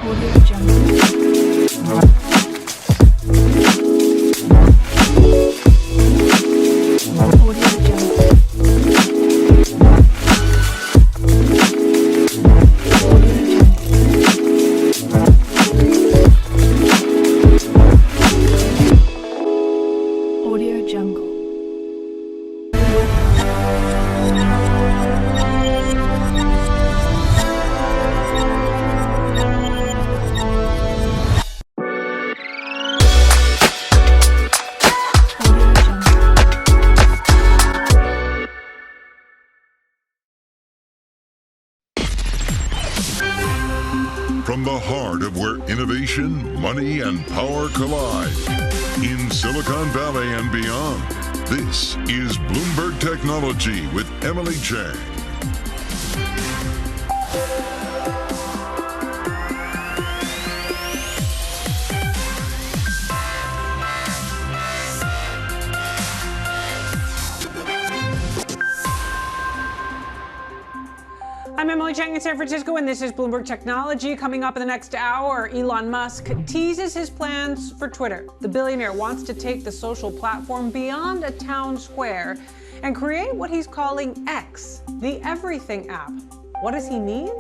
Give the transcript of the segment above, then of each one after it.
Audio Jungle. Audio Jungle. Audio Jungle. From the heart of where innovation, money, and power collide, in Silicon Valley and beyond, this is Bloomberg Technology with Emily Chang. I'm Emily Chang in San Francisco, and this is Bloomberg Technology. Coming up in the next hour, Elon Musk teases his plans for Twitter. The billionaire wants to take the social platform beyond a town square and create what he's calling X, the everything app. What does he mean?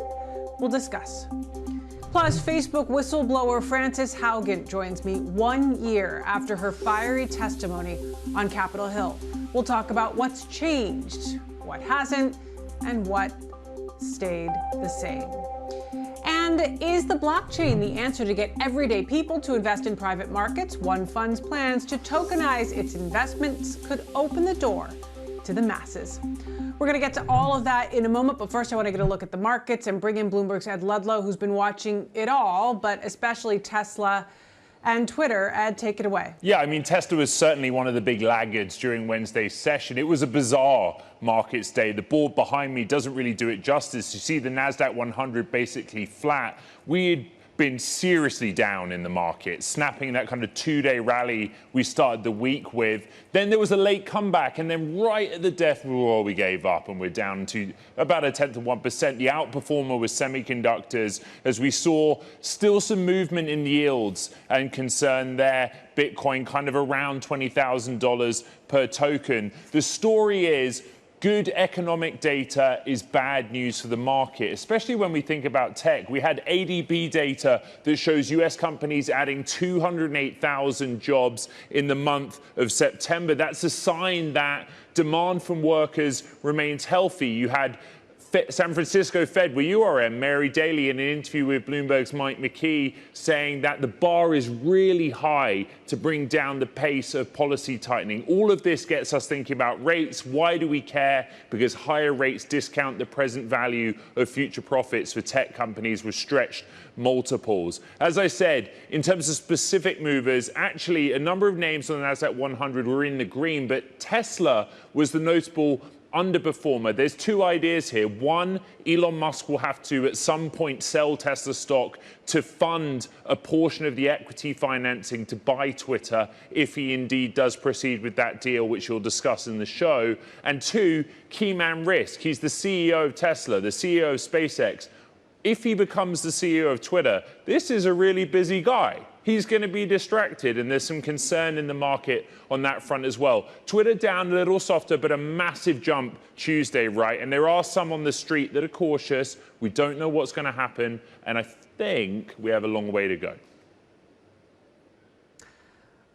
We'll discuss. Plus, Facebook whistleblower Frances Haugen joins me 1 year after her fiery testimony on Capitol Hill. We'll talk about what's changed, what hasn't, and what stayed the same. And is the blockchain the answer to get everyday people to invest in private markets? One fund's plans to tokenize its investments could open the door to the masses. We're going to get to all of that in a moment, but first I want to get a look at the markets and bring in Bloomberg's Ed Ludlow, who's been watching it all, but especially Tesla and Twitter. Ed, take it away. Yeah, I mean, Tesla was certainly one of the big laggards during Wednesday's session. It was a bizarre markets day. The board behind me doesn't really do it justice. You see the NASDAQ 100 basically flat. We had been seriously down in the market, snapping that kind of two-day rally we started the week with. Then there was a late comeback, and then right at the death roar, we gave up, and we're down to about 0.1%. The outperformer was semiconductors, as we saw still some movement in yields and concern there. Bitcoin kind of around $20,000 per token. The story is, good economic data is bad news for the market, especially when we think about tech. We had ADP data that shows US companies adding 208,000 jobs in the month of September. That's a sign that demand from workers remains healthy. You had San Francisco Fed, where you are, Mary Daly, in an interview with Bloomberg's Mike McKee, saying that the bar is really high to bring down the pace of policy tightening. All of this gets us thinking about rates. Why do we care? Because higher rates discount the present value of future profits for tech companies with stretched multiples. As I said, in terms of specific movers, actually a number of names on the NASDAQ 100 were in the green, but Tesla was the notable underperformer. There's two ideas here. One, Elon Musk will have to at some point sell Tesla stock to fund a portion of the equity financing to buy Twitter, if he indeed does proceed with that deal, which you'll discuss in the show. And two, key man risk. He's the CEO of Tesla, the CEO of Spacex. If he becomes the CEO of Twitter, this is a really busy guy. He's going to be distracted, and there's some concern in the market on that front as well. Twitter down a little softer, but a massive jump Tuesday, right? And there are some on the street that are cautious. We don't know what's going to happen, and I think we have a long way to go.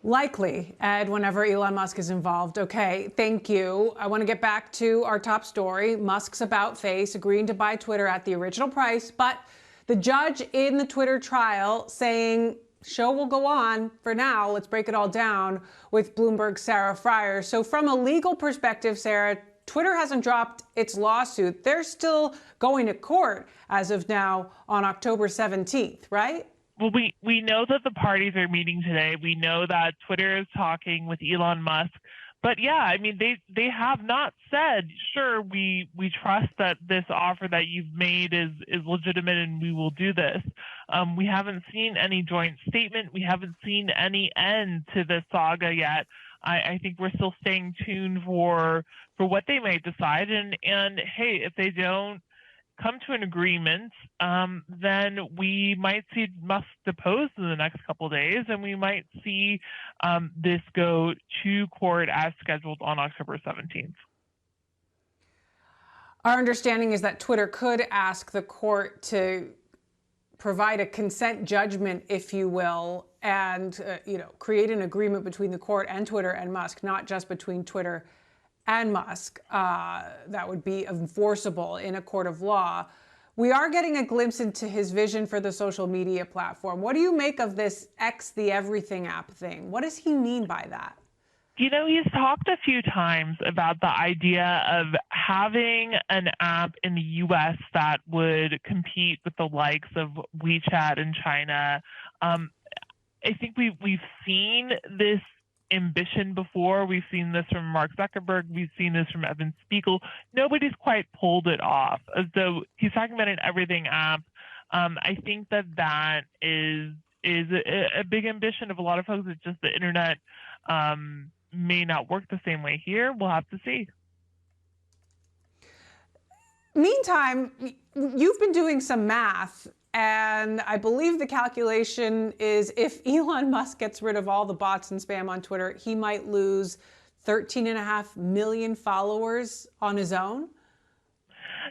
Likely, Ed, whenever Elon Musk is involved. Okay, thank you. I want to get back to our top story. Musk's about face agreeing to buy Twitter at the original price, but the judge in the Twitter trial saying show will go on for now. Let's break it all down with Bloomberg's Sarah Frier. So from a legal perspective, Sarah, Twitter hasn't dropped its lawsuit. They're still going to court as of now on October 17th, right? Well, we know that the parties are meeting today. We know that Twitter is talking with Elon Musk. But yeah, I mean, they have not said, sure, we trust that this offer that you've made is legitimate and we will do this. We haven't seen any joint statement. We haven't seen any end to the saga yet. I think we're still staying tuned for what they may decide. And hey, if they don't come to an agreement, then we might see Musk deposed in the next couple of days, and we might see this go to court as scheduled on October 17th. Our understanding is that Twitter could ask the court to provide a consent judgment, if you will, and create an agreement between the court and Twitter and Musk, not just between Twitter and Musk, that would be enforceable in a court of law. We are getting a glimpse into his vision for the social media platform. What do you make of this X the Everything app thing? What does he mean by that? You know, he's talked a few times about the idea of having an app in the US that would compete with the likes of WeChat in China. I think we've seen this ambition before. We've seen this from Mark Zuckerberg. We've seen this from Evan Spiegel. Nobody's quite pulled it off. So he's talking about an everything app. I think that is a big ambition of a lot of folks. It's just the internet may not work the same way here. We'll have to see. Meantime, you've been doing some math, and I believe the calculation is if Elon Musk gets rid of all the bots and spam on Twitter, he might lose 13.5 million followers on his own.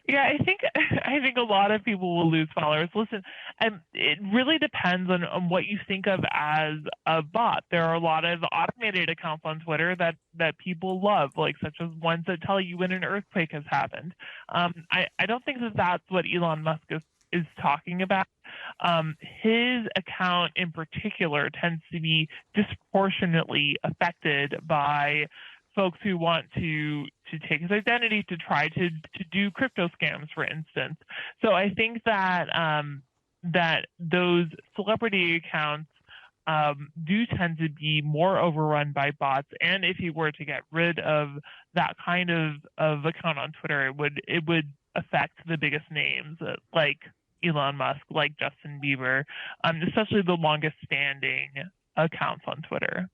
Yeah, I think a lot of people will lose followers. Listen, it really depends on what you think of as a bot. There are a lot of automated accounts on Twitter that people love, like such as ones that tell you when an earthquake has happened. I don't think that's what Elon Musk is talking about. His account in particular tends to be disproportionately affected by folks who want to take his identity to try to do crypto scams, for instance. So I think that that those celebrity accounts do tend to be more overrun by bots. And if he were to get rid of that kind of account on Twitter, it would affect the biggest names like Elon Musk, like Justin Bieber, especially the longest standing accounts on Twitter.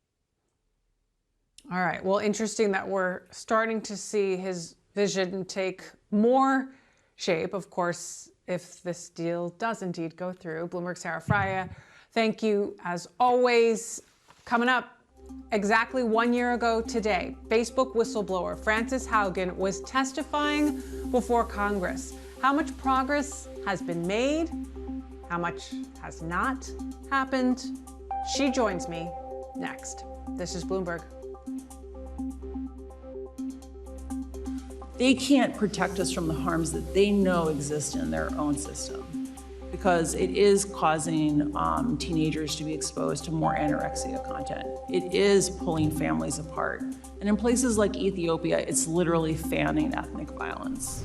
All right. Well, interesting that we're starting to see his vision take more shape. Of course, if this deal does indeed go through. Bloomberg's Sarah Freya, thank you as always. Coming up, exactly 1 year ago today, Facebook whistleblower Frances Haugen was testifying before Congress. How much progress has been made? How much has not happened? She joins me next. This is Bloomberg. They can't protect us from the harms that they know exist in their own system, because it is causing teenagers to be exposed to more anorexia content. It is pulling families apart. And in places like Ethiopia, it's literally fanning ethnic violence.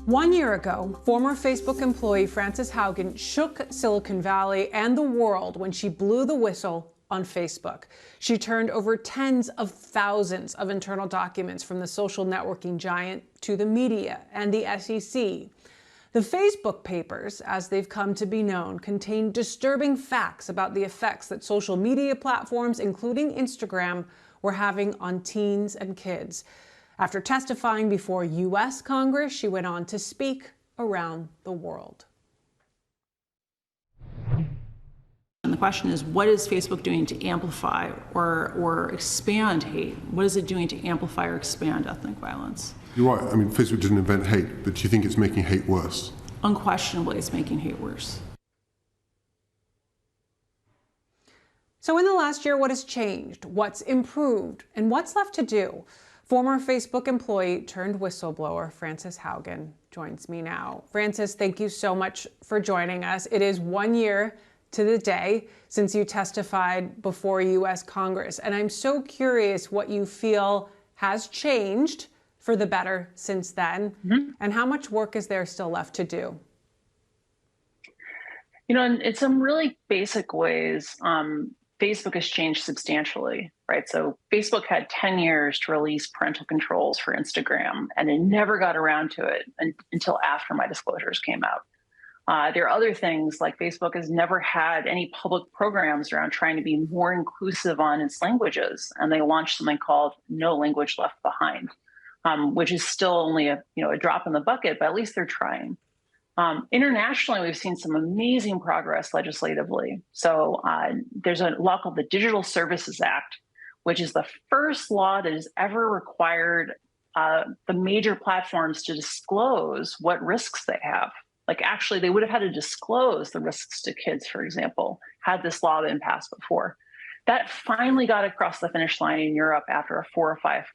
One year ago, former Facebook employee Frances Haugen shook Silicon Valley and the world when she blew the whistle on Facebook. She turned over tens of thousands of internal documents from the social networking giant to the media and the SEC. The Facebook papers, as they've come to be known, contain disturbing facts about the effects that social media platforms, including Instagram, were having on teens and kids. After testifying before U.S. Congress, she went on to speak around the world. And the question is, what is Facebook doing to amplify or expand hate? What is it doing to amplify or expand ethnic violence? You're right. I mean, Facebook didn't invent hate, but do you think it's making hate worse? Unquestionably, it's making hate worse. So in the last year, what has changed? What's improved? And what's left to do? Former Facebook employee turned whistleblower Frances Haugen joins me now. Frances, thank you so much for joining us. It is 1 year to the day since you testified before U.S. Congress, and I'm so curious what you feel has changed for the better since then, and how much work is there still left to do? You know, in some really basic ways, Facebook has changed substantially. right? So Facebook had 10 years to release parental controls for Instagram, and it never got around to it until after my disclosures came out. There are other things like Facebook has never had any public programs around trying to be more inclusive on its languages, and they launched something called No Language Left Behind, which is still only a drop in the bucket, but at least they're trying. Internationally, we've seen some amazing progress legislatively. So there's a law called the Digital Services Act, which is the first law that has ever required the major platforms to disclose what risks they have. Like actually, they would have had to disclose the risks to kids, for example, had this law been passed before. That finally got across the finish line in Europe after a 4 or 5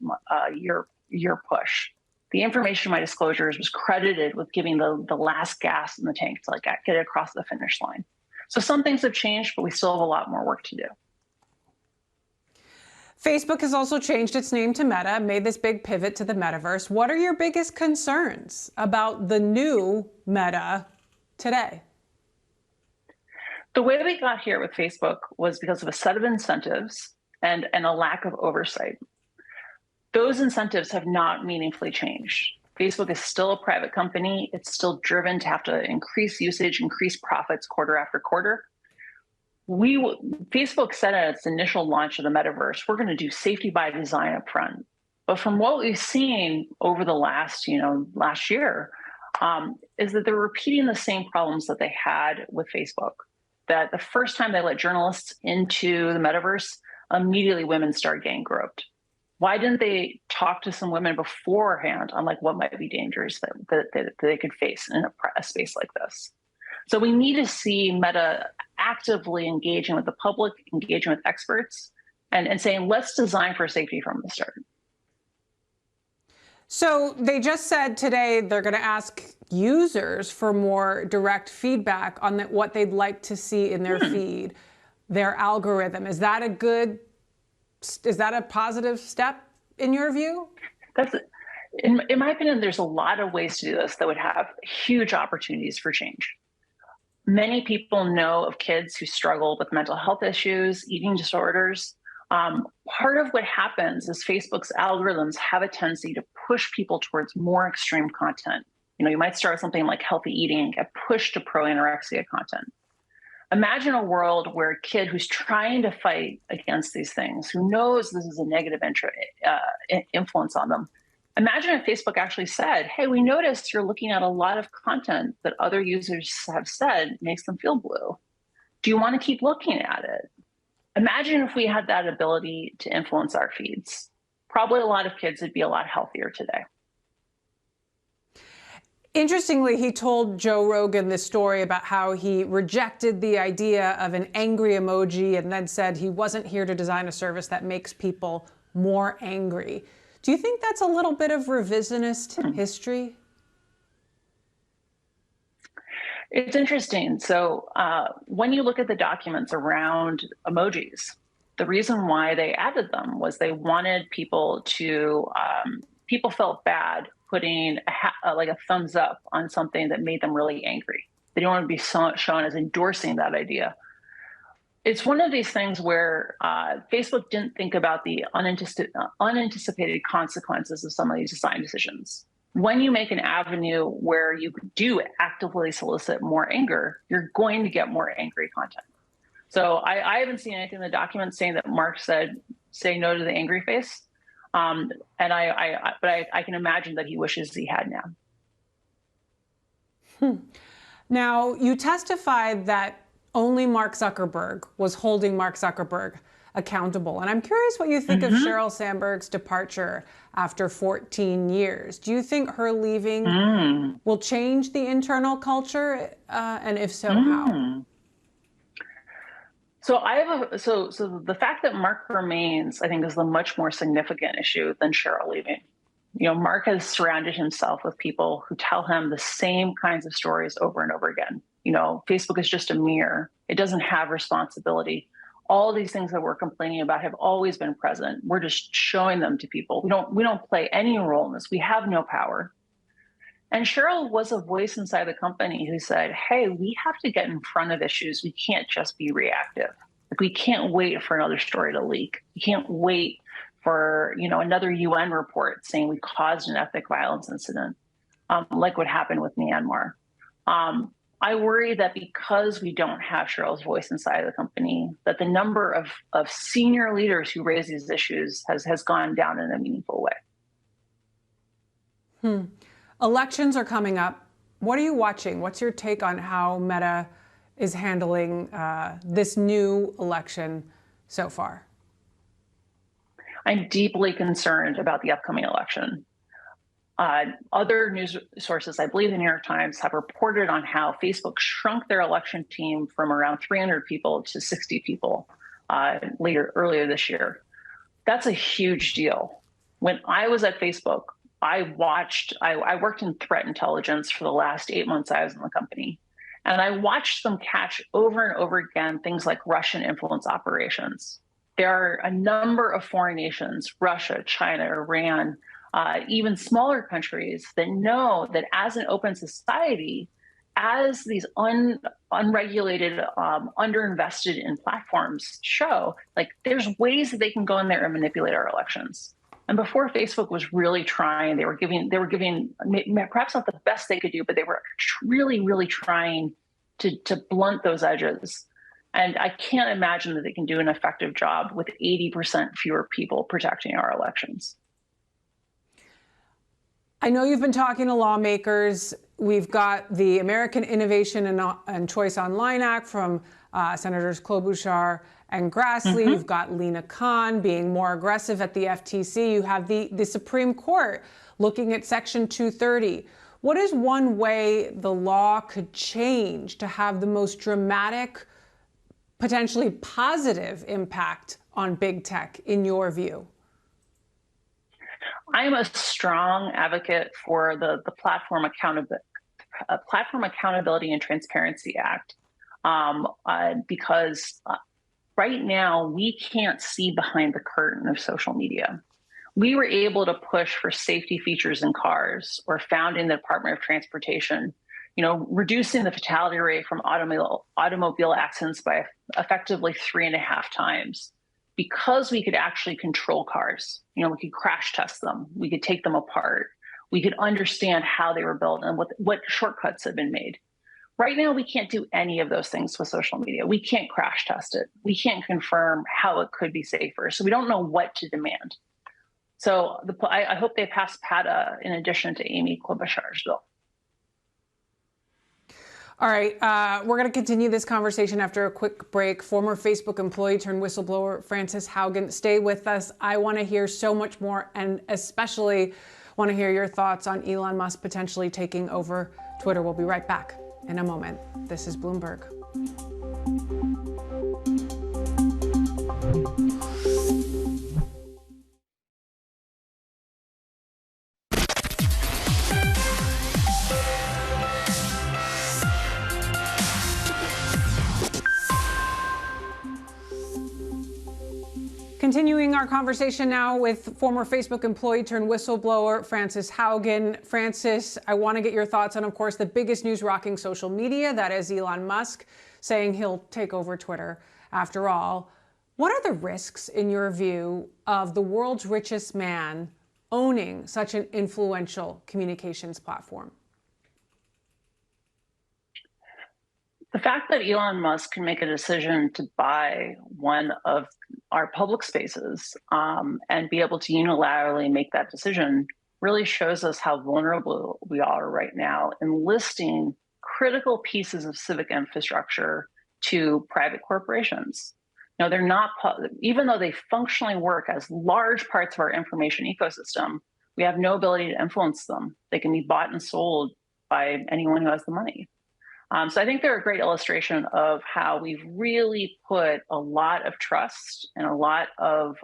year push. The information in my disclosures was credited with giving the last gas in the tank to like get it across the finish line. So some things have changed, but we still have a lot more work to do. Facebook has also changed its name to Meta, made this big pivot to the metaverse. What are your biggest concerns about the new Meta today? The way we got here with Facebook was because of a set of incentives and a lack of oversight. Those incentives have not meaningfully changed. Facebook is still a private company. It's still driven to have to increase usage, increase profits quarter after quarter. Facebook said at its initial launch of the metaverse, we're going to do safety by design up front. But from what we've seen over the last year, is that they're repeating the same problems that they had with Facebook. That the first time they let journalists into the metaverse, immediately women started getting groped. Why didn't they talk to some women beforehand on like what might be dangers that they could face in a space like this? So we need to see Meta actively engaging with the public, engaging with experts, and saying, let's design for safety from the start. So they just said today they're going to ask users for more direct feedback on what they'd like to see in their feed, their algorithm. Is that a positive step in your view? In my opinion, there's a lot of ways to do this that would have huge opportunities for change. Many people know of kids who struggle with mental health issues, eating disorders. Part of what happens is Facebook's algorithms have a tendency to push people towards more extreme content. You might start with something like healthy eating, get pushed to pro-anorexia content. Imagine a world where a kid who's trying to fight against these things, who knows this is a negative influence on them. Imagine if Facebook actually said, hey, we noticed you're looking at a lot of content that other users have said makes them feel blue. Do you want to keep looking at it? Imagine if we had that ability to influence our feeds. Probably a lot of kids would be a lot healthier today. Interestingly, he told Joe Rogan this story about how he rejected the idea of an angry emoji and then said he wasn't here to design a service that makes people more angry. Do you think that's a little bit of revisionist history? It's interesting. So when you look at the documents around emojis, the reason why they added them was they wanted people to, people felt bad putting like a thumbs up on something that made them really angry. They don't want to be shown as endorsing that idea. It's one of these things where Facebook didn't think about the unanticipated consequences of some of these design decisions. When you make an avenue where you do actively solicit more anger, you're going to get more angry content. So I haven't seen anything in the document saying that Mark said, say no to the angry face. But I can imagine that he wishes he had now. Now, you testified that only Mark Zuckerberg was holding Mark Zuckerberg accountable. And I'm curious what you think of Sheryl Sandberg's departure after 14 years. Do you think her leaving will change the internal culture? And if so, how? So so the fact that Mark remains, I think, is the much more significant issue than Sheryl leaving. Mark has surrounded himself with people who tell him the same kinds of stories over and over again. Facebook is just a mirror. It doesn't have responsibility. All these things that we're complaining about have always been present. We're just showing them to people. We don't play any role in this. We have no power. And Sheryl was a voice inside the company who said, hey, we have to get in front of issues. We can't just be reactive. Like, we can't wait for another story to leak. We can't wait for, another UN report saying we caused an ethnic violence incident, like what happened with Myanmar. I worry that because we don't have Cheryl's voice inside the company, that the number of senior leaders who raise these issues has gone down in a meaningful way. Elections are coming up. What are you watching? What's your take on how Meta is handling this new election so far? I'm deeply concerned about the upcoming election. Other news sources, I believe the New York Times, have reported on how Facebook shrunk their election team from around 300 people to 60 people earlier this year. That's a huge deal. When I was at Facebook, I worked in threat intelligence for the last 8 months I was in the company. And I watched them catch over and over again things like Russian influence operations. There are a number of foreign nations, Russia, China, Iran, even smaller countries, that know that as an open society, as these unregulated, underinvested in platforms show, like, there's ways that they can go in there and manipulate our elections. And before Facebook was really trying, they were giving perhaps not the best they could do, but they were really, really trying to blunt those edges. And I can't imagine that they can do an effective job with 80% fewer people protecting our elections. I know you've been talking to lawmakers. We've got the American Innovation and Choice Online Act from Senators Klobuchar and Grassley. You've got Lena Khan being more aggressive at the FTC. You have the Supreme Court looking at Section 230. What is one way the law could change to have the most dramatic, potentially positive impact on big tech, in your view? I'm a strong advocate for the Platform Accountability and Transparency Act, because right now we can't see behind the curtain of social media. We were able to push for safety features in cars, or founding the Department of Transportation, reducing the fatality rate from automobile accidents by effectively 3.5 times. Because we could actually control cars. We could crash test them. We could take them apart. We could understand how they were built and what shortcuts have been made. Right now, we can't do any of those things with social media. We can't crash test it. We can't confirm how it could be safer. So we don't know what to demand. So I hope they pass PATA in addition to Amy Klobuchar's bill. All right, we're going to continue this conversation after a quick break. Former Facebook employee turned whistleblower Frances Haugen, stay with us. I want to hear so much more, and especially want to hear your thoughts on Elon Musk potentially taking over Twitter. We'll be right back in a moment. This is Bloomberg. Continuing our conversation now with former Facebook employee turned whistleblower Frances Haugen. Frances, I want to get your thoughts on, of course, the biggest news rocking social media, that is Elon Musk saying he'll take over Twitter. After all, what are the risks, in your view, of the world's richest man owning such an influential communications platform? The fact that Elon Musk can make a decision to buy one of our public spaces and be able to unilaterally make that decision really shows us how vulnerable we are right now in listing critical pieces of civic infrastructure to private corporations. They're not, even though they functionally work as large parts of our information ecosystem, we have no ability to influence them. They can be bought and sold by anyone who has the money. So I think they're a great illustration of how we've really put a lot of trust and a lot of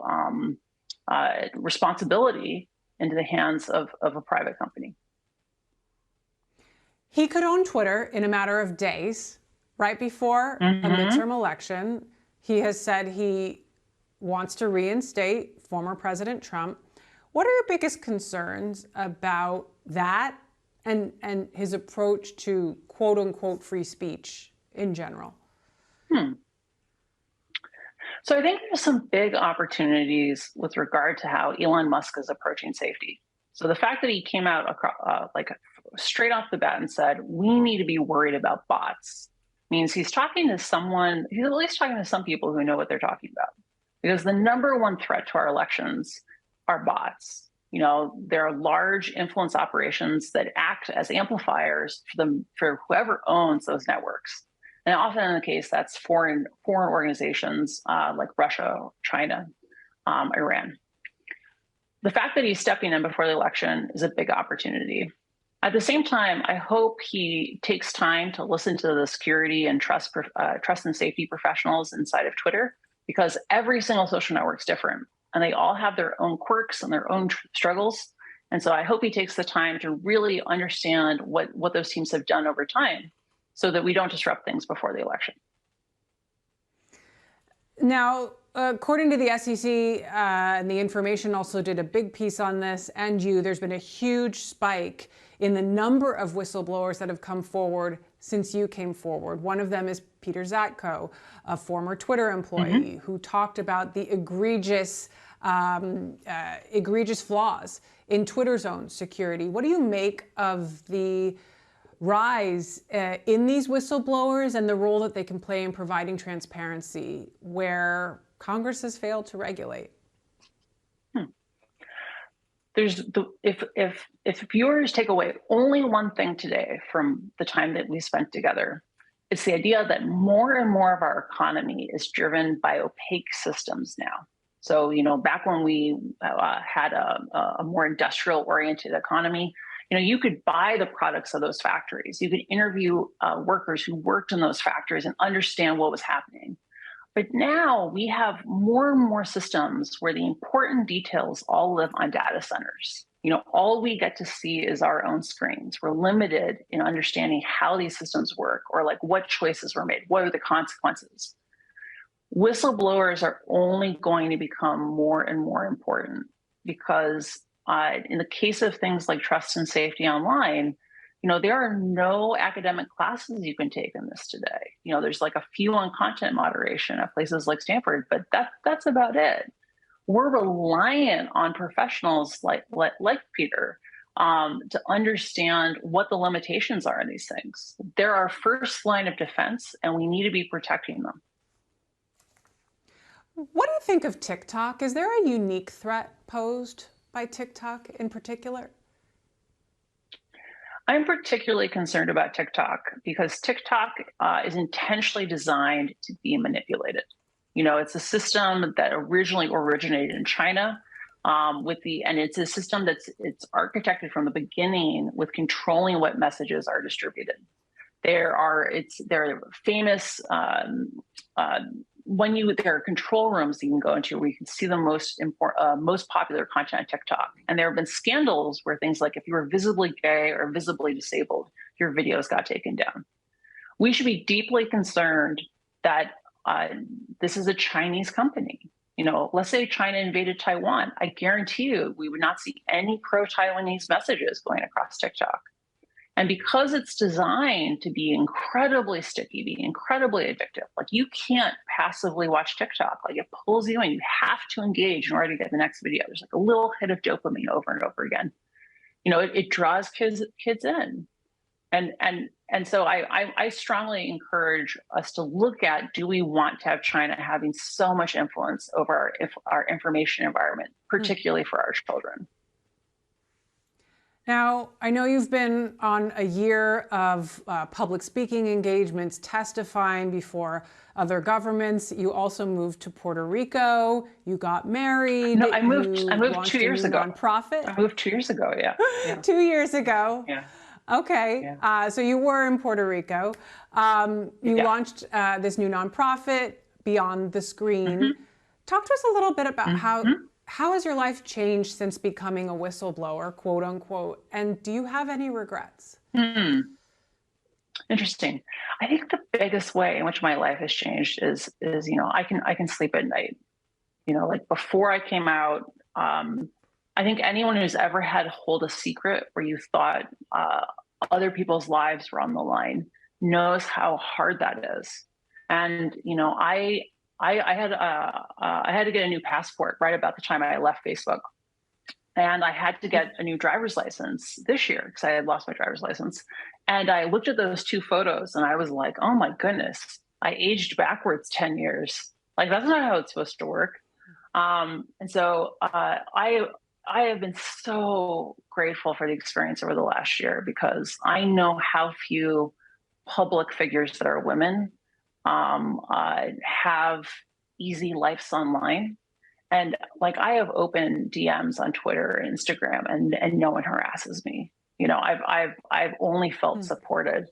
responsibility into the hands of a private company. He could own Twitter in a matter of days. Right before a midterm election, he has said he wants to reinstate former President Trump. What are your biggest concerns about that and his approach to quote unquote free speech in general? So I think there's some big opportunities with regard to how Elon Musk is approaching safety. So the fact that he came out like straight off the bat and said, we need to be worried about bots means he's talking to someone, he's at least talking to some people who know what they're talking about. Because the number one threat to our elections are bots. You know, there are large influence operations that act as amplifiers for whoever owns those networks. And often in the case, that's foreign organizations like Russia, China, Iran. The fact that he's stepping in before the election is a big opportunity. At the same time, I hope he takes time to listen to the security and trust and safety professionals inside of Twitter, because every single social network is different, and they all have their own quirks and their own struggles. And so I hope he takes the time to really understand what those teams have done over time, so that we don't disrupt things before the election. Now, according to the SEC, and the Information also did a big piece on this, and there's been a huge spike in the number of whistleblowers that have come forward since you came forward. One of them is Peter Zatko, a former Twitter employee, who talked about the egregious flaws in Twitter's own security. What do you make of the rise in these whistleblowers and the role that they can play in providing transparency where Congress has failed to regulate? If viewers take away only one thing today from the time that we spent together, it's the idea that more and more of our economy is driven by opaque systems now. So, you know, back when we had a more industrial-oriented economy, you know, you could buy the products of those factories. You could interview workers who worked in those factories and understand what was happening. But now we have more and more systems where the important details all live on data centers. You know, all we get to see is our own screens. We're limited in understanding how these systems work, or like what choices were made, what are the consequences. Whistleblowers are only going to become more and more important, because in the case of things like trust and safety online, you know, there are no academic classes you can take in this today. You know, there's like a few on content moderation at places like Stanford, but that's about it. We're reliant on professionals like Peter to understand what the limitations are in these things. They're our first line of defense, and we need to be protecting them. What do you think of TikTok? Is there a unique threat posed by TikTok in particular? I'm particularly concerned about TikTok because TikTok is intentionally designed to be manipulated. You know, it's a system that originally originated in China, and it's a system it's architected from the beginning with controlling what messages are distributed. There are famous there are control rooms you can go into where you can see the most popular content on TikTok. And there have been scandals where things like if you were visibly gay or visibly disabled, your videos got taken down. We should be deeply concerned that this is a Chinese company. You know, let's say China invaded Taiwan. I guarantee you we would not see any pro-Taiwanese messages going across TikTok. And because it's designed to be incredibly sticky, be incredibly addictive, like you can't passively watch TikTok. Like it pulls you in. You have to engage in order to get the next video. There's like a little hit of dopamine over and over again. You know, it draws kids in. And so I strongly encourage us to look at, do we want to have China having so much influence over our information environment, particularly for our children? Now, I know you've been on a year of public speaking engagements, testifying before other governments. You also moved to Puerto Rico. You got married. No, I moved 2 years ago. Nonprofit. I moved 2 years ago. Yeah. 2 years ago. Yeah. Okay. Yeah. So you were in Puerto Rico. You launched this new nonprofit, Beyond the Screen. Talk to us a little bit about how has your life changed since becoming a whistleblower, quote unquote, and do you have any regrets? Interesting. I think the biggest way in which my life has changed is you know, I can sleep at night. You know, like before I came out, I think anyone who's ever had to hold a secret where you thought other people's lives were on the line knows how hard that is. And, you know, I I had to get a new passport right about the time I left Facebook. And I had to get a new driver's license this year because I had lost my driver's license. And I looked at those two photos and I was like, oh my goodness, I aged backwards 10 years. Like, that's not how it's supposed to work. And so I have been so grateful for the experience over the last year because I know how few public figures that are women have easy lives online. And like, I have open DMs on Twitter and Instagram, and no one harasses me. You know, I've only felt supported,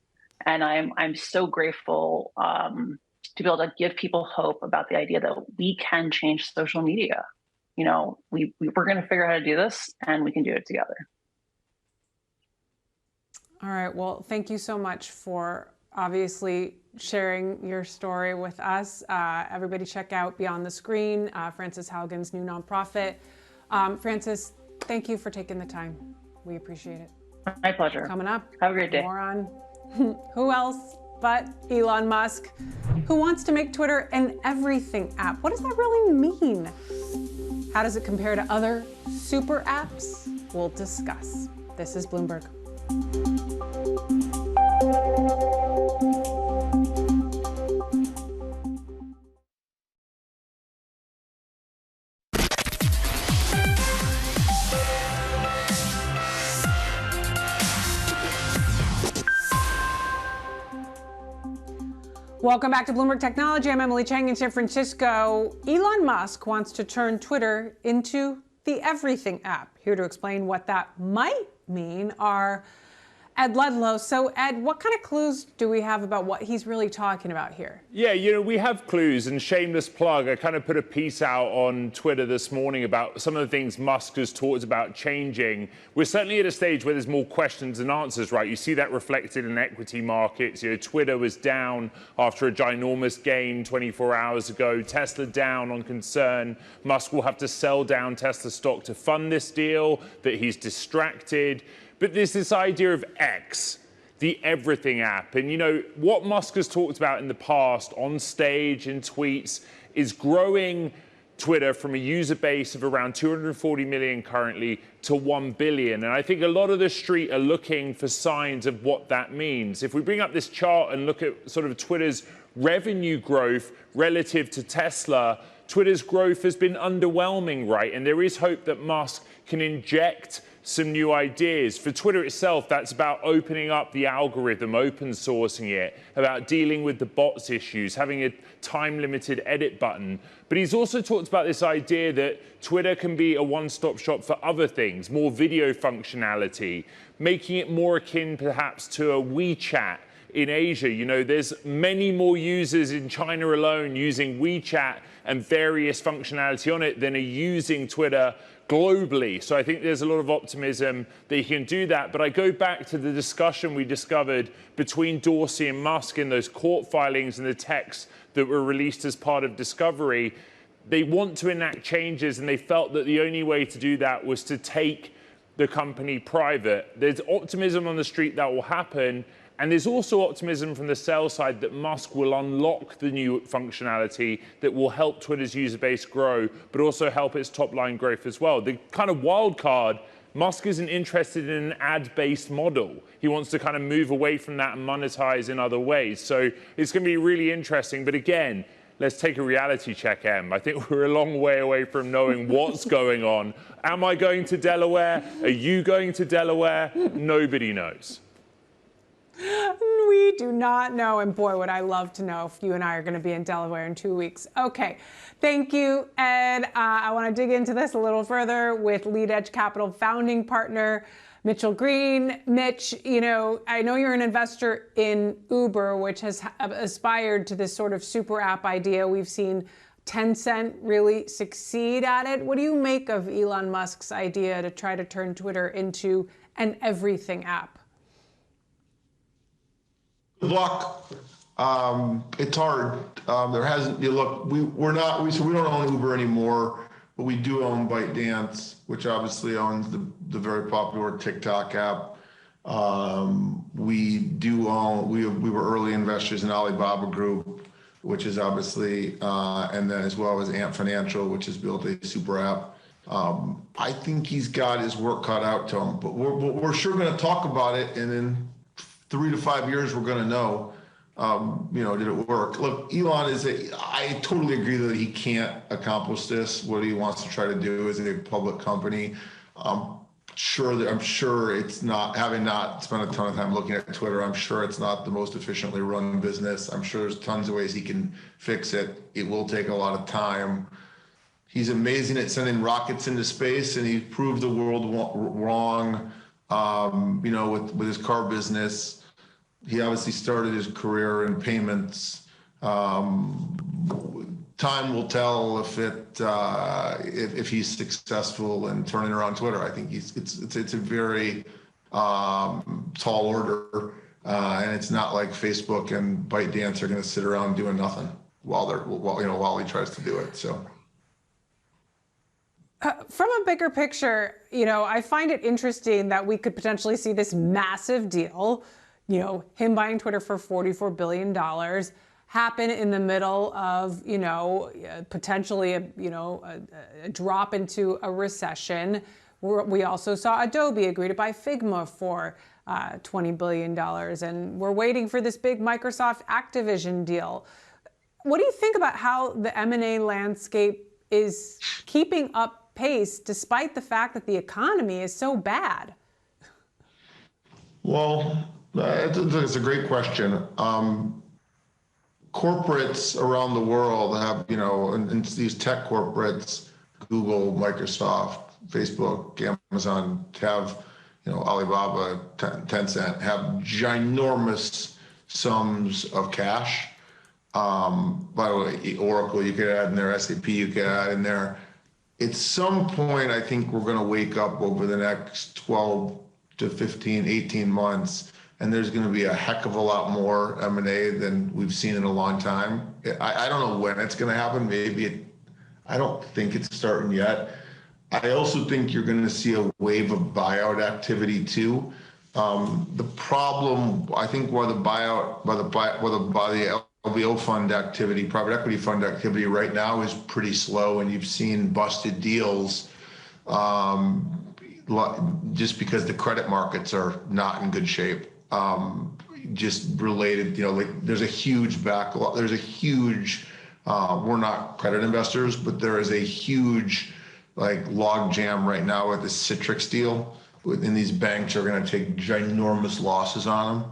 and I'm so grateful to be able to give people hope about the idea that we can change social media. You know, we're going to figure out how to do this, and we can do it together. All right. Well, thank you so much for obviously sharing your story with us. Everybody check out Beyond the Screen, Frances Haugen's new nonprofit. Frances, thank you for taking the time. We appreciate it. My pleasure. Coming up. Have a great day. More on who else but Elon Musk, who wants to make Twitter an everything app. What does that really mean? How does it compare to other super apps? We'll discuss. This is Bloomberg. Welcome back to Bloomberg Technology. I'm Emily Chang in San Francisco. Elon Musk wants to turn Twitter into the everything app. Here to explain what that might mean are Ed Ludlow. So Ed, what kind of clues do we have about what he's really talking about here? Yeah, you know, we have clues, and shameless plug, I kind of put a piece out on Twitter this morning about some of the things Musk has talked about changing. We're certainly at a stage where there's more questions than answers, right? You see that reflected in equity markets. You know, Twitter was down after a ginormous gain 24 hours ago. Tesla down on concern Musk will have to sell down Tesla stock to fund this deal, that he's distracted. But there's this idea of X, the everything app. And, you know, what Musk has talked about in the past on stage, in tweets, is growing Twitter from a user base of around 240 million currently to 1 billion. And I think a lot of the street are looking for signs of what that means. If we bring up this chart and look at sort of Twitter's revenue growth relative to Tesla, Twitter's growth has been underwhelming, right? And there is hope that Musk can inject some new ideas. For Twitter itself, that's about opening up the algorithm, open sourcing it, about dealing with the bots issues, having a time-limited edit button. But he's also talked about this idea that Twitter can be a one-stop shop for other things, more video functionality, making it more akin perhaps to a WeChat in Asia. You know, there's many more users in China alone using WeChat and various functionality on it than are using Twitter globally. So I think there's a lot of optimism that he can do that. But I go back to the discussion we discovered between Dorsey and Musk in those court filings and the texts that were released as part of discovery. They want to enact changes, and they felt that the only way to do that was to take the company private. There's optimism on the street that will happen. And there's also optimism from the sell side that Musk will unlock the new functionality that will help Twitter's user base grow, but also help its top line growth as well. The kind of wild card, Musk isn't interested in an ad-based model. He wants to kind of move away from that and monetize in other ways. So it's going to be really interesting. But again, let's take a reality check, Em. I think we're a long way away from knowing what's going on. Am I going to Delaware? Are you going to Delaware? Nobody knows. We do not know, and boy, would I love to know if you and I are going to be in Delaware in 2 weeks. Okay, thank you, Ed. I want to dig into this a little further with Lead Edge Capital founding partner Mitchell Green. Mitch, you know, I know you're an investor in Uber, which has aspired to this sort of super app idea. We've seen Tencent really succeed at it. What do you make of Elon Musk's idea to try to turn Twitter into an everything app? Good luck. It's hard. There hasn't. You look. We don't own Uber anymore, but we do own ByteDance, which obviously owns the very popular TikTok app. We do own. We were early investors in Alibaba Group, which is obviously, and then as well as Ant Financial, which has built a super app. I think he's got his work cut out to him, but we're sure going to talk about it, and in 3 to 5 years, we're going to know, did it work? Look, Elon I totally agree that he can't accomplish this. What he wants to try to do is a public company. I'm sure it's not, having not spent a ton of time looking at Twitter, I'm sure it's not the most efficiently run business. I'm sure there's tons of ways he can fix it. It will take a lot of time. He's amazing at sending rockets into space, and he proved the world wrong, with his car business. He obviously started his career in payments. Time will tell if he's successful in turning around Twitter. I think it's a very tall order, and it's not like Facebook and ByteDance are going to sit around doing nothing while he tries to do it. So. From a bigger picture, I find it interesting that we could potentially see this massive deal, him buying Twitter for $44 billion, happen in the middle of, potentially a drop into a recession. We also saw Adobe agree to buy Figma for $20 billion, and we're waiting for this big Microsoft Activision deal. What do you think about how the M&A landscape is keeping up pace despite the fact that the economy is so bad? Well, it's a great question. Corporates around the world have, and these tech corporates, Google, Microsoft, Facebook, Amazon, have, Alibaba, Tencent, have ginormous sums of cash. By the way, Oracle, you could add in there, SAP, you could add in there. At some point, I think we're going to wake up over the next 12 to 15, 18 months, and there's going to be a heck of a lot more M&A than we've seen in a long time. I don't know when it's going to happen. I don't think it's starting yet. I also think you're going to see a wave of buyout activity too. The problem, I think, why the LBO fund activity, private equity fund activity right now is pretty slow, and you've seen busted deals just because the credit markets are not in good shape. Just related, there's a huge backlog. There's a huge, we're not credit investors, but there is a huge log jam right now with the Citrix deal. And these banks are going to take ginormous losses on them.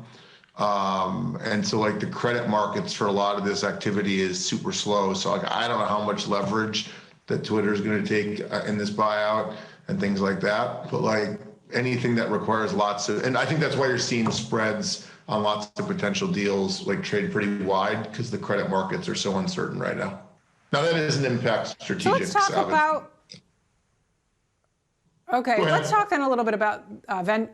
And so the credit markets for a lot of this activity is super slow. So I don't know how much leverage that Twitter is going to take in this buyout and things like that. But anything that requires lots of, and I think that's why you're seeing spreads on lots of potential deals trade pretty wide, because the credit markets are so uncertain right now. Now that doesn't impact strategics. So let's talk about. Okay, let's talk then a little bit about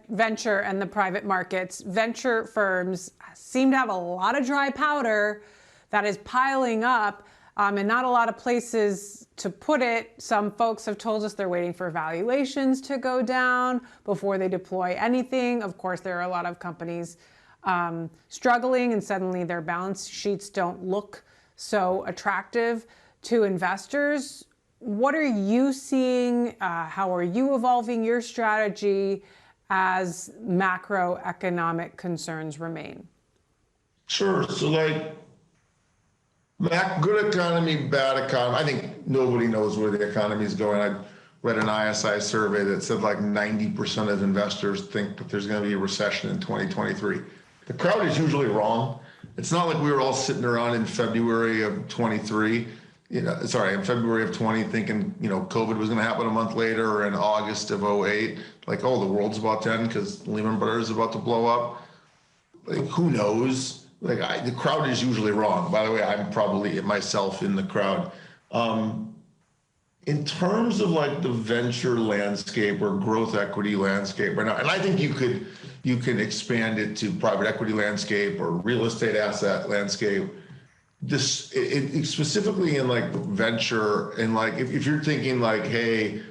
venture and the private markets. Venture firms seem to have a lot of dry powder that is piling up, and not a lot of places to put it. Some folks have told us they're waiting for valuations to go down before they deploy anything. Of course, there are a lot of companies struggling, and suddenly their balance sheets don't look so attractive to investors. What are you seeing? How are you evolving your strategy as macroeconomic concerns remain? Sure. So good economy, bad economy. I think nobody knows where the economy is going. I read an ISI survey that said 90% of investors think that there's going to be a recession in 2023. The crowd is usually wrong. It's not like we were all sitting around in February of 23. In February of 20, thinking, COVID was going to happen a month later, or in August of 08, the world's about to end because Lehman Brothers is about to blow up. Who knows? The crowd is usually wrong. By the way, I'm probably myself in the crowd. In terms of the venture landscape or growth equity landscape right now, and I think you can expand it to private equity landscape or real estate asset landscape. Specifically in venture, and if you're thinking hey,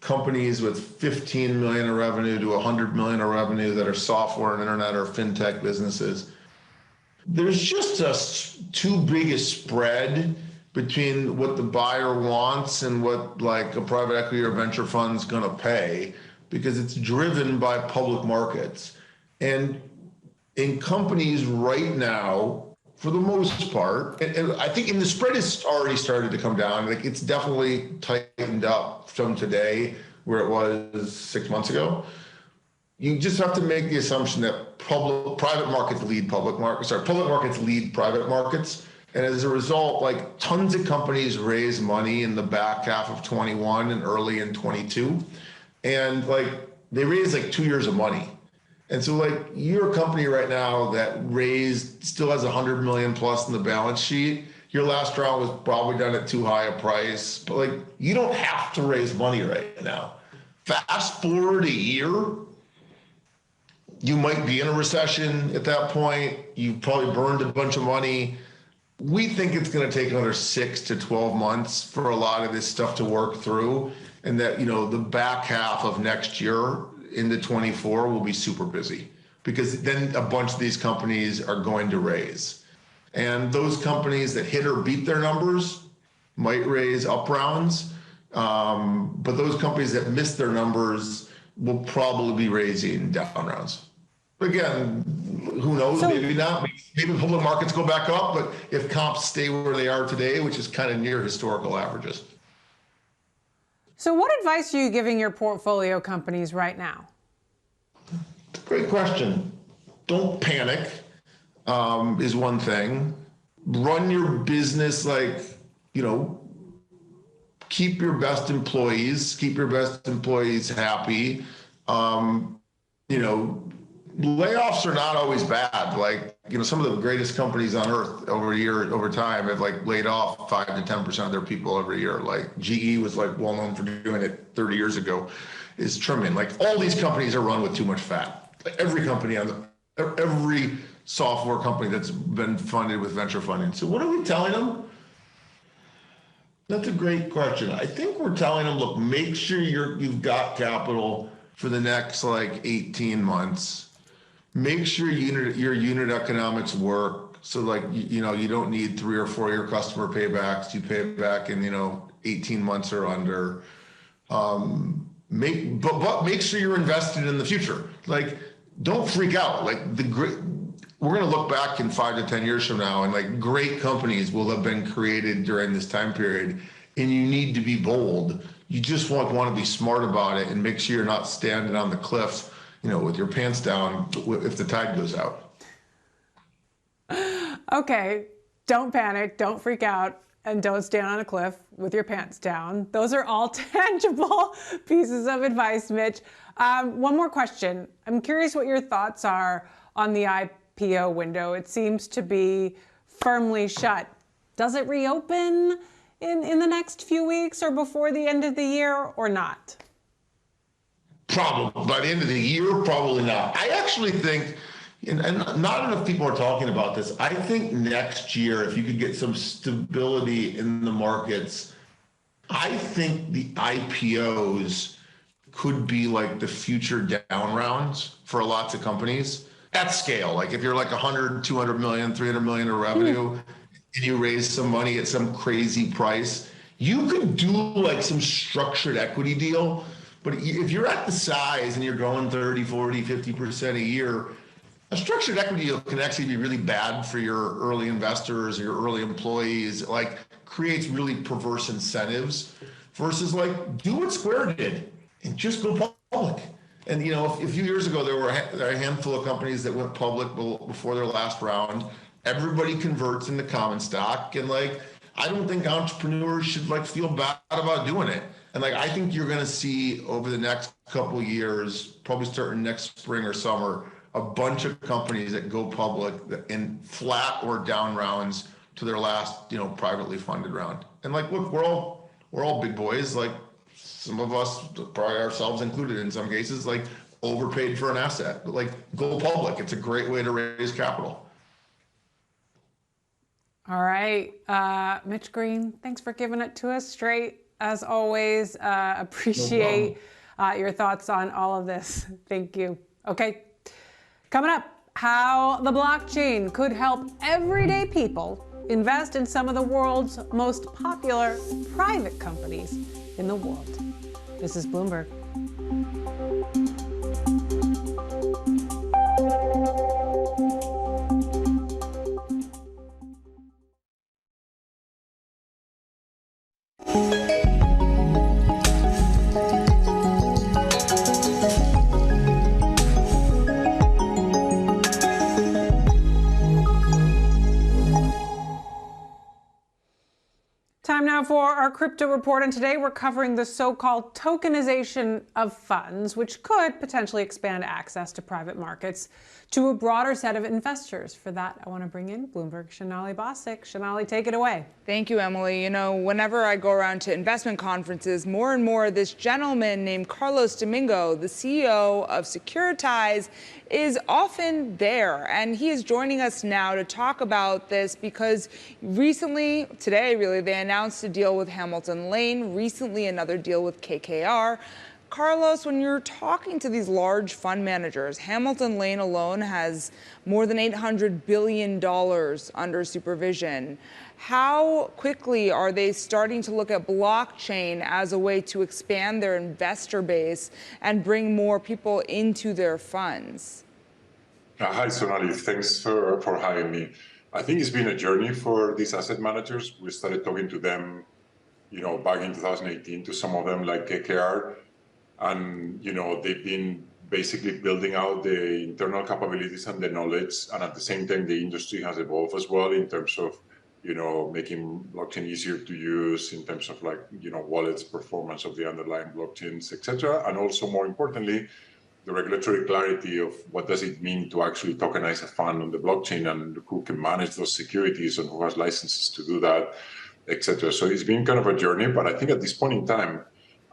companies with 15 million of revenue to 100 million of revenue that are software and internet or fintech businesses, there's just too big a spread between what the buyer wants and what like a private equity or venture fund's going to pay, because it's driven by public markets. And in companies right now, for the most part, and I think the spread has already started to come down. Like it's definitely tightened up from today where it was 6 months ago. You just have to make the assumption that private markets lead public markets, or public markets lead private markets. And as a result, like tons of companies raise money in the back half of 21 and early in 22. And like they raised like 2 years of money. And so like you're a company right now that still has 100 million plus in the balance sheet. Your last round was probably done at too high a price, but like you don't have to raise money right now. Fast forward a year, you might be in a recession at that point. You've probably burned a bunch of money. We think it's going to take another 6 to 12 months for a lot of this stuff to work through, and that, you know, the back half of next year into 24 will be super busy, because then a bunch of these companies are going to raise. And those companies that hit or beat their numbers might raise up rounds, but those companies that miss their numbers will probably be raising down rounds. Again, who knows? Maybe not. Maybe public markets go back up, but if comps stay where they are today, which is kind of near historical averages. So what advice are you giving your portfolio companies right now? Great question. Don't panic is one thing. Run your business like, you know, keep your best employees happy. You know, layoffs are not always bad. Like, you know, some of the greatest companies on earth over time have like laid off 5 to 10% of their people every year. Like GE was like well known for doing it 30 years ago, is trimming. Like all these companies are run with too much fat. Like every company every software company that's been funded with venture funding. So what are we telling them? That's a great question. I think we're telling them, look, make sure you've got capital for the next like 18 months. Make sure your unit economics work. So like, you know, you don't need 3 or 4 year customer paybacks. You pay it back in, you know, 18 months or under. But make sure you're invested in the future. Like, don't freak out. Like we're going to look back in 5 to 10 years from now, and like great companies will have been created during this time period, and you need to be bold. You just want to be smart about it and make sure you're not standing on the cliff, you know, with your pants down if the tide goes out. Okay, don't panic, don't freak out, and don't stand on a cliff with your pants down. Those are all tangible pieces of advice, Mitch. One more question. I'm curious what your thoughts are on the IPO window. It seems to be firmly shut. Does it reopen in the next few weeks or before the end of the year, or not? Probably by the end of the year, probably not. I actually think, and not enough people are talking about this, I think next year, if you could get some stability in the markets, I think the IPOs could be like the future down rounds for lots of companies at scale. Like if you're like 100, 200 million, 300 million in revenue, and you raise some money at some crazy price, you could do like some structured equity deal. But if you're at the size and you're growing 30, 40, 50% a year, a structured equity deal can actually be really bad for your early investors, your early employees. It like creates really perverse incentives versus like do what Square did and just go public. And you know, a few years ago, there were a handful of companies that went public before their last round. Everybody converts into common stock, and like I don't think entrepreneurs should like feel bad about doing it. And like I think you're going to see over the next couple of years, probably starting next spring or summer, a bunch of companies that go public in flat or down rounds to their last, you know, privately funded round. And like, look, we're all big boys. Like some of us, probably ourselves included in some cases, like overpaid for an asset. But like go public. It's a great way to raise capital. All right, Mitch Green, thanks for giving it to us straight. As always, appreciate your thoughts on all of this. Thank you. Okay, coming up, How the blockchain could help everyday people invest in some of the world's most popular private companies in the world. This is Bloomberg. Time now for our crypto report, and today we're covering the so-called tokenization of funds, which could potentially expand access to private markets to a broader set of investors. For that, I want to bring in Bloomberg Sonali Basak. Sonali, take it away. Thank you, Emily. You know, whenever I go around to investment conferences, more and more this gentleman named Carlos Domingo, the CEO of Securitize, is often there. And he is joining us now to talk about this because recently, today really, they announced a deal with Hamilton Lane, recently another deal with KKR. Carlos, when you're talking to these large fund managers, Hamilton Lane alone has more than $800 billion under supervision. How quickly are they starting to look at blockchain as a way to expand their investor base and bring more people into their funds? Hi, Sonali. Thanks for having me. I think it's been a journey for these asset managers. We started talking to them, back in 2018, to some of them like KKR. And, they've been basically building out the internal capabilities and the knowledge. And at the same time, the industry has evolved as well in terms of, making blockchain easier to use in terms of wallets, performance of the underlying blockchains, et cetera. And also more importantly, the regulatory clarity of what does it mean to actually tokenize a fund on the blockchain and who can manage those securities and who has licenses to do that, et cetera. So it's been kind of a journey, but I think at this point in time,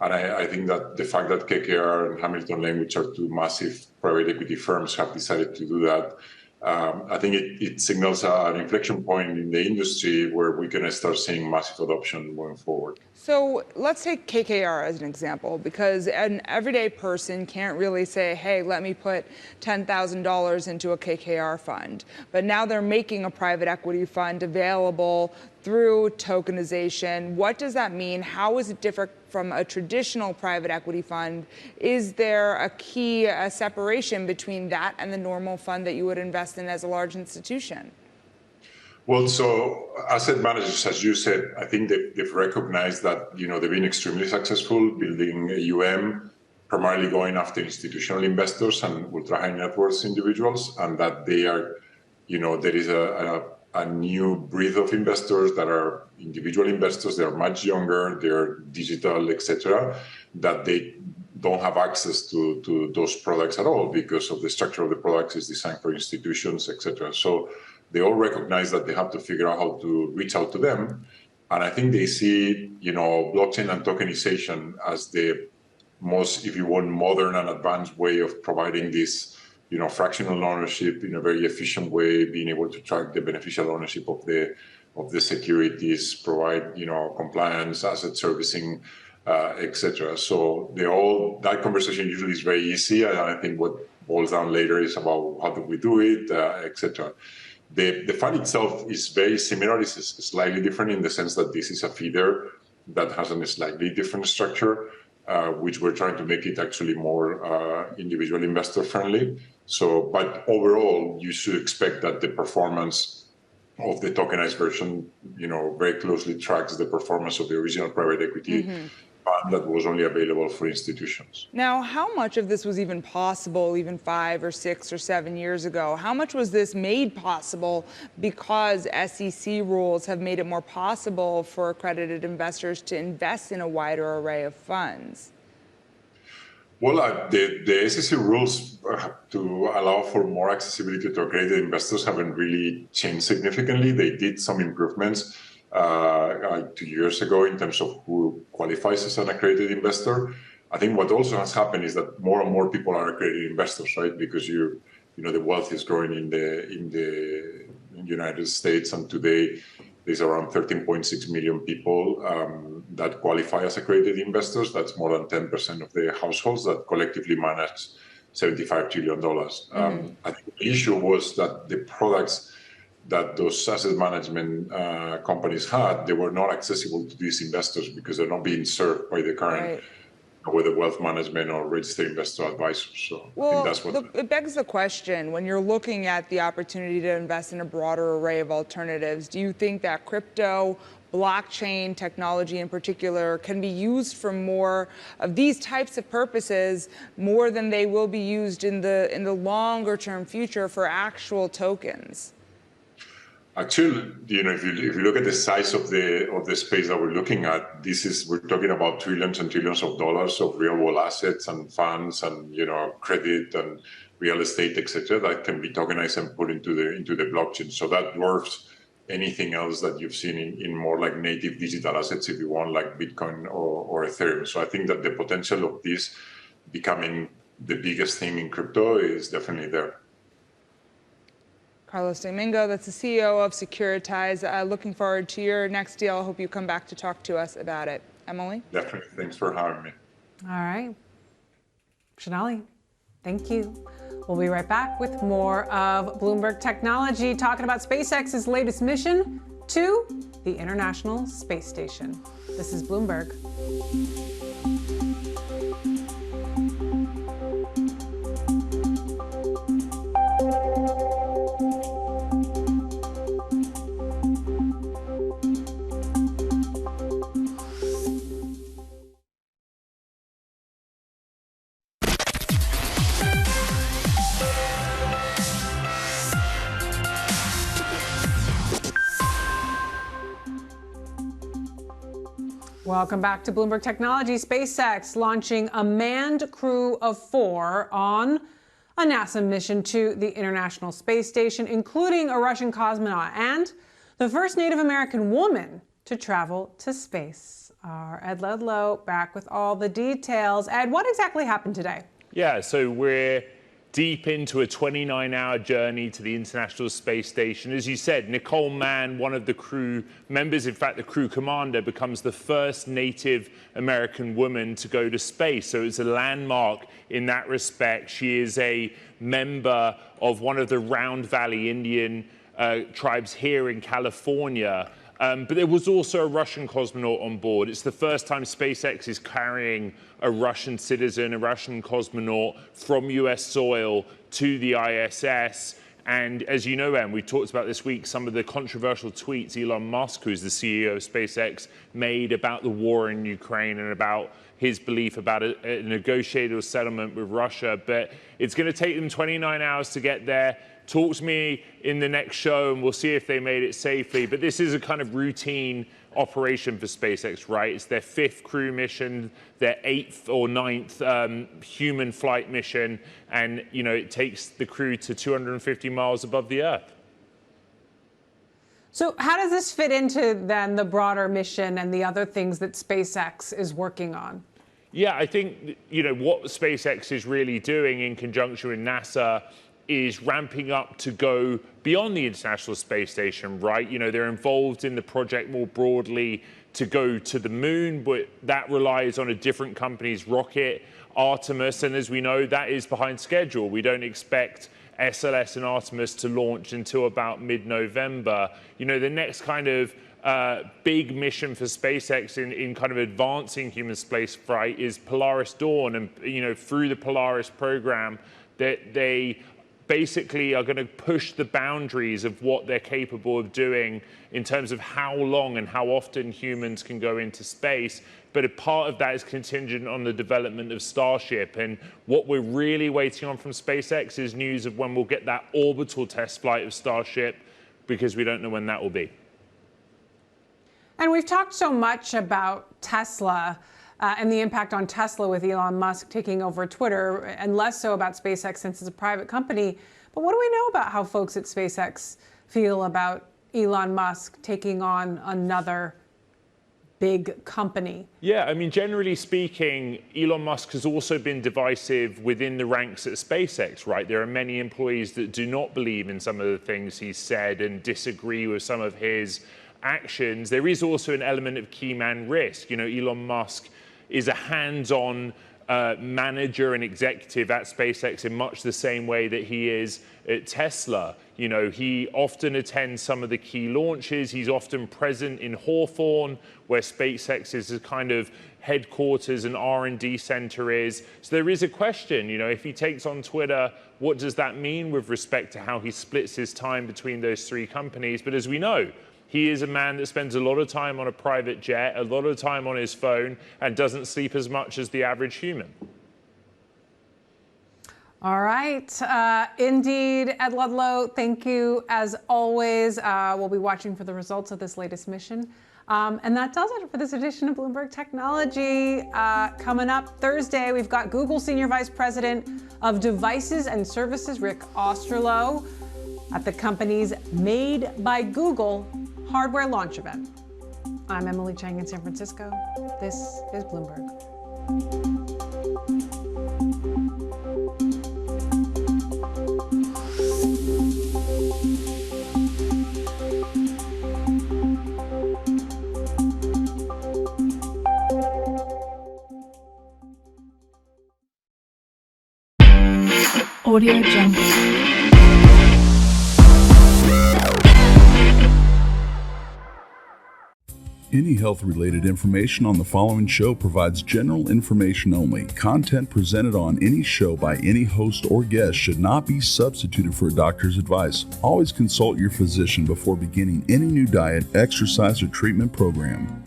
and I think that the fact that KKR and Hamilton Lane, which are two massive private equity firms, have decided to do that, I think it signals an inflection point in the industry where we're going to start seeing massive adoption going forward. So let's take KKR as an example, because an everyday person can't really say, hey, let me put $10,000 into a KKR fund. But now they're making a private equity fund available through tokenization. What does that mean? How is it different from a traditional private equity fund? Is there a key separation between that and the normal fund that you would invest in as a large institution? Well, so asset managers, as you said, I think they've recognized that, they've been extremely successful building AUM, primarily going after institutional investors and ultra high net worth individuals, and that they are, there is a new breed of investors that are individual investors. They are much younger, they're digital, etc., that they don't have access to those products at all because of the structure of the products is designed for institutions, etc. So they all recognize that they have to figure out how to reach out to them. And I think they see, blockchain and tokenization as the most, if you want, modern and advanced way of providing this, fractional ownership in a very efficient way, being able to track the beneficial ownership of the securities, provide, compliance, asset servicing, etc. So that conversation usually is very easy. And I think what boils down later is about how do we do it, etc. The fund itself is very similar. It's slightly different in the sense that this is a feeder that has a slightly different structure, which we're trying to make it actually more individual investor friendly. So, but overall, you should expect that the performance of the tokenized version, very closely tracks the performance of the original private equity fund that was only available for institutions. Now, how much of this was even possible even 5 or 6 or 7 years ago? How much was this made possible because SEC rules have made it more possible for accredited investors to invest in a wider array of funds? Well, the SEC rules to allow for more accessibility to accredited investors haven't really changed significantly. They did some improvements 2 years ago in terms of who qualifies as an accredited investor. I think what also has happened is that more and more people are accredited investors, right? Because the wealth is growing in the United States, and today there's around 13.6 million people that qualify as accredited investors. That's more than 10% of the households that collectively manage $75 trillion. I think the issue was that the products that those asset management companies had, they were not accessible to these investors because they're not being served by the current, whether wealth management or registered investor advisors. So I think that's what. It begs the question, when you're looking at the opportunity to invest in a broader array of alternatives, do you think that crypto, blockchain technology in particular, can be used for more of these types of purposes more than they will be used in the longer term future for actual tokens? Actually, if you look at the size of the space that we're looking at, we're talking about trillions and trillions of dollars of real world assets and funds and credit and real estate, etc., that can be tokenized and put into the blockchain. So that dwarfs anything else that you've seen in more like native digital assets, if you want, like Bitcoin or Ethereum. So I think that the potential of this becoming the biggest thing in crypto is definitely there. Carlos Domingo, that's the CEO of Securitize. Looking forward to your next deal. I hope you come back to talk to us about it. Emily? Definitely. Thanks for having me. All right. Shanali, thank you. We'll be right back with more of Bloomberg Technology, talking about SpaceX's latest mission to the International Space Station. This is Bloomberg. Welcome back to Bloomberg Technology. SpaceX launching a manned crew of 4 on a NASA mission to the International Space Station, including a Russian cosmonaut and the first Native American woman to travel to space. Our Ed Ludlow back with all the details. Ed, what exactly happened today? Yeah, so we're deep into a 29-hour journey to the International Space Station. As you said, Nicole Mann, one of the crew members, in fact, the crew commander, becomes the first Native American woman to go to space. So it's a landmark in that respect. She is a member of one of the Round Valley Indian tribes here in California. But there was also a Russian cosmonaut on board. It's the first time SpaceX is carrying a Russian citizen, a Russian cosmonaut from US soil to the ISS. And as you know, Em, we talked about this week some of the controversial tweets Elon Musk, who's the CEO of SpaceX, made about the war in Ukraine and about his belief about a negotiated settlement with Russia. But it's going to take them 29 hours to get there. Talk to me in the next show and we'll see if they made it safely. But this is a kind of routine operation for SpaceX, right? It's their 5th crew mission, their 8th or 9th human flight mission. And, it takes the crew to 250 miles above the Earth. So how does this fit into then the broader mission and the other things that SpaceX is working on? Yeah, I think, what SpaceX is really doing in conjunction with NASA is ramping up to go beyond the International Space Station, right? They're involved in the project more broadly to go to the moon, but that relies on a different company's rocket, Artemis, and as we know, that is behind schedule. We don't expect SLS and Artemis to launch until about mid-November. The next kind of big mission for SpaceX in kind of advancing human space flight is Polaris Dawn, and through the Polaris program, that they basically are going to push the boundaries of what they're capable of doing in terms of how long and how often humans can go into space. But a part of that is contingent on the development of Starship. And what we're really waiting on from SpaceX is news of when we'll get that orbital test flight of Starship, because we don't know when that will be. And we've talked so much about Tesla and the impact on Tesla with Elon Musk taking over Twitter, and less so about SpaceX since it's a private company. But what do we know about how folks at SpaceX feel about Elon Musk taking on another big company? Yeah, generally speaking, Elon Musk has also been divisive within the ranks at SpaceX, right? There are many employees that do not believe in some of the things he's said and disagree with some of his actions. There is also an element of key man risk. Elon Musk is a hands-on manager and executive at SpaceX in much the same way that he is at Tesla. You know, he often attends some of the key launches. He's often present in Hawthorne, where SpaceX is a kind of headquarters and R&D center is. So there is a question, you know, if he takes on Twitter, what does that mean with respect to how he splits his time between those three companies? But as we know, he is a man that spends a lot of time on a private jet, a lot of time on his phone, and doesn't sleep as much as the average human. All right. Indeed, Ed Ludlow, thank you as always. We'll be watching for the results of this latest mission. And that does it for this edition of Bloomberg Technology. Coming up Thursday, we've got Google Senior Vice President of Devices and Services, Rick Osterloh, at the company's Made by Google hardware launch event. I'm Emily Chang in San Francisco. This is Bloomberg. Audio Jungle. Any health-related information on the following show provides general information only. Content presented on any show by any host or guest should not be substituted for a doctor's advice. Always consult your physician before beginning any new diet, exercise, or treatment program.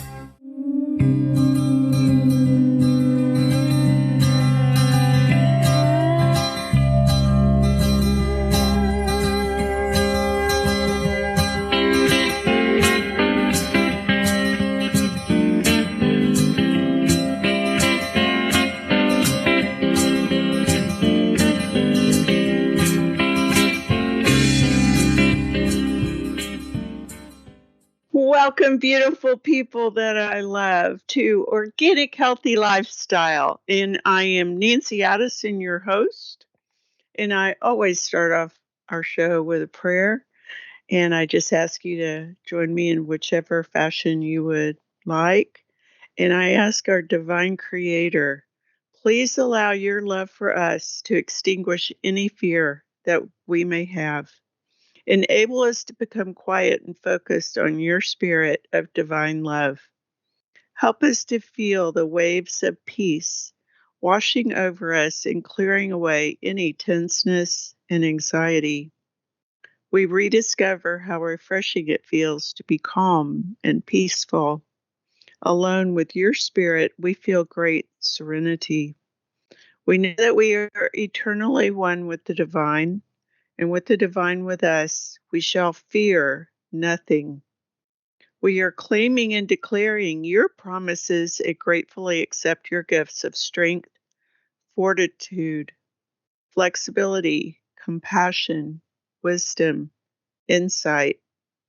Welcome, beautiful people that I love, to Organic Healthy Lifestyle. And I am Nancy Addison, your host. And I always start off our show with a prayer. And I just ask you to join me in whichever fashion you would like. And I ask our divine creator, please allow your love for us to extinguish any fear that we may have. Enable us to become quiet and focused on your spirit of divine love. Help us to feel the waves of peace washing over us and clearing away any tenseness and anxiety. We rediscover how refreshing it feels to be calm and peaceful. Alone with your spirit, we feel great serenity. We know that we are eternally one with the divine. And with the divine with us, we shall fear nothing. We are claiming and declaring your promises and gratefully accept your gifts of strength, fortitude, flexibility, compassion, wisdom, insight,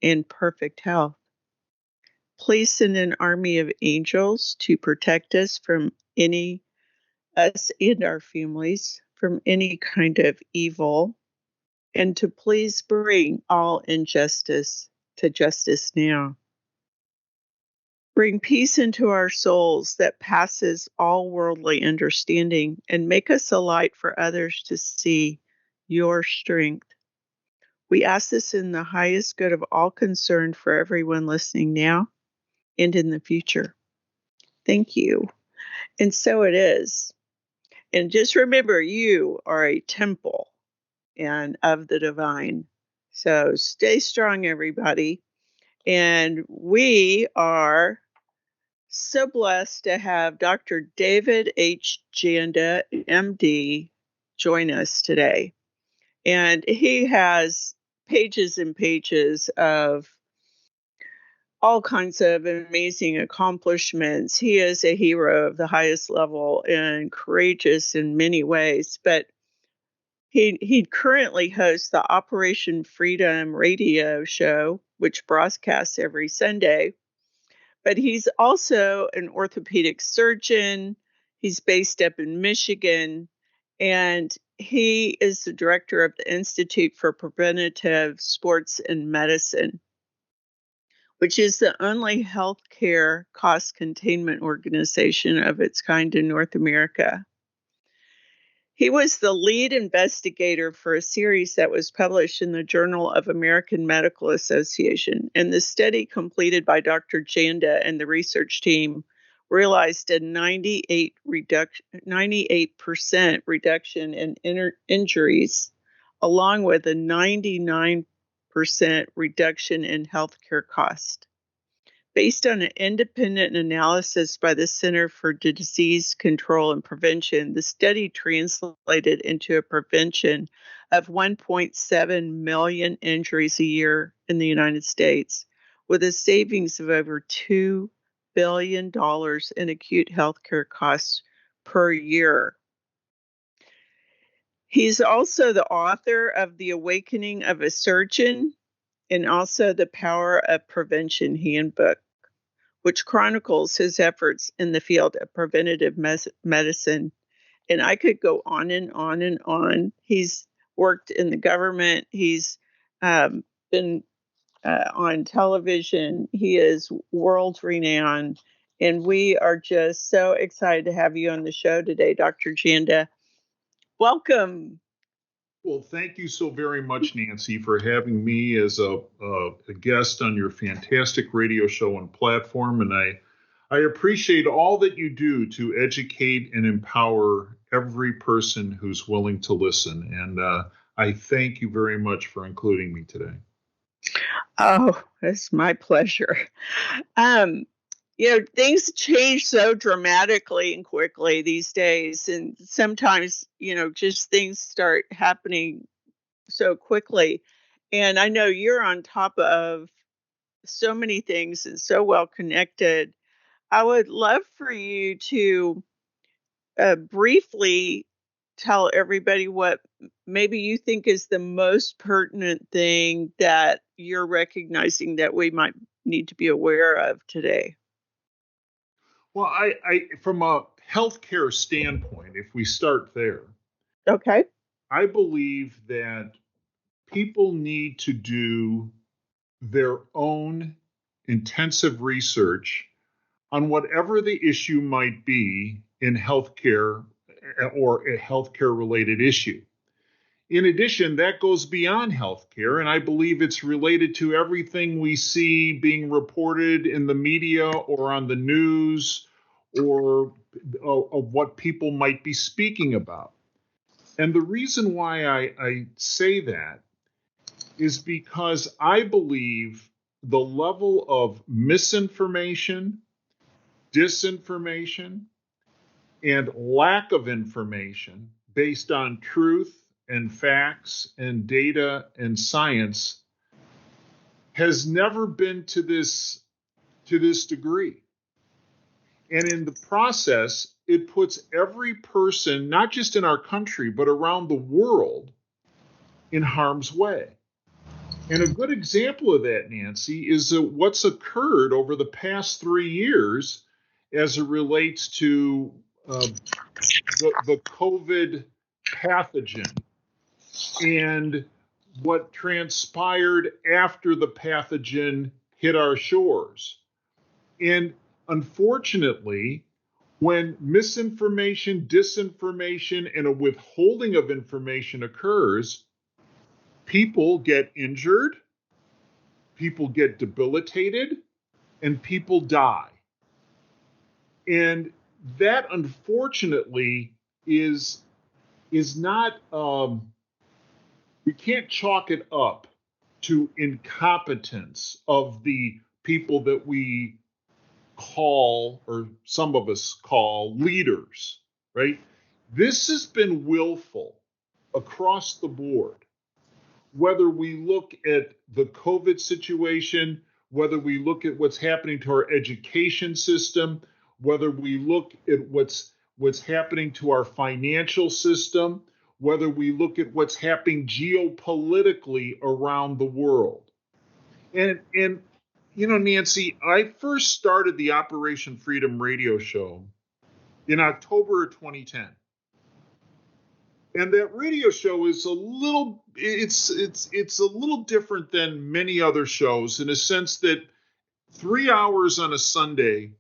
and perfect health. Please send an army of angels to protect us us and our families, from any kind of evil, and to please bring all injustice to justice now. Bring peace into our souls that passes all worldly understanding, and make us a light for others to see your strength. We ask this in the highest good of all concerned for everyone listening now and in the future. Thank you. And so it is. And just remember, you are a temple and of the divine. So stay strong, everybody. And we are so blessed to have Dr. David H. Janda, MD, join us today. And he has pages and pages of all kinds of amazing accomplishments. He is a hero of the highest level and courageous in many ways, but he currently hosts the Operation Freedom radio show, which broadcasts every Sunday. But he's also an orthopedic surgeon. He's based up in Michigan, and he is the director of the Institute for Preventative Sports and Medicine, which is the only healthcare cost containment organization of its kind in North America. He was the lead investigator for a series that was published in the Journal of American Medical Association, and the study completed by Dr. Janda and the research team realized a 98% reduction in injuries, along with a 99% reduction in healthcare costs. Based on an independent analysis by the Center for Disease Control and Prevention, the study translated into a prevention of 1.7 million injuries a year in the United States, with a savings of over $2 billion in acute healthcare costs per year. He's also the author of The Awakening of a Surgeon and also The Power of Prevention Handbook, which chronicles his efforts in the field of preventative medicine. And I could go on and on and on. He's worked in the government. He's been on television. He is world renowned. And we are just so excited to have you on the show today, Dr. Janda. Welcome. Well, thank you so very much, Nancy, for having me as a guest on your fantastic radio show and platform. And I appreciate all that you do to educate and empower every person who's willing to listen. And I thank you very much for including me today. Oh, it's my pleasure. Things change so dramatically and quickly these days. And sometimes, just things start happening so quickly. And I know you're on top of so many things and so well connected. I would love for you to briefly tell everybody what maybe you think is the most pertinent thing that you're recognizing that we might need to be aware of today. Well, I from a healthcare standpoint, if we start there, okay, I believe that people need to do their own intensive research on whatever the issue might be in healthcare or a healthcare related issue. In addition, that goes beyond healthcare, and I believe it's related to everything we see being reported in the media or on the news or of what people might be speaking about. And the reason why I say that is because I believe the level of misinformation, disinformation, and lack of information based on truth and facts and data and science has never been to this degree. And in the process, it puts every person, not just in our country, but around the world, in harm's way. And a good example of that, Nancy, is what's occurred over the past 3 years as it relates to the COVID pathogen and what transpired after the pathogen hit our shores. And unfortunately, when misinformation, disinformation, and a withholding of information occurs, people get injured, people get debilitated, and people die. And that, unfortunately, is not, we can't chalk it up to incompetence of the people that we call, or some of us call, leaders, right? This has been willful across the board. Whether we look at the COVID situation, whether we look at what's happening to our education system, whether we look at what's happening to our financial system, whether we look at what's happening geopolitically around the world. And Nancy, I first started the Operation Freedom radio show in October of 2010. And that radio show is a little different than many other shows in a sense that 3 hours on a Sunday,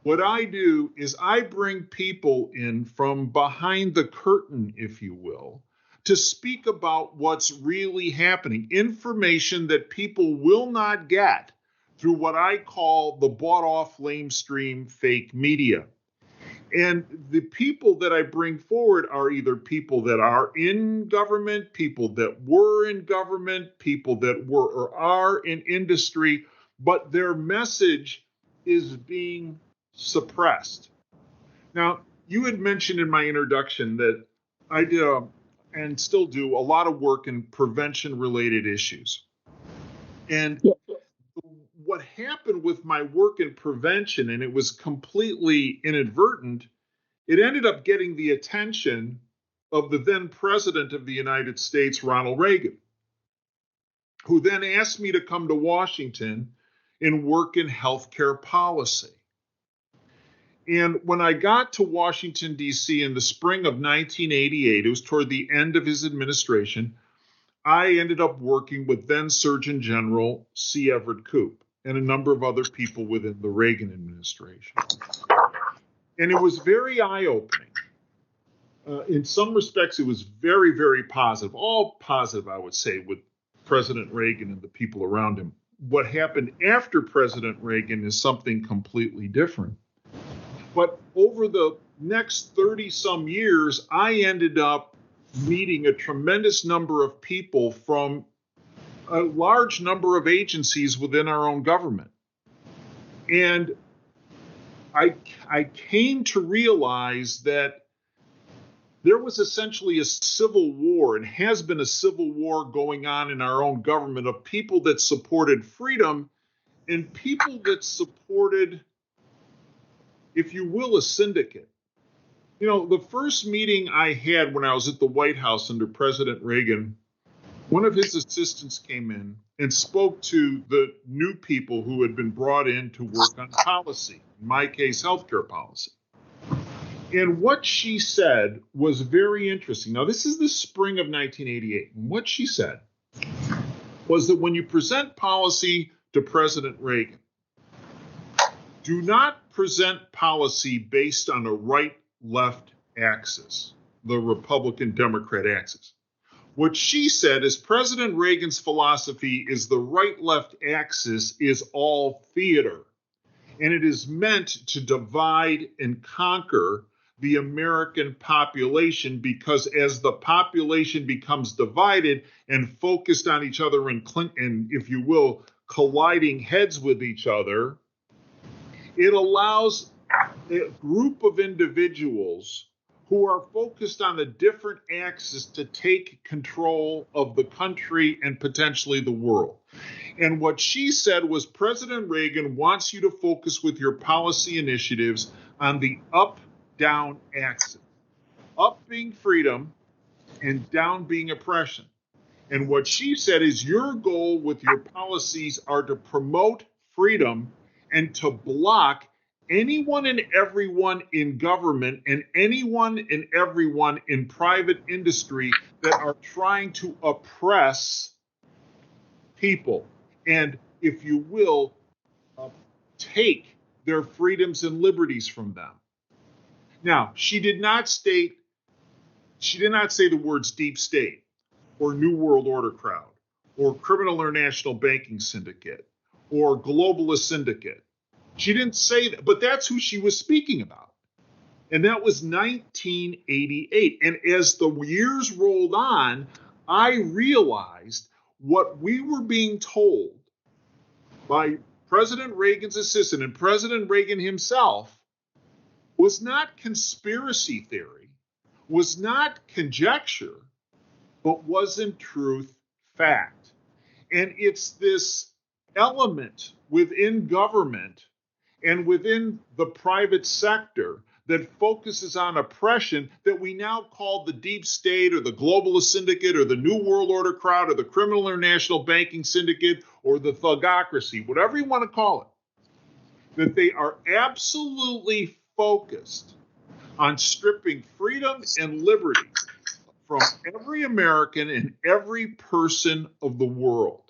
What I do is I bring people in from behind the curtain, if you will, to speak about what's really happening, information that people will not get through what I call the bought-off lamestream fake media. And the people that I bring forward are either people that are in government, people that were in government, people that were or are in industry, but their message is being suppressed. Now, you had mentioned in my introduction that I did and still do a lot of work in prevention-related issues. And what happened with my work in prevention, and it was completely inadvertent, it ended up getting the attention of the then president of the United States, Ronald Reagan, who then asked me to come to Washington and work in healthcare policy. And when I got to Washington, D.C. in the spring of 1988, it was toward the end of his administration, I ended up working with then Surgeon General C. Everett Koop and a number of other people within the Reagan administration. And it was very eye-opening. In some respects, it was very, very positive, all positive, I would say, with President Reagan and the people around him. What happened after President Reagan is something completely different. But over the next 30-some years, I ended up meeting a tremendous number of people from a large number of agencies within our own government. And I came to realize that there was essentially a civil war, and has been a civil war going on in our own government, of people that supported freedom and people that supported, if you will, a syndicate. You know, the first meeting I had when I was at the White House under President Reagan, one of his assistants came in and spoke to the new people who had been brought in to work on policy, in my case, healthcare policy. And what she said was very interesting. Now, this is the spring of 1988. And what she said was that when you present policy to President Reagan, do not present policy based on a right-left axis, the Republican-Democrat axis. What she said is President Reagan's philosophy is the right-left axis is all theater, and it is meant to divide and conquer the American population, because as the population becomes divided and focused on each other and, if you will, colliding heads with each other, it allows a group of individuals who are focused on a different axis to take control of the country and potentially the world. And what she said was President Reagan wants you to focus with your policy initiatives on the up-down axis. Up being freedom and down being oppression. And what she said is your goal with your policies are to promote freedom and to block anyone and everyone in government and anyone and everyone in private industry that are trying to oppress people and, if you will, take their freedoms and liberties from them. Now, she did not say the words deep state or New World Order crowd or criminal international banking syndicate or globalist syndicate. She didn't say that, but that's who she was speaking about. And that was 1988. And as the years rolled on, I realized what we were being told by President Reagan's assistant and President Reagan himself was not conspiracy theory, was not conjecture, but was in truth fact. And it's this element within government and within the private sector that focuses on oppression that we now call the deep state or the globalist syndicate or the New World Order crowd or the criminal international banking syndicate or the thugocracy, whatever you want to call it, that they are absolutely focused on stripping freedom and liberty from every American and every person of the world.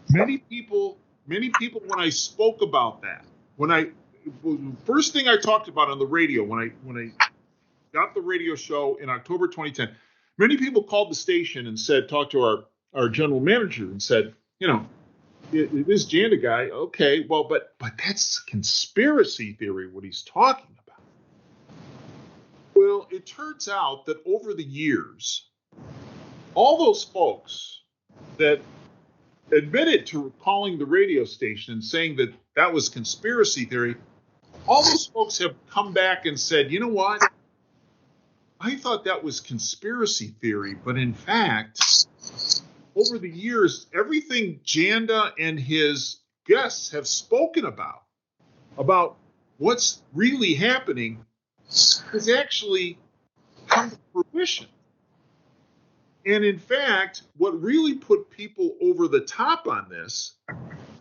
Many people, when I spoke about that, when I first thing I talked about on the radio when I got the radio show in October 2010, many people called the station and talked to our general manager and said, this Janda guy, okay, well, but that's conspiracy theory, what he's talking about. Well, it turns out that over the years, all those folks that admitted to calling the radio station and saying that that was conspiracy theory, all those folks have come back and said, you know what? I thought that was conspiracy theory, but in fact, over the years, everything Janda and his guests have spoken about what's really happening, has actually come to fruition. And in fact, what really put people over the top on this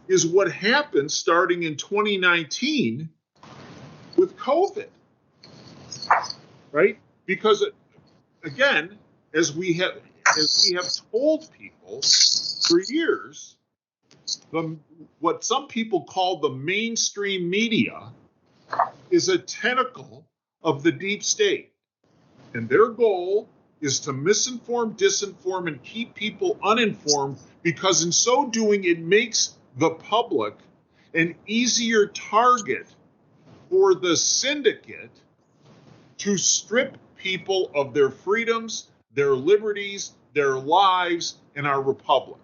is what happened starting in 2019 with COVID, right? Because again, as we have told people for years, what some people call the mainstream media is a tentacle of the deep state. And their goal is to misinform, disinform, and keep people uninformed, because in so doing, it makes the public an easier target for the syndicate to strip people of their freedoms, their liberties, their lives, and our republic.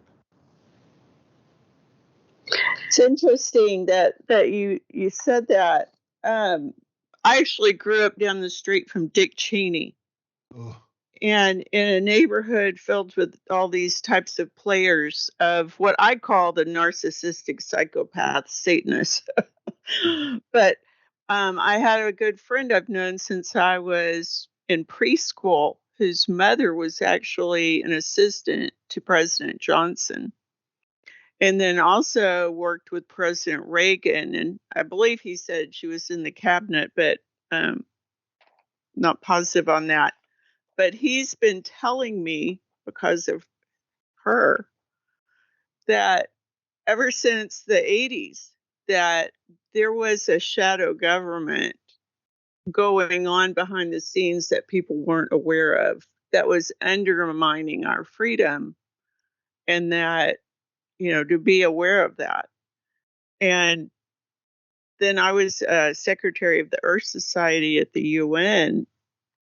It's interesting that you said that. I actually grew up down the street from Dick Cheney. Ugh. And in a neighborhood filled with all these types of players of what I call the narcissistic psychopath Satanists. But I had a good friend I've known since I was in preschool, whose mother was actually an assistant to President Johnson. And then also worked with President Reagan. And I believe he said she was in the cabinet, but not positive on that. But he's been telling me, because of her, that ever since the 80s, that there was a shadow government going on behind the scenes that people weren't aware of, that was undermining our freedom, and that, to be aware of that. And then I was secretary of the Earth Society at the UN,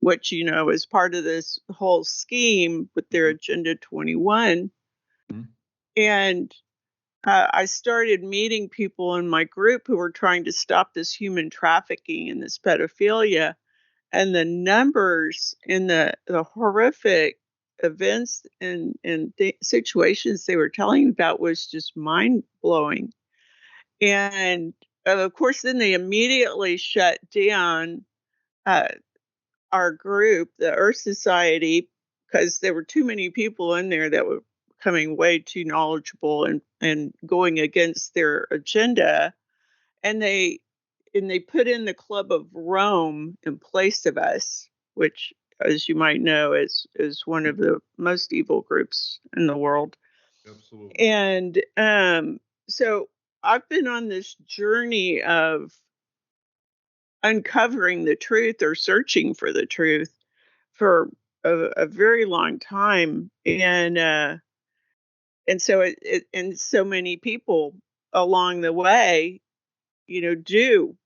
which, is part of this whole scheme with their Agenda 21. Mm-hmm. And I started meeting people in my group who were trying to stop this human trafficking and this pedophilia. And the numbers in the horrific events and situations they were telling about was just mind-blowing. And of course, then they immediately shut down our group, the Earth Society, because there were too many people in there that were becoming way too knowledgeable and going against their agenda. And they put in the Club of Rome in place of us, which, as you might know, is one of the most evil groups in the world. Absolutely. And so I've been on this journey of uncovering the truth or searching for the truth for a very long time. And so and so many people along the way, do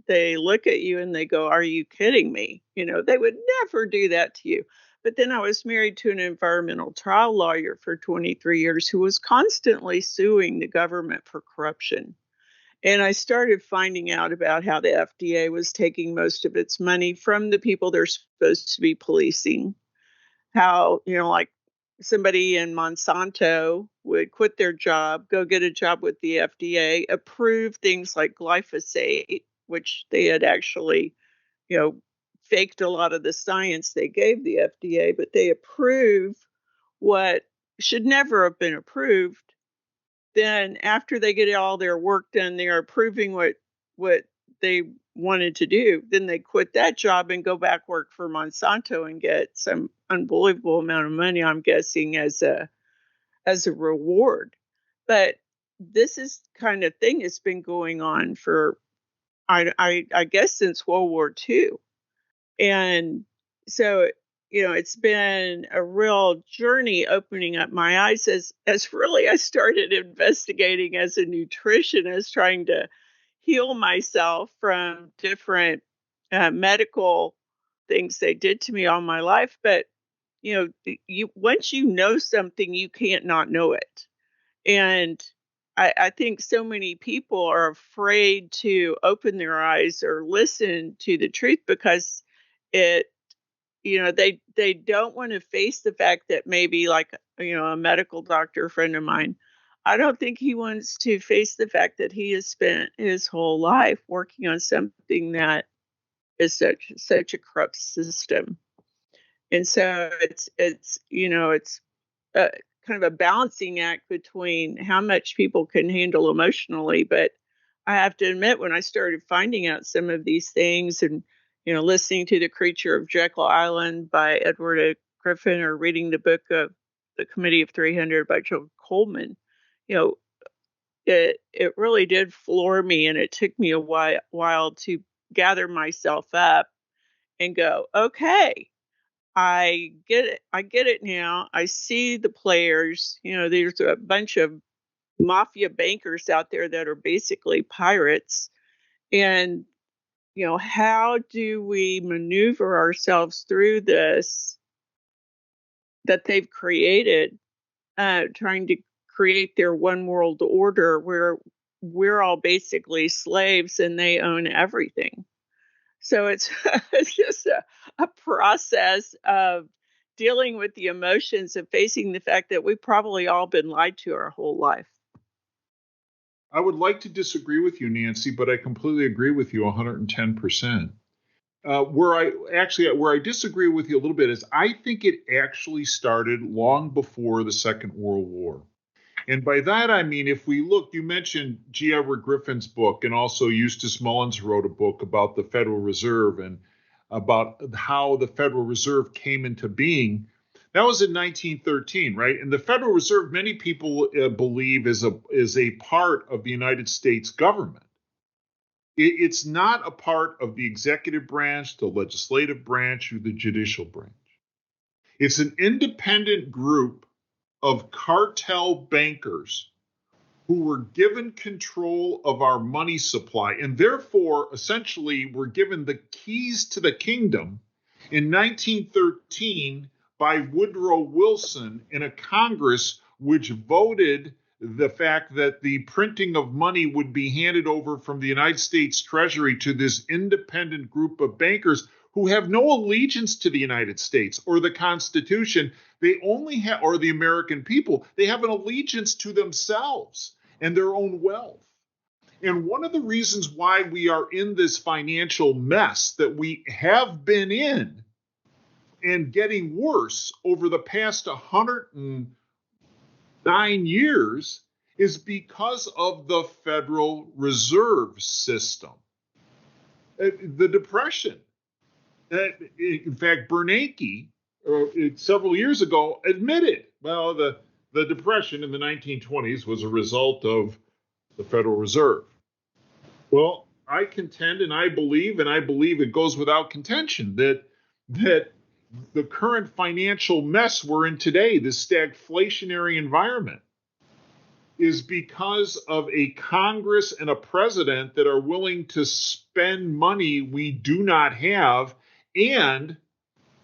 they look at you and they go, "Are you kidding me?" They would never do that to you. But then I was married to an environmental trial lawyer for 23 years who was constantly suing the government for corruption. And I started finding out about how the FDA was taking most of its money from the people they're supposed to be policing. How, like somebody in Monsanto would quit their job, go get a job with the FDA, approve things like glyphosate, which they had actually, faked a lot of the science they gave the FDA, but they approve what should never have been approved. Then after they get all their work done, they are approving what they wanted to do. Then they quit that job and go back work for Monsanto and get some unbelievable amount of money, I'm guessing, as a reward. But this is kind of thing that's been going on for I guess since World War II. And so, it's been a real journey opening up my eyes as really I started investigating as a nutritionist, trying to heal myself from different medical things they did to me all my life. But, you once you know something, you can't not know it. And I think so many people are afraid to open their eyes or listen to the truth because it, they don't want to face the fact that maybe like, a medical doctor friend of mine, I don't think he wants to face the fact that he has spent his whole life working on something that is such a corrupt system. And so it's a kind of a balancing act between how much people can handle emotionally. But I have to admit, when I started finding out some of these things and, listening to The Creature of Jekyll Island by Edward A. Griffin or reading the book of The Committee of 300 by Joe Coleman, you know, it really did floor me. And it took me a while to gather myself up and go, okay, I get it. I get it now. I see the players. There's a bunch of mafia bankers out there that are basically pirates. And, how do we maneuver ourselves through this that they've created, trying to create their one world order where we're all basically slaves and they own everything? So it's it's just a process of dealing with the emotions of facing the fact that we've probably all been lied to our whole life. I would like to disagree with you, Nancy, but I completely agree with you 110%. Where I disagree with you a little bit is I think it actually started long before the Second World War. And by that, I mean, if we look, you mentioned G. Edward Griffin's book, and also Eustace Mullins wrote a book about the Federal Reserve and about how the Federal Reserve came into being. That was in 1913, right? And the Federal Reserve, many people believe, is a part of the United States government. It's not a part of the executive branch, the legislative branch, or the judicial branch. It's an independent group of cartel bankers who were given control of our money supply and therefore essentially were given the keys to the kingdom in 1913 by Woodrow Wilson in a Congress which voted the fact that the printing of money would be handed over from the United States Treasury to this independent group of bankers who have no allegiance to the United States or the Constitution. They only have, or the American people, they have an allegiance to themselves and their own wealth. And one of the reasons why we are in this financial mess that we have been in and getting worse over the past 109 years is because of the Federal Reserve System. The Depression. In fact, Bernanke, several years ago, admitted, well, the Depression in the 1920s was a result of the Federal Reserve. Well, I contend and I believe it goes without contention, that the current financial mess we're in today, this stagflationary environment, is because of a Congress and a president that are willing to spend money we do not have, and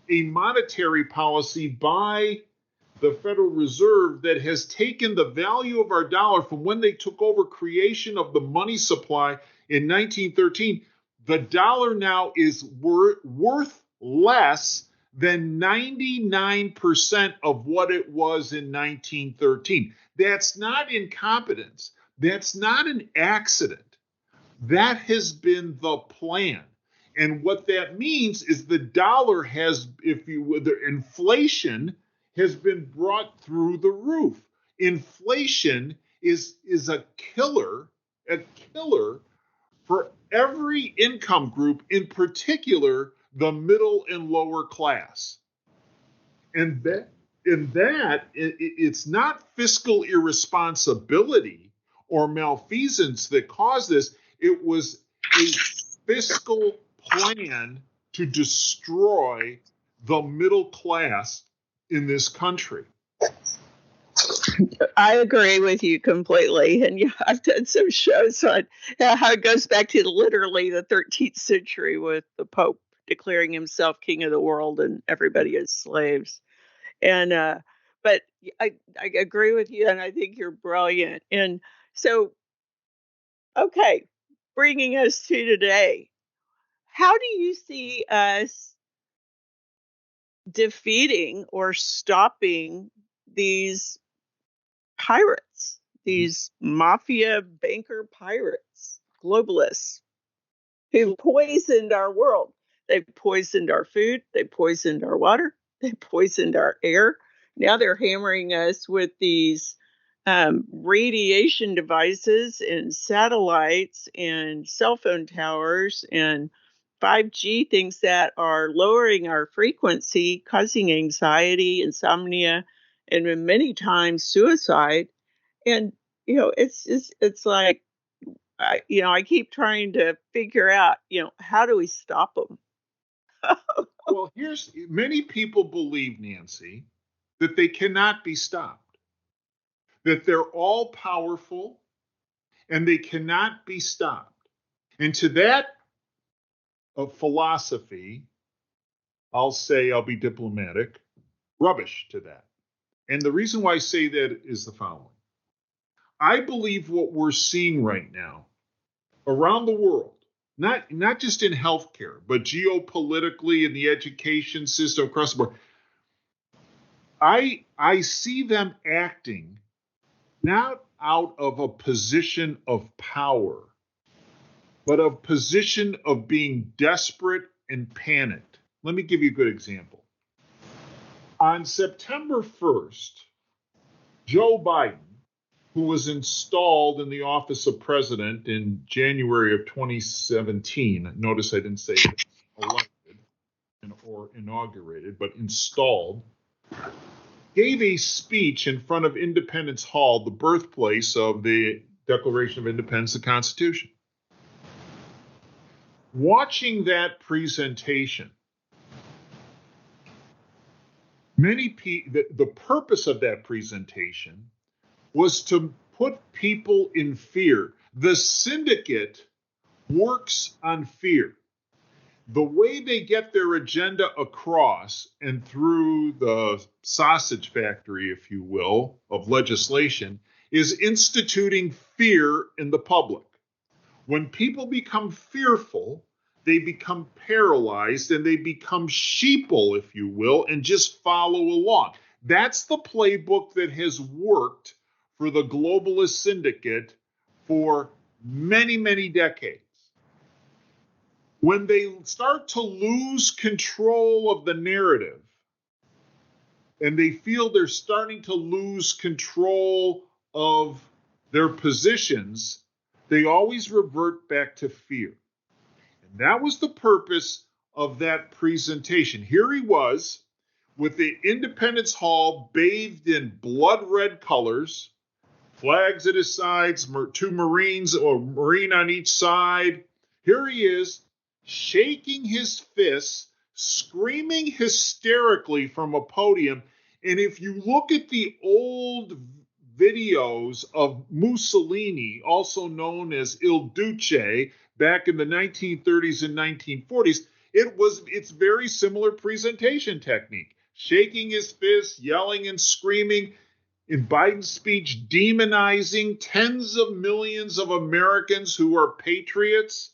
a monetary policy by the Federal Reserve that has taken the value of our dollar from when they took over creation of the money supply in 1913. The dollar now is worth less than 99% of what it was in 1913. That's not incompetence. That's not an accident. That has been the plan. And what that means is the dollar has, if you would, the inflation has been brought through the roof. Inflation is a killer for every income group, in particular the middle and lower class. And it's not fiscal irresponsibility or malfeasance that caused this. It was a fiscal plan to destroy the middle class in this country. I agree with you completely. And yeah, I've done some shows on how it goes back to literally the 13th century with the Pope declaring himself king of the world and everybody as slaves. And but I agree with you, and I think you're brilliant. And so, okay, bringing us to today, how do you see us defeating or stopping these pirates, these mafia banker pirates, globalists who poisoned our world? They've poisoned our food, they poisoned our water, they poisoned our air. Now they're hammering us with these radiation devices and satellites and cell phone towers and 5G things that are lowering our frequency, causing anxiety, insomnia, and many times suicide. And it's like I keep trying to figure out how do we stop them. Well, many people believe, Nancy, that they cannot be stopped, that they're all powerful and they cannot be stopped. And to that philosophy, I'll be diplomatic, rubbish to that. And the reason why I say that is the following. I believe what we're seeing right now around the world, not just in healthcare, but geopolitically in the education system across the board, I see them acting not out of a position of power, but a position of being desperate and panicked. Let me give you a good example. On September 1st, Joe Biden, who was installed in the office of president in January of 2017, notice I didn't say elected or inaugurated, but installed, gave a speech in front of Independence Hall, the birthplace of the Declaration of Independence, the Constitution. Watching that presentation, the purpose of that presentation was to put people in fear. The syndicate works on fear. The way they get their agenda across and through the sausage factory, if you will, of legislation is instituting fear in the public. When people become fearful, they become paralyzed and they become sheeple, if you will, and just follow along. That's the playbook that has worked for the globalist syndicate for many, many decades. When they start to lose control of the narrative and they feel they're starting to lose control of their positions, they always revert back to fear. And that was the purpose of that presentation. Here he was with the Independence Hall bathed in blood red colors, flags at his sides, two Marines or Marine on each side. Here he is, shaking his fists, screaming hysterically from a podium. And if you look at the old videos of Mussolini, also known as Il Duce, back in the 1930s and 1940s, it's very similar presentation technique. Shaking his fists, yelling and screaming. In Biden's speech, demonizing tens of millions of Americans who are patriots.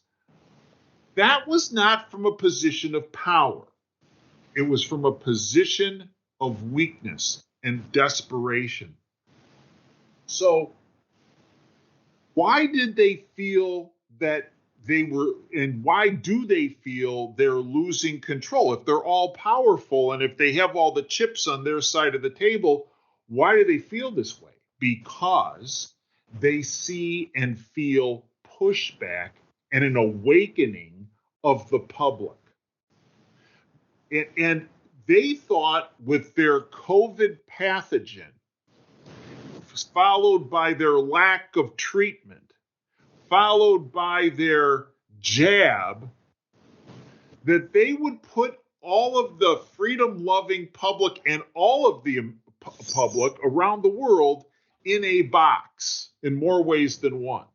That was not from a position of power. It was from a position of weakness and desperation. So why did they feel that they were, and why do they feel they're losing control? If they're all powerful and if they have all the chips on their side of the table, why do they feel this way? Because they see and feel pushback and an awakening of the public. And they thought with their COVID pathogen, followed by their lack of treatment, followed by their jab that they would put all of the freedom-loving public and all of the public around the world in a box in more ways than one.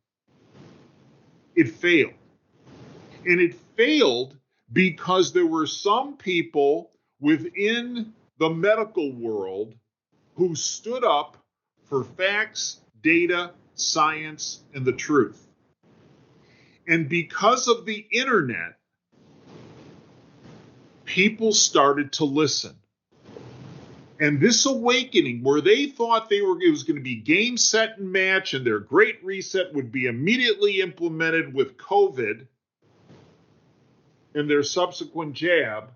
It failed. And it failed because there were some people within the medical world who stood up for facts, data, science, and the truth. And because of the internet, people started to listen. And this awakening, where they thought it was going to be game, set, and match, and their great reset would be immediately implemented with COVID and their subsequent jab,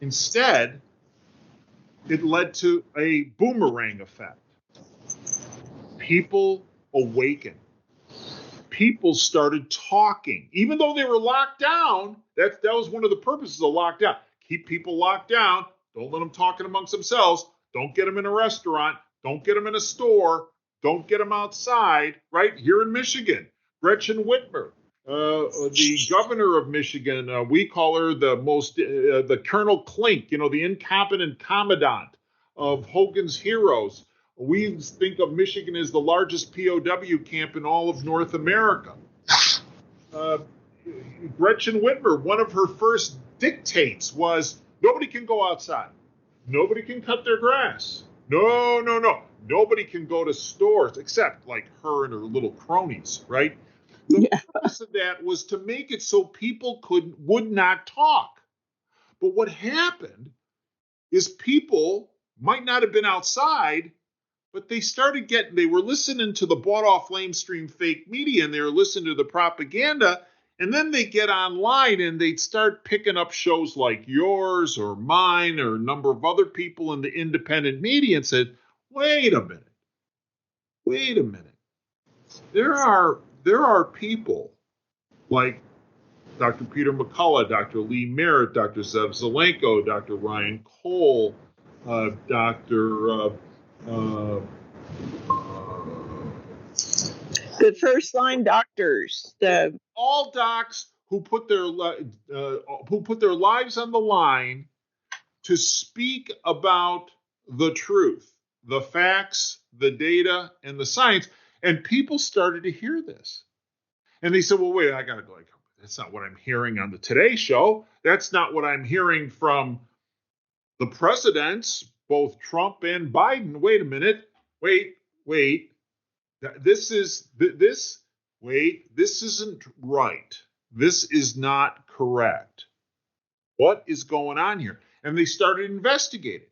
instead, it led to a boomerang effect. People awakened. People started talking, even though they were locked down. That was one of the purposes of lockdown. Keep people locked down. Don't let them talking amongst themselves. Don't get them in a restaurant. Don't get them in a store. Don't get them outside. Right here in Michigan, Gretchen Whitmer, the governor of Michigan, we call her the Colonel Klink, the incompetent commandant of Haugen's heroes. We think of Michigan as the largest POW camp in all of North America. Gretchen Whitmer, one of her first dictates was nobody can go outside. Nobody can cut their grass. No. Nobody can go to stores except like her and her little cronies, right? The purpose of that was to make it so people would not talk. But what happened is people might not have been outside, but they were listening to the bought off lamestream fake media, and they were listening to the propaganda. And then they get online and they'd start picking up shows like yours or mine or a number of other people in the independent media and said, wait a minute. There are people like Dr. Peter McCullough, Dr. Lee Merritt, Dr. Zev Zelenko, Dr. Ryan Cole, Dr. The first line doctors, all docs who put their lives on the line to speak about the truth, the facts, the data, and the science. And people started to hear this. And they said, well, wait, I got to go. That's not what I'm hearing on the Today Show. That's not what I'm hearing from the presidents, both Trump and Biden. Wait a minute. Wait. This isn't right. This is not correct. What is going on here? And they started investigating.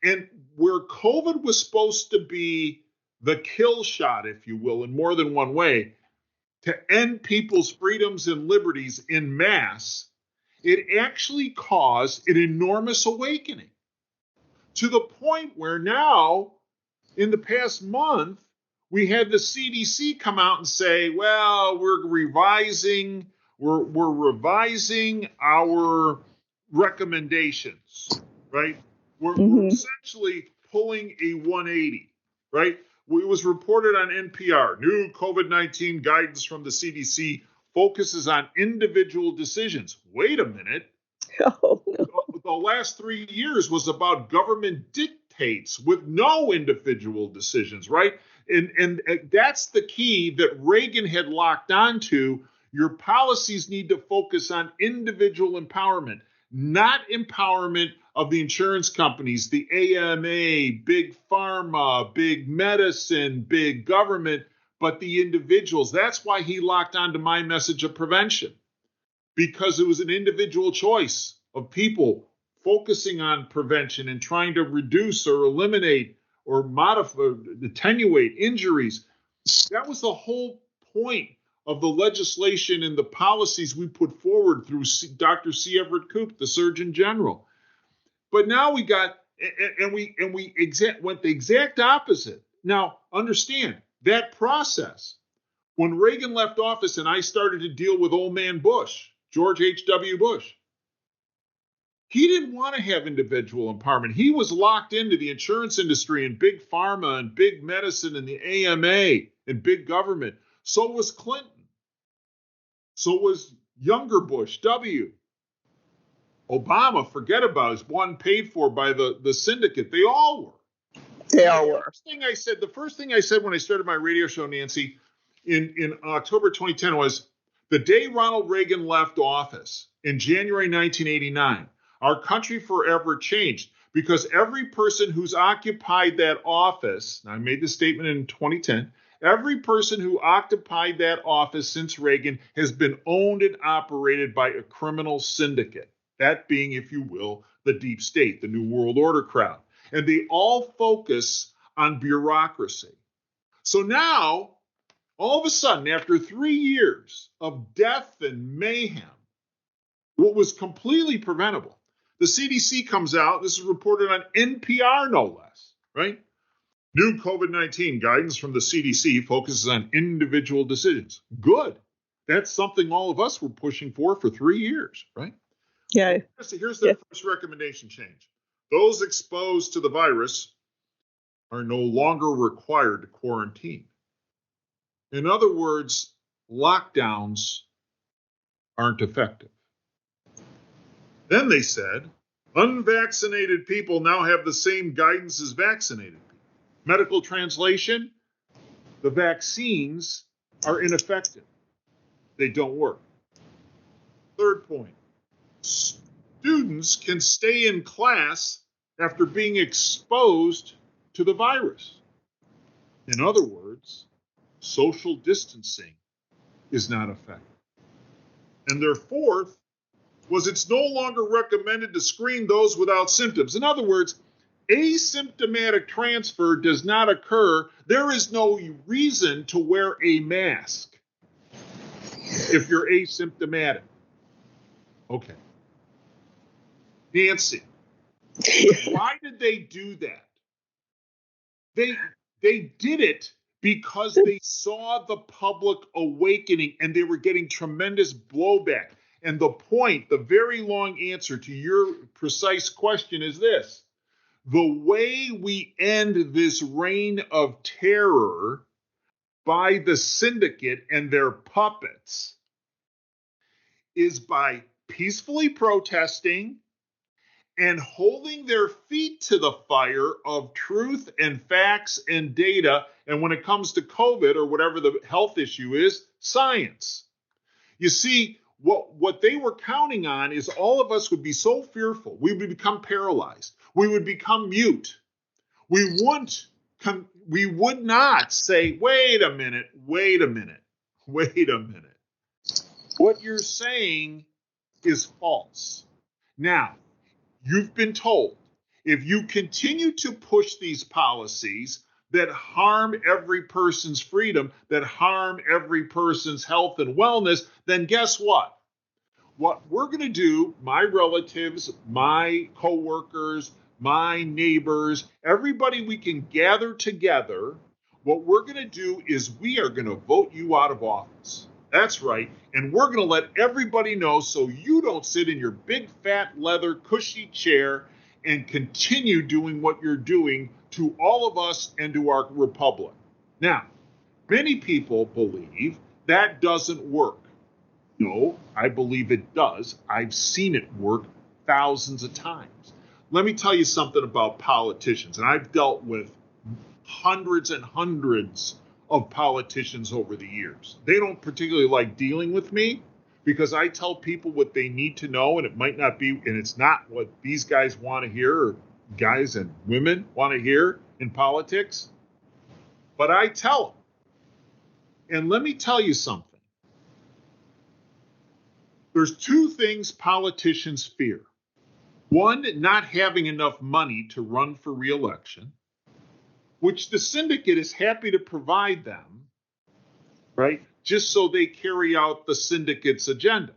And where COVID was supposed to be the kill shot, if you will, in more than one way, to end people's freedoms and liberties in mass, it actually caused an enormous awakening to the point where now, in the past month, we had the CDC come out and say, well, we're revising our recommendations, right? We're essentially pulling a 180, right? It was reported on NPR. New COVID-19 guidance from the CDC focuses on individual decisions. Wait a minute. Oh, no. The last 3 years was about government dictates with no individual decisions, right? And that's the key that Reagan had locked onto. Your policies need to focus on individual empowerment, not empowerment of the insurance companies, the AMA, big pharma, big medicine, big government, but the individuals. That's why he locked onto my message of prevention, because it was an individual choice of people focusing on prevention and trying to reduce or eliminate or modify, attenuate injuries. That was the whole point of the legislation and the policies we put forward through Dr. C. Everett Koop, the Surgeon General. But now we got, and we went the exact opposite. Now, understand that process. When Reagan left office and I started to deal with old man Bush, George H.W. Bush, he didn't want to have individual empowerment. He was locked into the insurance industry and big pharma and big medicine and the AMA and big government. So was Clinton. So was younger Bush, W. Obama, forget about it, was one paid for by the syndicate. They all were. They all were. The first thing I said when I started my radio show, Nancy, in October 2010 was the day Ronald Reagan left office in January 1989, our country forever changed because every person who's occupied that office, and I made this statement in 2010, every person who occupied that office since Reagan has been owned and operated by a criminal syndicate. That being, if you will, the deep state, the New World Order crowd. And they all focus on bureaucracy. So now, all of a sudden, after 3 years of death and mayhem, what was completely preventable, the CDC comes out, this is reported on NPR no less, right? New COVID-19 guidance from the CDC focuses on individual decisions. Good. That's something all of us were pushing for 3 years, right? Yeah. Here's their first recommendation change. Those exposed to the virus are no longer required to quarantine. In other words, lockdowns aren't effective. Then they said, unvaccinated people now have the same guidance as vaccinated people. Medical translation, the vaccines are ineffective. They don't work. Third point, students can stay in class after being exposed to the virus. In other words, social distancing is not effective. And their fourth was it's no longer recommended to screen those without symptoms. In other words, asymptomatic transfer does not occur. There is no reason to wear a mask if you're asymptomatic. Okay. Nancy, why did they do that? They did it because they saw the public awakening and they were getting tremendous blowback. And the point, the very long answer to your precise question is this. The way we end this reign of terror by the syndicate and their puppets is by peacefully protesting and holding their feet to the fire of truth and facts and data. And when it comes to COVID or whatever the health issue is, science. You see, what they were counting on is all of us would be so fearful. We would become paralyzed. We would become mute. We would not say, wait a minute. What you're saying is false. Now, you've been told if you continue to push these policies that harm every person's freedom, that harm every person's health and wellness, then guess what? What we're going to do, my relatives, my coworkers, my neighbors, everybody we can gather together, what we're going to do is we are going to vote you out of office. That's right. And we're going to let everybody know so you don't sit in your big, fat, leather, cushy chair and continue doing what you're doing to all of us and to our republic. Now, many people believe that doesn't work. No, I believe it does. I've seen it work thousands of times. Let me tell you something about politicians, and I've dealt with hundreds and hundreds of politicians over the years. They don't particularly like dealing with me because I tell people what they need to know, and it might not be, and it's not what these guys want to hear, or guys and women want to hear in politics, but I tell them. And let me tell you something. There's two things politicians fear. One, not having enough money to run for re-election, which the syndicate is happy to provide them, right? Just so they carry out the syndicate's agenda.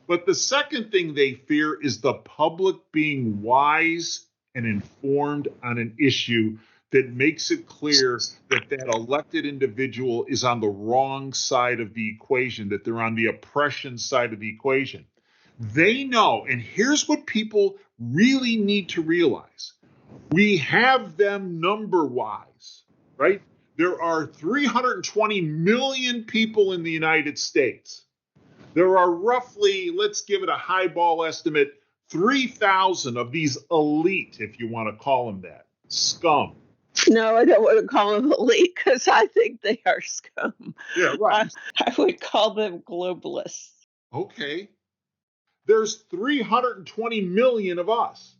But the second thing they fear is the public being wise and informed on an issue that makes it clear that that elected individual is on the wrong side of the equation, that they're on the oppression side of the equation. They know, and here's what people really need to realize. We have them number-wise, right? There are 320 million people in the United States. There are roughly, let's give it a highball estimate, 3,000 of these elite, if you want to call them that, scum. No, I don't want to call them elite because I think they are scum. Yeah, right. I would call them globalists. Okay. There's 320 million of us.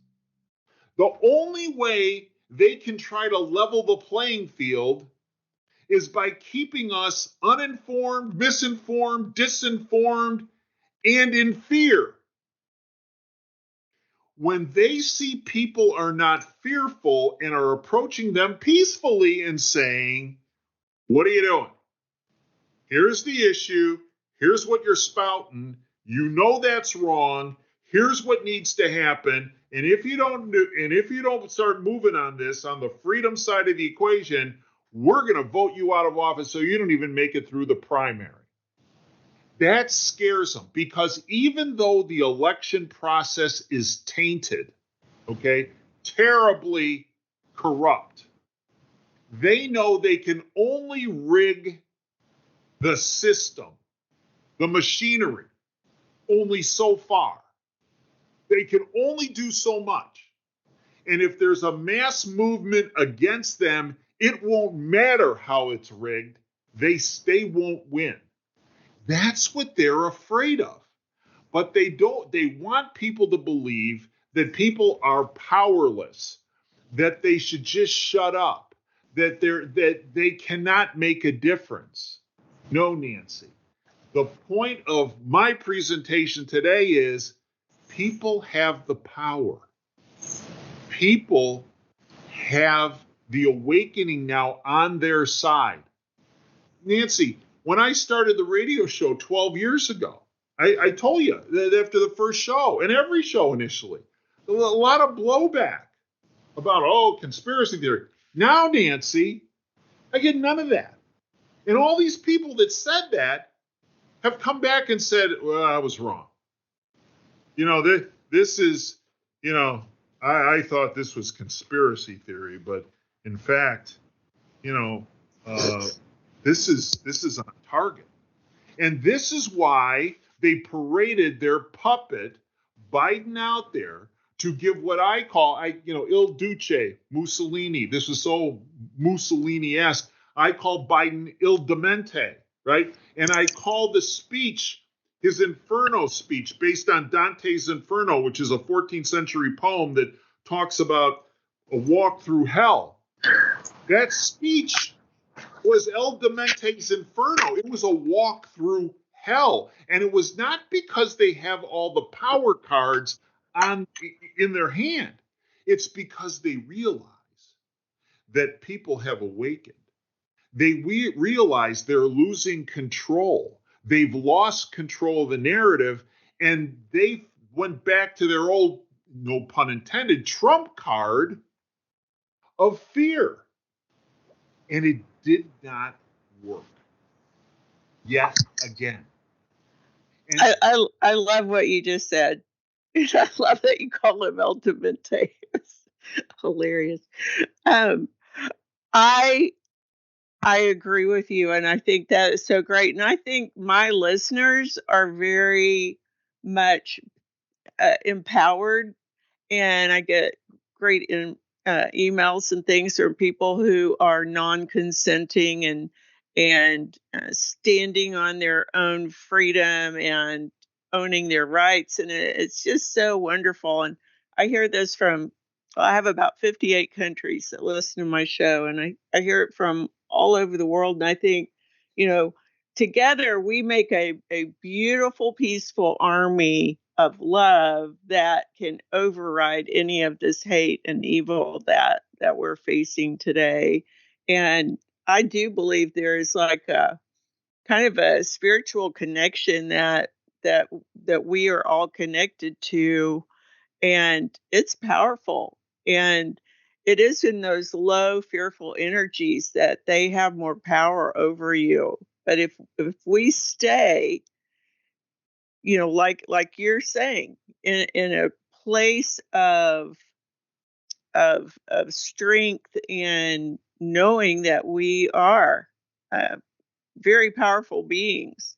The only way they can try to level the playing field is by keeping us uninformed, misinformed, disinformed, and in fear. When they see people are not fearful and are approaching them peacefully and saying, what are you doing? Here's the issue. Here's what you're spouting. You know that's wrong. Here's what needs to happen. And if you don't start moving on this on the freedom side of the equation, we're going to vote you out of office so you don't even make it through the primary. That scares them because even though the election process is tainted, okay, terribly corrupt, they know they can only rig the system, the machinery, only so far. They can only do so much. And if there's a mass movement against them, it won't matter how it's rigged. They won't win. That's what they're afraid of. But they want people to believe that people are powerless, that they should just shut up, that they cannot make a difference. No, Nancy. The point of my presentation today is people have the power. People have the awakening now on their side. Nancy, when I started the radio show 12 years ago, I told you that after the first show, and every show initially, a lot of blowback about, conspiracy theory. Now, Nancy, I get none of that. And all these people that said that have come back and said, well, I was wrong. This is, I thought this was conspiracy theory, but in fact, this is on target. And this is why they paraded their puppet, Biden, out there to give what I call, Il Duce, Mussolini. This is so Mussolini-esque. I call Biden Il Demente, right? And I call the speech his Inferno speech based on Dante's Inferno, which is a 14th century poem that talks about a walk through hell. That speech was El Demente's Inferno. It was a walk through hell. And it was not because they have all the power cards in their hand. It's because they realize that people have awakened. They realize they're losing control. They've lost control of the narrative, and they went back to their old, no pun intended, trump card of fear. And it did not work. Yet again. I love what you just said. I love that you call him El Demente. It's hilarious. I agree with you, and I think that is so great. And I think my listeners are very much empowered, and I get great emails and things from people who are non-consenting and standing on their own freedom and owning their rights, and it's just so wonderful. And I hear this from, I have about 58 countries that listen to my show, and I hear it from all over the world. And I think, together we make a beautiful, peaceful army of love that can override any of this hate and evil that we're facing today. And I do believe there is like a kind of a spiritual connection that we are all connected to, and it's powerful. And it is in those low, fearful energies that they have more power over you. But if we stay, like you're saying, in a place of strength and knowing that we are very powerful beings,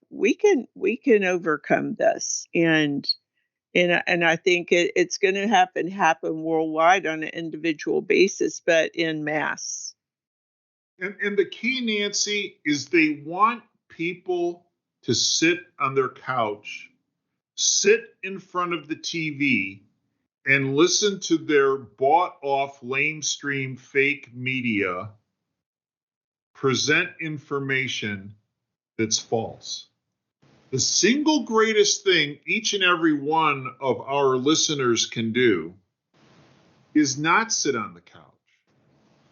we can overcome this, and I think it's going to happen worldwide on an individual basis, but in mass. And the key, Nancy, is they want people to sit on their couch, sit in front of the TV, and listen to their bought-off, lamestream fake media present information that's false. The single greatest thing each and every one of our listeners can do is not sit on the couch,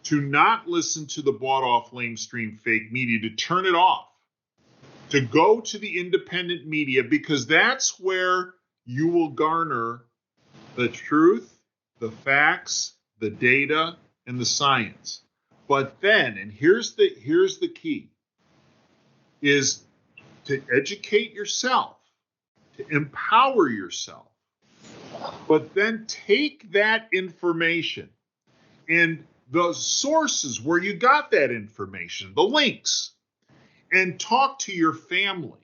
to not listen to the bought-off, lamestream fake media, to turn it off, to go to the independent media, because that's where you will garner the truth, the facts, the data, and the science. But then, and here's the key, is to educate yourself, to empower yourself, but then take that information and the sources where you got that information, the links, and talk to your family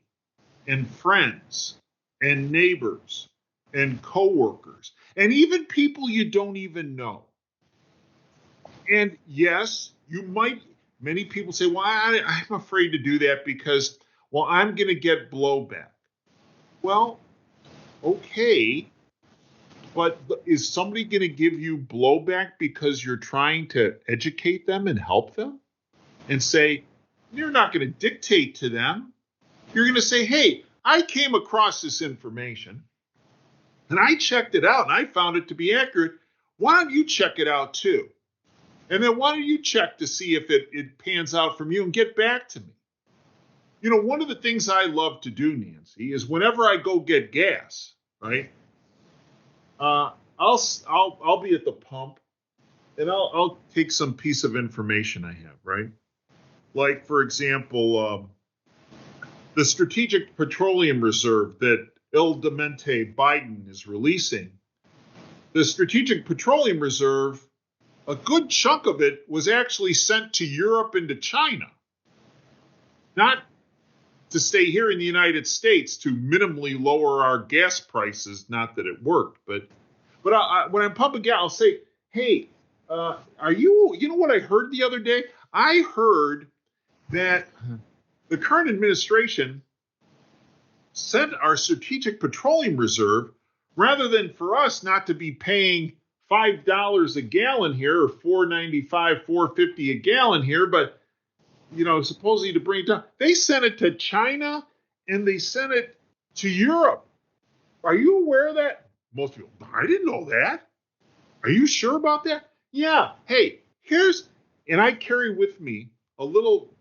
and friends and neighbors and coworkers and even people you don't even know. And yes, many people say, well, I'm afraid to do that because, well, I'm going to get blowback. Well, okay, but is somebody going to give you blowback because you're trying to educate them and help them? And say, you're not going to dictate to them. You're going to say, hey, I came across this information and I checked it out and I found it to be accurate. Why don't you check it out too? And then why don't you check to see if it pans out from you and get back to me? You know, one of the things I love to do, Nancy, is whenever I go get gas, right? I'll be at the pump and I'll take some piece of information I have, right? Like, for example, the Strategic Petroleum Reserve that Il Demente Biden is releasing. The Strategic Petroleum Reserve, a good chunk of it was actually sent to Europe and to China, not to stay here in the United States to minimally lower our gas prices. Not that it worked, but when I'm pumping gas, I'll say, hey, you know what I heard the other day? I heard that the current administration sent our Strategic Petroleum Reserve, rather than for us not to be paying $5 a gallon here, or $4.95, $4.50 a gallon here, but, you know, supposedly to bring it down. They sent it to China and they sent it to Europe. Are you aware of that? Most people, I didn't know that. Are you sure about that? Yeah. Hey, and I carry with me a little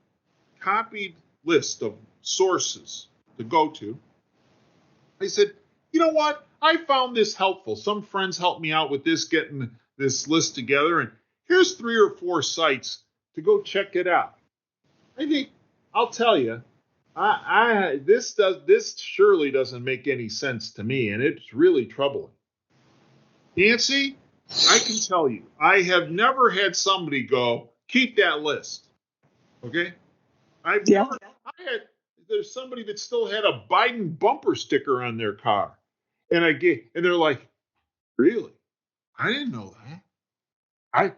copied list of sources to go to. I said, you know what? I found this helpful. Some friends helped me out with this, getting this list together. And here's 3 or 4 sites to go check it out. I think I'll tell you, this surely doesn't make any sense to me, and it's really troubling. Nancy, I can tell you, I have never had somebody go, keep that list. Okay? There's somebody that still had a Biden bumper sticker on their car. And they're like, really? I didn't know that.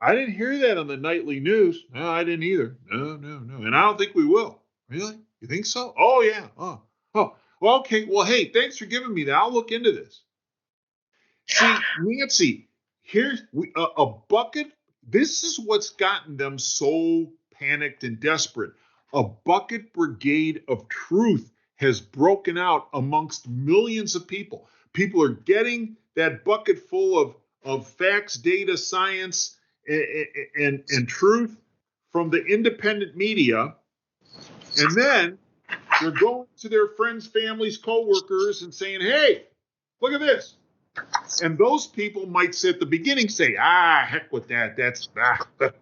I didn't hear that on the nightly news. No, I didn't either. No. And I don't think we will. Really? You think so? Oh, yeah. Oh. Well, okay. Well, hey, thanks for giving me that. I'll look into this. See, Nancy, here's a bucket. This is what's gotten them so panicked and desperate. A bucket brigade of truth has broken out amongst millions of people. People are getting that bucket full of facts, data, science, and truth from the independent media. And then they're going to their friends, families, coworkers and saying, hey, look at this. And those people might say at the beginning, say, heck with that. But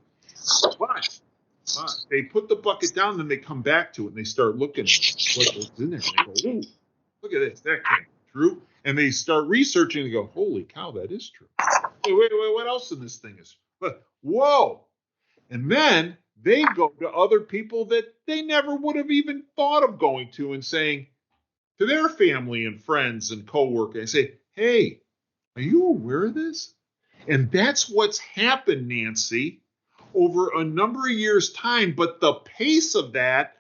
they put the bucket down, then they come back to it and they start looking at what's in there. And they go, ooh, look at this. That can't be true. And they start researching and go, holy cow, that is true. Wait, what else in this thing is? Whoa. And then they go to other people that they never would have even thought of going to and saying to their family and friends and coworkers, and say, hey, are you aware of this? And that's what's happened, Nancy, over a number of years' time. But the pace of that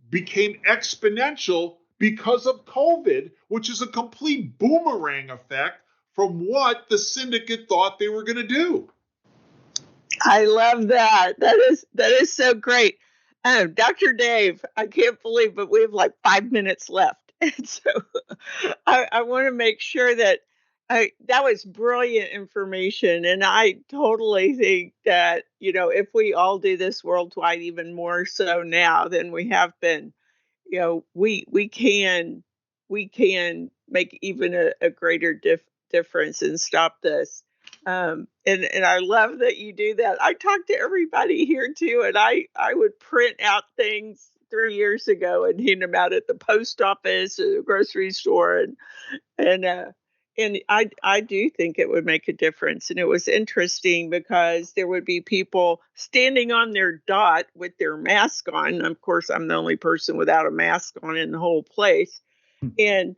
became exponential because of COVID, which is a complete boomerang effect from what the syndicate thought they were going to do. I love that. That is so great. Dr. Dave, I can't believe, but we have like 5 minutes left. And so I want to make sure that that was brilliant information. And I totally think that, if we all do this worldwide, even more so now than we have been, we can make even a greater difference and stop this. And I love that you do that. I talk to everybody here too, and I would print out things 3 years ago and hand them out at the post office or the grocery store, and I do think it would make a difference. And it was interesting because there would be people standing on their dot with their mask on. Of course, I'm the only person without a mask on in the whole place. And,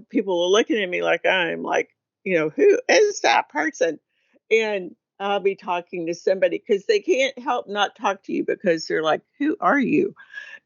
people are looking at me like I'm like, who is that person? And I'll be talking to somebody because they can't help not talk to you because they're like, who are you?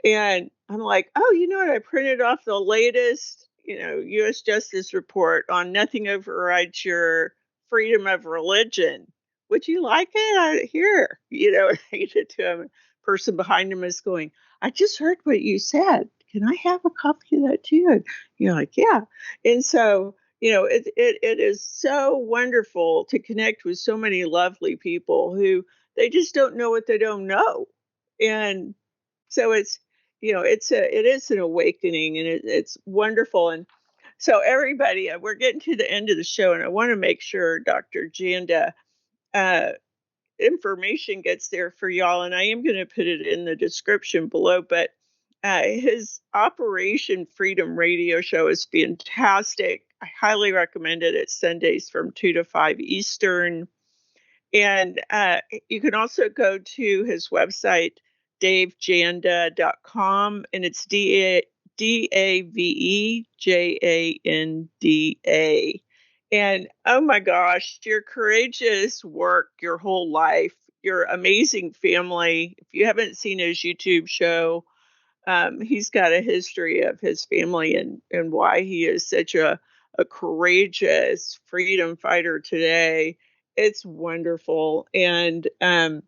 And I'm like, oh, you know what? I printed off the latest, U.S. Justice Report on nothing overrides your freedom of religion. Would you like it? Here, I hand it to him. Person behind him is going, I just heard what you said. Can I have a copy of that too? And you're like, yeah. And so, it is so wonderful to connect with so many lovely people who they just don't know what they don't know. And so it is an awakening, and it's wonderful. And so everybody, we're getting to the end of the show, and I want to make sure Dr. Janda information gets there for y'all, and I am going to put it in the description below. But his Operation Freedom radio show is fantastic. I highly recommend it. It's Sundays from 2 to 5 Eastern. And you can also go to his website, davejanda.com, and it's DAVEJANDA. And oh my gosh, your courageous work your whole life, your amazing family. If you haven't seen his YouTube show, he's got a history of his family and why he is such a courageous freedom fighter today. It's wonderful. And I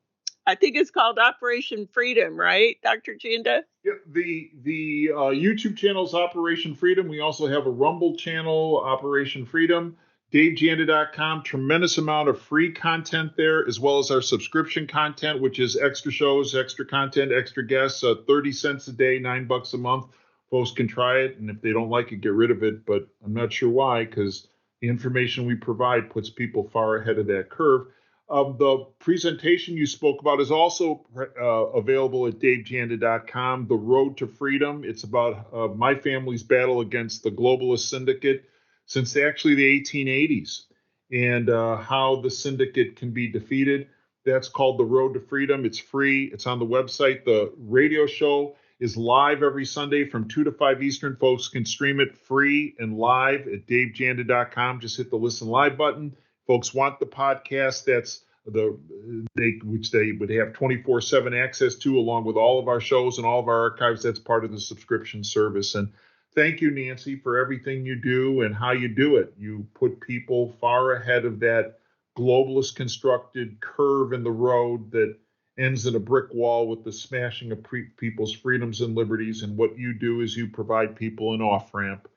think it's called Operation Freedom, right, Dr. Janda? Yeah, the YouTube channel is Operation Freedom. We also have a Rumble channel, Operation Freedom. DaveJanda.com, tremendous amount of free content there, as well as our subscription content, which is extra shows, extra content, extra guests, 30 cents a day, $9 a month. Folks can try it, and if they don't like it, get rid of it. But I'm not sure why, because the information we provide puts people far ahead of that curve. The presentation you spoke about is also available at DaveJanda.com, The Road to Freedom. It's about my family's battle against the globalist syndicate since actually the 1880s, and how the syndicate can be defeated. That's called The Road to Freedom. It's free. It's on the website. The radio show is live every Sunday from 2 to 5 Eastern. Folks can stream it free and live at davejanda.com. Just hit the listen live button. Folks want the podcast, that's which they would have 24/7 access to, along with all of our shows and all of our archives. That's part of the subscription service. And thank you, Nancy, for everything you do and how you do it. You put people far ahead of that globalist constructed curve in the road that ends in a brick wall with the smashing of people's freedoms and liberties. And what you do is you provide people an off-ramp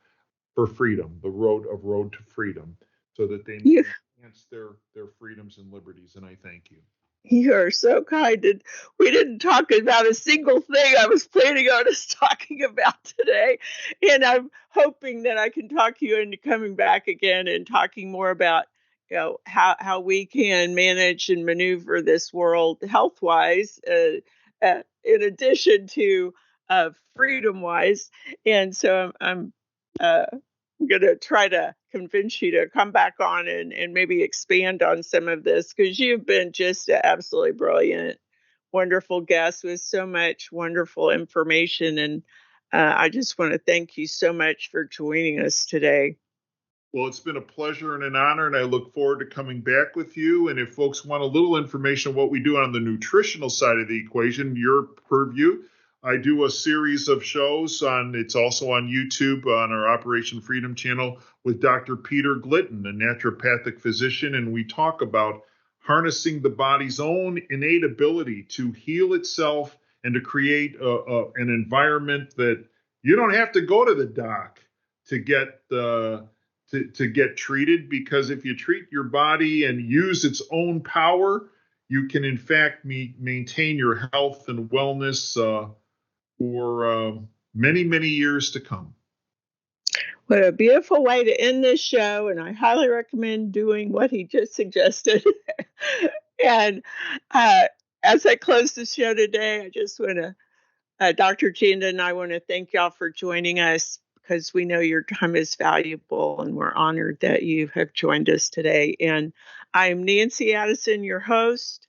for freedom, the road to freedom, so that they may enhance their freedoms and liberties. And I thank you. You are so kind. And we didn't talk about a single thing I was planning on us talking about today. And I'm hoping that I can talk you into coming back again and talking more about, how we can manage and maneuver this world health-wise, in addition to freedom-wise. And so I'm going to try to convince you to come back on and maybe expand on some of this, because you've been just absolutely brilliant wonderful guest with so much wonderful information. And I just want to thank you so much for joining us today. Well, it's been a pleasure and an honor, and I look forward to coming back with you. And if folks want a little information on what we do on the nutritional side of the equation, your purview, I do a series of shows it's also on YouTube on our Operation Freedom channel with Dr. Peter Glidden, a naturopathic physician, and we talk about harnessing the body's own innate ability to heal itself and to create an environment that you don't have to go to the doc to get to get treated, because if you treat your body and use its own power, you can in fact maintain your health and wellness for many, many years to come. What a beautiful way to end this show, and I highly recommend doing what he just suggested. And as I close the show today, I just want to, Dr. Janda and I want to thank y'all for joining us, because we know your time is valuable, and we're honored that you have joined us today. And I'm Nancy Addison, your host.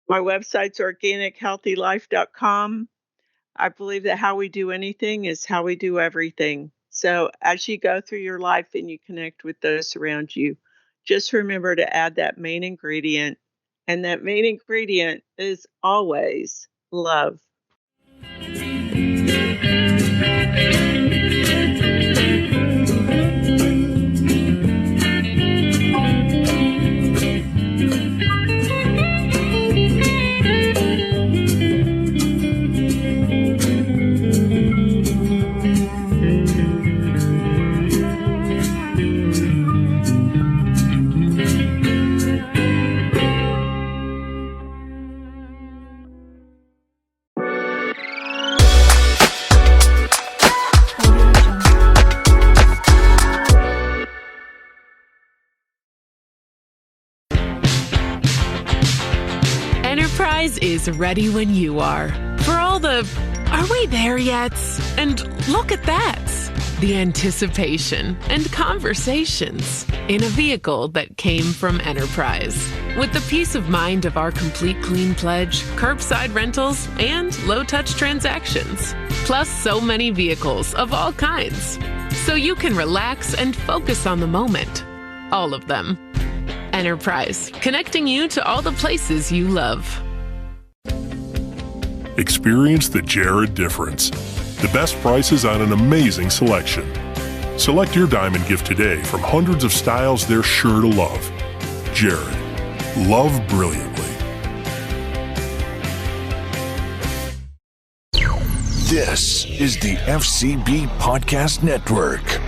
My website's organichealthylife.com. I believe that how we do anything is how we do everything. So as you go through your life and you connect with those around you, just remember to add that main ingredient. And that main ingredient is always love. Enterprise is ready when you are. For all the, are we there yet? And look at that. The anticipation and conversations in a vehicle that came from Enterprise. With the peace of mind of our complete clean pledge, curbside rentals, and low-touch transactions. Plus so many vehicles of all kinds. So you can relax and focus on the moment. All of them. Enterprise, connecting you to all the places you love. Experience the Jared difference. The best prices on an amazing selection. Select your diamond gift today from hundreds of styles they're sure to love. Jared. Love brilliantly. This is the FCB Podcast Network.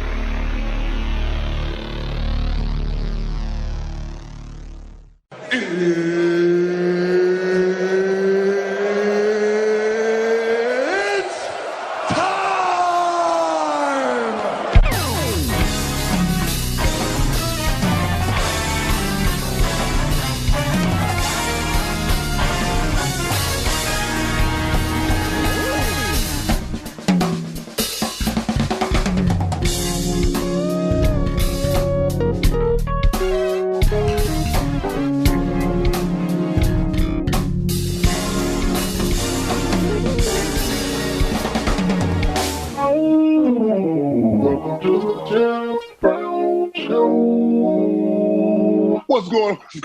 What's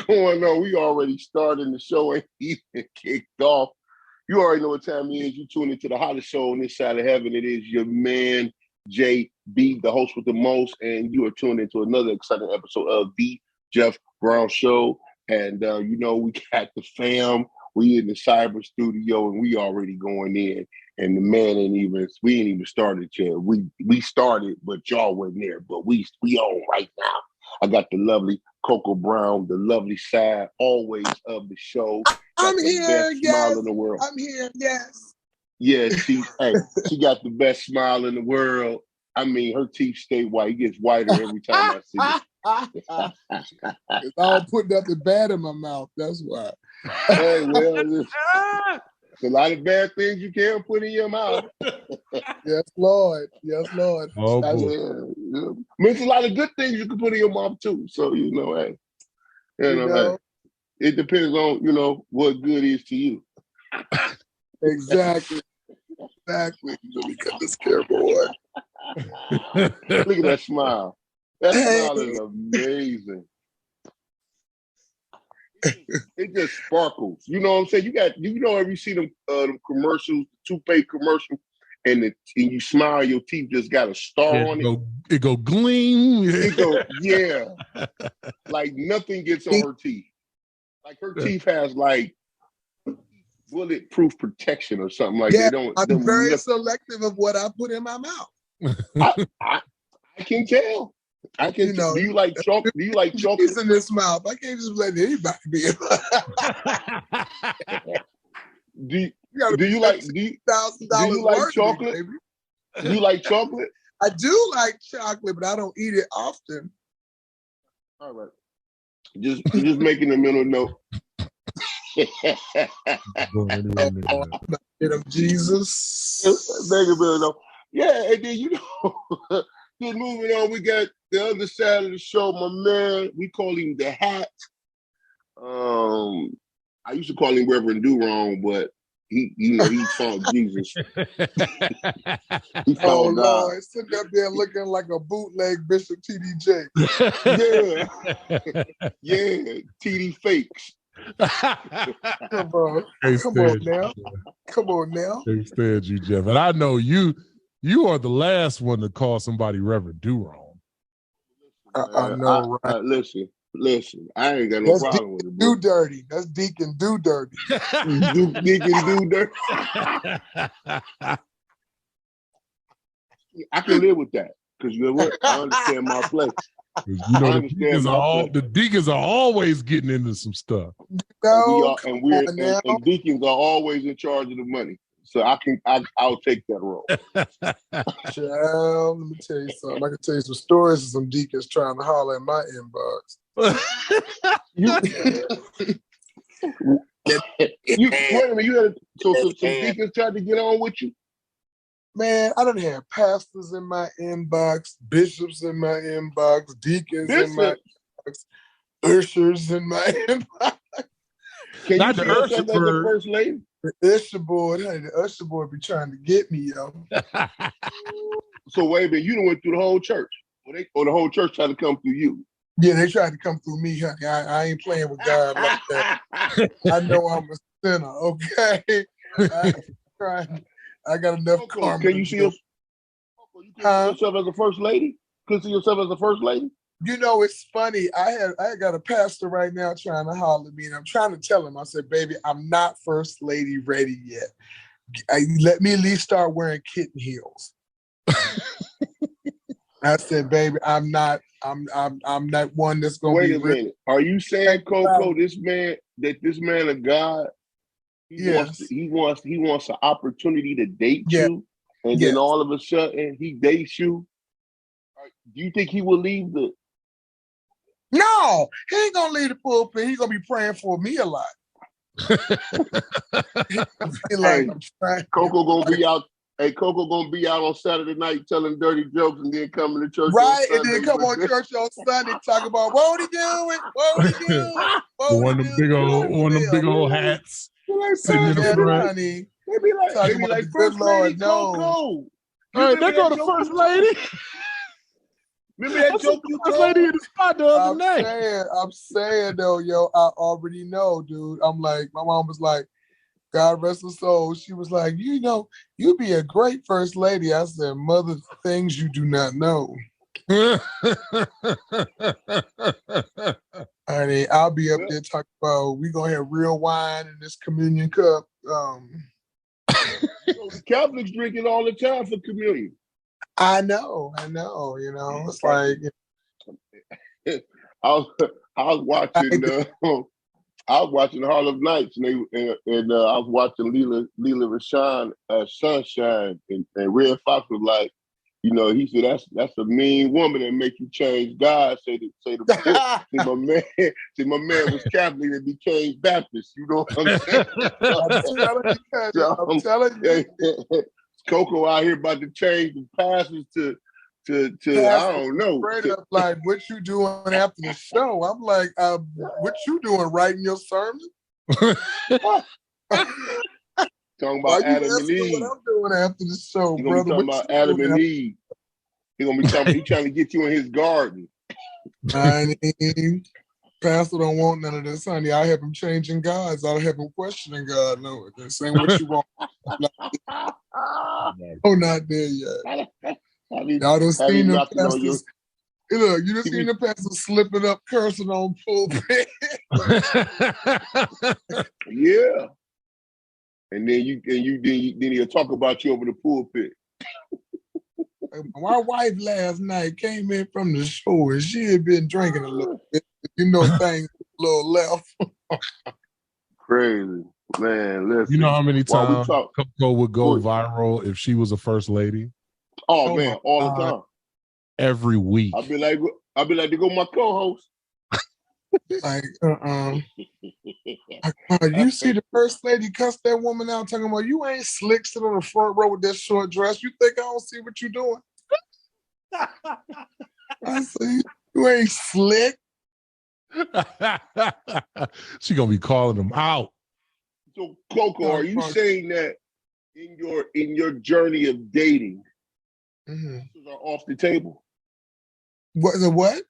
going on? We already started the show, ain't even kicked off. You already know what time it is. You tune into the hottest show on this side of heaven. It is your man, JB, the host with the most, and you are tuned into another exciting episode of The Jeff Brown Show. And, you know, we got the fam. We in the cyber studio, and we already going in. And the man we ain't even started yet. We started, but y'all wasn't there. But we on right now. I got the lovely Coco Brown, the lovely side always of the show. I'm here, yes. Smile in the world. I'm here, yes. Yeah, she got the best smile in the world. I mean, her teeth stay white. It gets whiter every time I see it. It's all putting nothing bad in my mouth. That's why. Hey, well, there's a lot of bad things you can't put in your mouth. Yes, Lord. Yes, Lord. Oh, boy. There's a lot of good things you can put in your mouth too. So hey, hey, it depends on what good is to you. Exactly. Exactly. Let me cut this camera on. Look at that smile. That smile is amazing. It just sparkles. You know what I'm saying? Have you seen them commercials, toothpaste commercial, and you smile, your teeth just got a star on it. It go gleam. It go, yeah. Like nothing gets on her teeth. Like her teeth has like bulletproof protection or something like that. I'm very selective of what I put in my mouth. I can tell. I can. Do you like chocolate? Do you like chocolate? It's in this mouth. I can't just let anybody be. Do you like chocolate? Baby. Do you like chocolate? I do like chocolate, but I don't eat it often. All right. Just making a mental note. Jesus. Make a mental note. Yeah, and then then moving on, we got the other side of the show, my man. We call him the Hat. I used to call him Reverend Do Wrong, but he found Jesus. He found God. Lord, sitting up there looking like a bootleg Bishop TD Jakes. Yeah, TD Fakes. Come on now. Can't stand you, Jeff. And I know you are the last one to call somebody Reverend Do Wrong. I know, right? Listen. I ain't got no problem with it. Do dirty. That's Deacon Do Dirty. Deacon Do Dirty. I can live with that because you know what? I understand my place. The deacons are always getting into some stuff. And deacons are always in charge of the money. So I'll take that role. Child, let me tell you something. I can tell you some stories of some deacons trying to holler in my inbox. Wait a minute, some deacons tried to get on with you? Man, I done had pastors in my inbox, bishops in my inbox, deacons in my inbox, ushers in my inbox. Can you see yourself as the first lady? The usher board be trying to get me, yo. So wait a minute, you done went through the whole church, or the whole church tried to come through you? Yeah, they tried to come through me, honey. I ain't playing with God like that. I know I'm a sinner, okay? I got enough karma. Can you see yourself as a first lady? Can you see yourself as a first lady? You know, it's funny. I got a pastor right now trying to holler at me, and I'm trying to tell him, I said, baby, I'm not first lady ready yet. Let me at least start wearing kitten heels. I said, baby, I'm not one that's gonna Wait a minute. Are you saying, Coco, this man of God, he wants an opportunity to date you, and then all of a sudden he dates you? Do you think he will leave the? No, he ain't gonna leave the pulpit. He's gonna be praying for me a lot. Coco gonna be out. Hey, Coco gonna be out on Saturday night telling dirty jokes and then coming to church. Right, and then come on church on Sunday talk about what he doing, One of them big old hats. Sitting in the front. Honey, they be like first lady Coco. Hey, there go the first lady. Remember that joke you told? Lady in the spot the other night. I'm saying though, yo, I already know, dude. I'm like, my mom was like, God rest her soul. She was like, you know, you'd be a great first lady. I said, mother, things you do not know. Honey, I'll be up there talking about we gonna have real wine in this communion cup. The Catholics drink it all the time for communion. I know. You know, it's like I was watching Harlem Nights, and I was watching Leela Rashawn Sunshine, and Red Fox was like, you know, he said that's a mean woman that make you change God. Say my man was Catholic and became Baptist. You know what I'm saying? I'm telling you. Coco out here about to change the pastors to I don't know. Like, what you doing after the show? I'm like, what you doing, writing your sermon? talking Why about you Adam and asking Eve. what I'm doing after the show, He's gonna brother? be talking What about you Adam doing and after- Eve. He's gonna be talking. He's trying to get you in his garden. I mean, Pastor don't want none of this, honey. I have him changing gods. I have him questioning God. No, this ain't what you want. Oh, not there yet. Y'all done seen them pastors. Hey, look, you done seen the pastor slipping up, cursing on pulpit. Yeah. And then he'll talk about you over the pulpit. My wife last night came in from the show and she had been drinking a little bit. You know, things a little left. Crazy. Man, listen. You know how many while we times talk- Coco would go viral if she was a first lady? Oh man, all the time. Every week. I'll be like, to go my co-host. Like, you see the first lady cuss that woman out talking about you ain't slick sitting on the front row with that short dress. You think I don't see what you doing? I say, you ain't slick. She gonna be calling them out. So Coco, are you saying that in your journey of dating, pastors are off the table? What the what?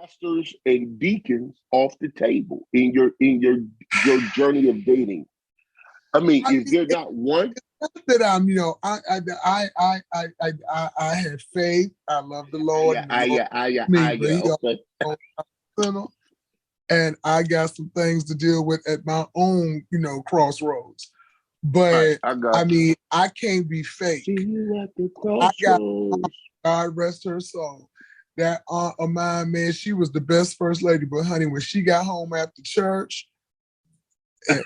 Pastors and deacons off the table in your journey of dating. I mean, is there not one? That I'm, you know, I have faith. I love the Lord. And I got some things to deal with at my own, you know, crossroads. But I mean, I can't be fake. I got God rest her soul. That aunt of mine, man, she was the best first lady. But honey, when she got home after church, and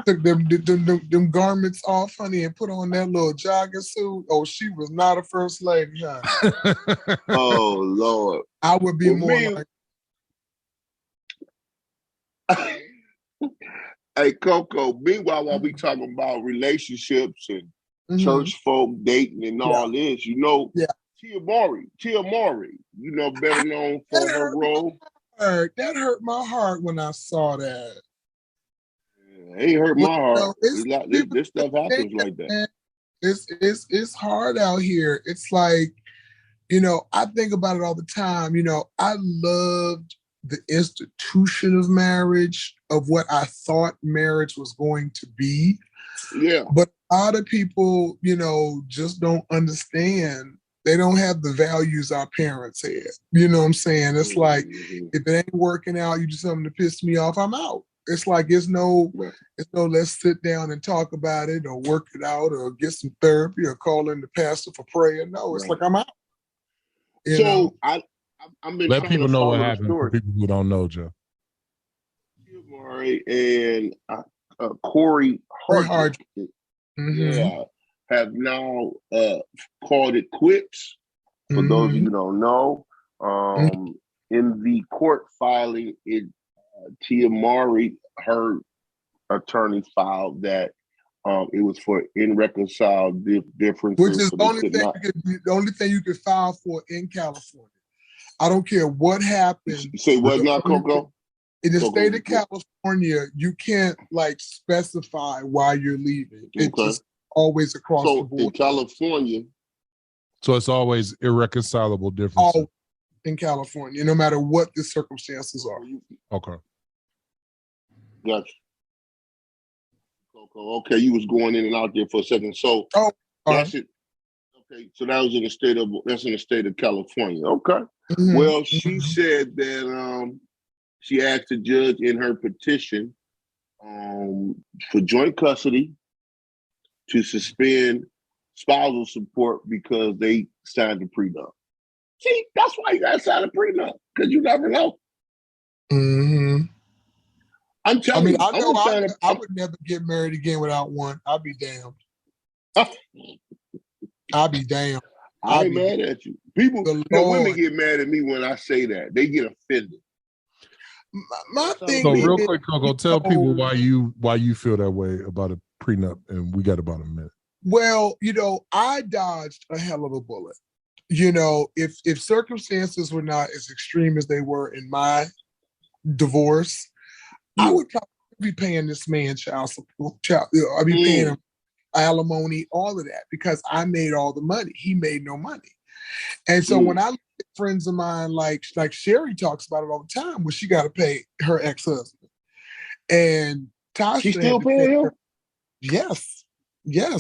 took them garments off, honey, and put on that little jogging suit. Oh, she was not a first lady, honey. Oh Lord, I would be more like. Hey Coco. Meanwhile, while we talking about relationships and church folk dating and all this, you know, Emory, you know, better known for her role. That hurt my heart when I saw that. It ain't hurt my heart. This stuff happens like that. It's hard out here. It's like, you know, I think about it all the time. You know, I loved the institution of marriage, of what I thought marriage was going to be. Yeah. But a lot of people, you know, just don't understand. They don't have the values our parents had. You know what I'm saying? It's like, if it ain't working out, you do something to piss me off, I'm out. It's like, it's no let's sit down and talk about it or work it out or get some therapy or call in the pastor for prayer. No, it's like, I'm out. You know? I've been let trying people to know follow what the happened story. for people who don't know, Joe. Emory and Corey Hardrick, have now called it quits. For those of you who don't know, in the court filing, Emory, her attorney filed that it was for irreconciled differences. Which is the only thing you could file for in California. I don't care what happens. Say what now, Coco? In the state of California, you can't like specify why you're leaving. It's just always across the board. In California. So it's always irreconcilable differences. All in California, no matter what the circumstances are. Okay. Gotcha. Coco, okay, you was going in and out there for a second. So that's it. Okay, so that was in the state of California. Okay. Well, she said that she asked the judge in her petition for joint custody to suspend spousal support because they signed a prenup. See, that's why you gotta sign a prenup, because you never know. I'm telling you, I would never get married again without one. I'd be damned. I'd be damned. I ain't mad at you. People, women get mad at me when I say that. They get offended. My thing. So real quick, Coco, tell people why you feel that way about a prenup, and we got about a minute. Well, you know, I dodged a hell of a bullet. You know, if circumstances were not as extreme as they were in my divorce, I would probably be paying this man child support. I'll be paying him alimony, all of that, because I made all the money. He made no money. And so when I look at friends of mine, like Sherry talks about it all the time, where she got to pay her ex-husband. And Tasha She still paying him? Yes.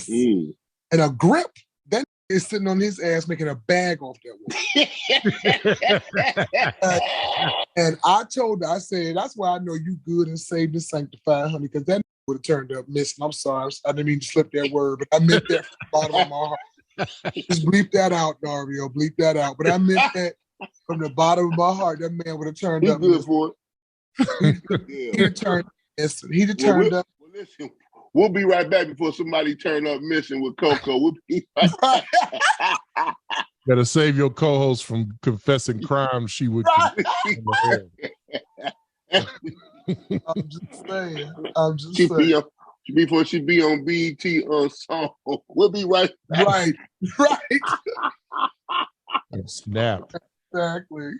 And a grip, that is sitting on his ass making a bag off that woman. And I told her, I said, that's why I know you good and saved and sanctified, honey, because that would have turned up missing. I'm sorry, I didn't mean to slip that word, but I meant that from the bottom of my heart. Just bleep that out, Dario. Bleep that out. But I meant that from the bottom of my heart. That man would have turned up. Good for it. He'd turned up. Well, listen, we'll be right back before somebody turn up missing with Coco. We'll be right back. Gotta save your co-host from confessing crimes she would. I'm just saying. Before she be on BET song. We'll be right back. Right. Snap. Exactly.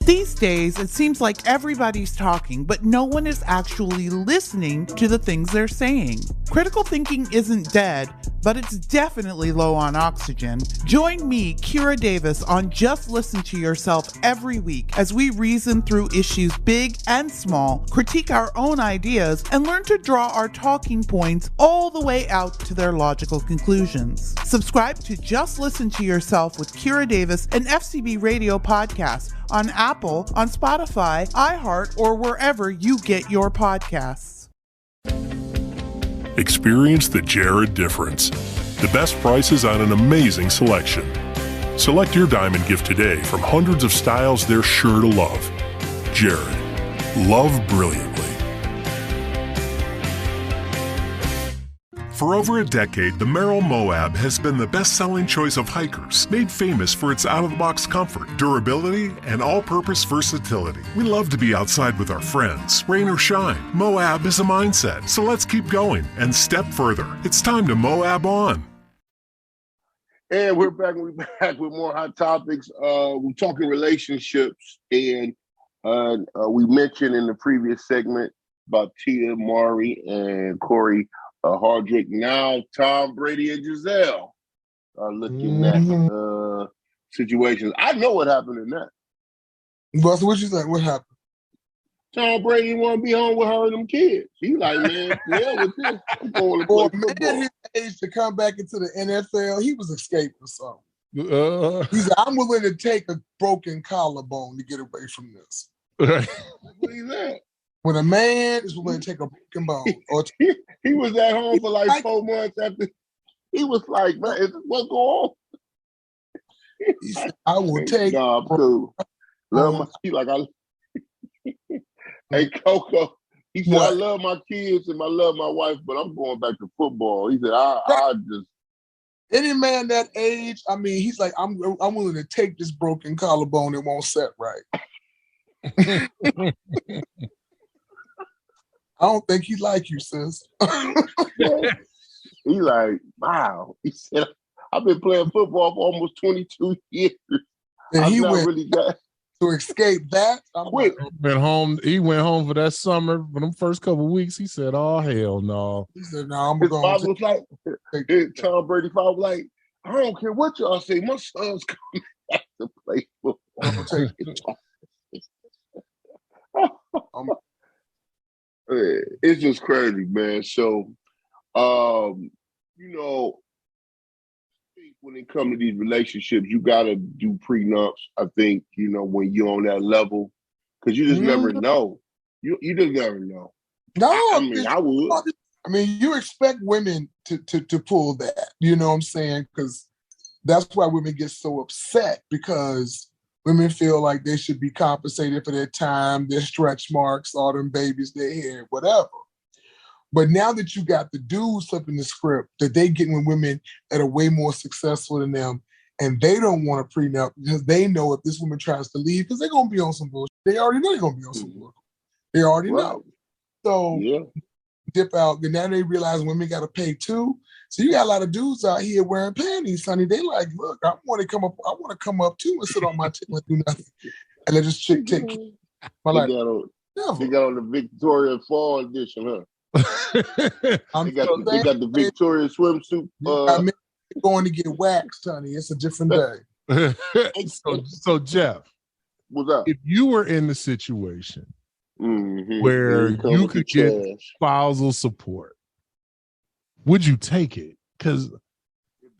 These days, it seems like everybody's talking, but no one is actually listening to the things they're saying. Critical thinking isn't dead, but it's definitely low on oxygen. Join me, Kira Davis, on Just Listen to Yourself every week as we reason through issues big and small, critique our own ideas, and learn to draw our talking points all the way out to their logical conclusions. Subscribe to Just Listen to Yourself with Kira Davis, an FCB radio podcast, on Apple, on Spotify, iHeart, or wherever you get your podcasts. Experience the Jared difference. The best prices on an amazing selection. Select your diamond gift today from hundreds of styles they're sure to love. Jared. Love brilliantly. For over a decade, the Merrill Moab has been the best-selling choice of hikers, made famous for its out-of-the-box comfort, durability, and all-purpose versatility. We love to be outside with our friends, rain or shine. Moab is a mindset, so let's keep going and step further. It's time to Moab on. And we're back with more hot topics. We're talking relationships, and we mentioned in the previous segment about Tia, Maury, and Corey Hardrick. Now Tom, Brady, and Giselle are looking at situations. I know what happened in that. Well, so what you think? What happened? Tom Brady want to be home with her and them kids. He like, man, yeah, with this, I'm going to play football. His age to come back into the NFL, he was escaping something. He said, I'm willing to take a broken collarbone to get away from this. What is that? When a man is willing to take a broken bone. Or he was at home for like 4 months after. He was like, man, is this what's going on? He said, I will take. Nah, I'm cool. Love my kids. Like hey, Coco. He said, I love my kids and I love my wife, but I'm going back to football. He said, I just. Any man that age, I mean, he's like, I'm willing to take this broken collarbone. It won't set right. I don't think he like you, sis. He like, wow. He said, I've been playing football for almost 22 years. And he went really got to escape that. He went home for that summer. For them first couple of weeks, he said, "Oh hell no." He said, "No, I'm His going." father was like, Tom Brady father was like, I don't care what y'all say. My son's coming back to play football. It's just crazy, man. So, you know, when it comes to these relationships, you got to do prenups. I think, you know, when you're on that level, because you just never know. You just never know. No, I mean, I would. I mean, you expect women to pull that. You know what I'm saying? Because that's why women get so upset, because women feel like they should be compensated for their time, their stretch marks, all them babies they had, whatever. But now that you got the dudes flipping the script, that they getting with women that are way more successful than them, and they don't want a prenup because they know if this woman tries to leave, because they're going to be on some bullshit. They already know they're going to be on some bullshit. They already know. So dip out. And now they realize women got to pay too. So you got a lot of dudes out here wearing panties, honey. They like, look, I want to come up too and sit on my tail and do nothing. And let this chick take my life. They got on the Victoria Fall edition, huh? They got the Victoria swimsuit. Going to get waxed, honey. It's a different day. So Jeff, what's up? If you were in the situation Mm-hmm. where you could get spousal support, would you take it? Because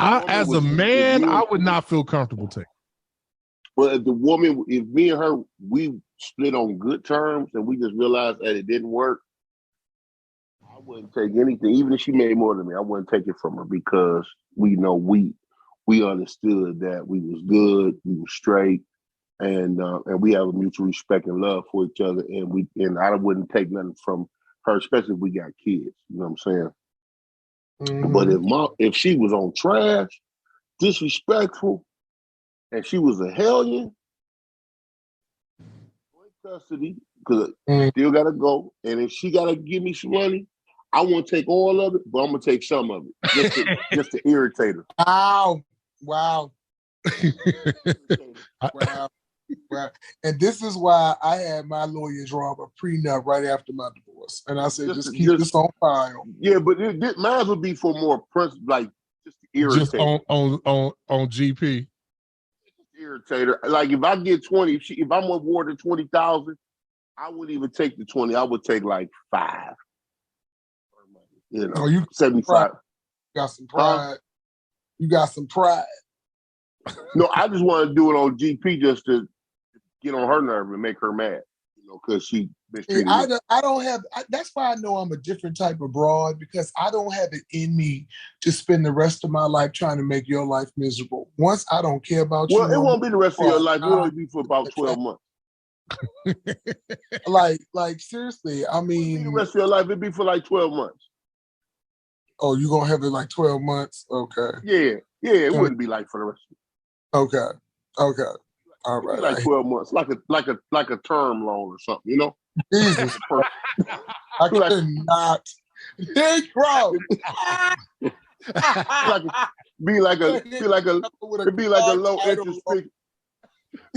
as a man, I would not feel comfortable taking it. Well, if me and her, we split on good terms and we just realized that it didn't work, I wouldn't take anything. Even if she made more than me, I wouldn't take it from her because we know we understood that we was good, we were straight, and we have a mutual respect and love for each other, and I wouldn't take nothing from her, especially if we got kids. You know what I'm saying? Mm-hmm. But if she was on trash, disrespectful, and she was a hellion, custody, because I still gotta go. And if she gotta give me some money, I won't take all of it, but I'm gonna take some of it just to irritate her. Wow. Wow. And this is why I had my lawyer draw up a prenup right after my divorce. And I said, just keep this on file. Yeah, but mine would be for more like just to irritate. Just on GP. Irritator. Like if I get 20, if I'm awarded 20,000, I wouldn't even take the 20. I would take like 5. You know, you 75. You got some pride. You got some pride. No, I just want to do it on GP just to get on her nerve and make her mad. You know, because she mistreated me. I don't have. That's why I know I'm a different type of broad, because I don't have it in me to spend the rest of my life trying to make your life miserable. Once I don't care about you. Well, it won't be the rest of your life. It'll only be for about 12 months. like seriously, I mean, the rest of your life it'd be for like 12 months. Oh, you're gonna have it like 12 months? Okay. Yeah, it wouldn't be like for the rest of it. Okay. All right. Like 12 months, like a term loan or something, you know? Jesus. I could not. Hey, bro. Be like a low interest fee.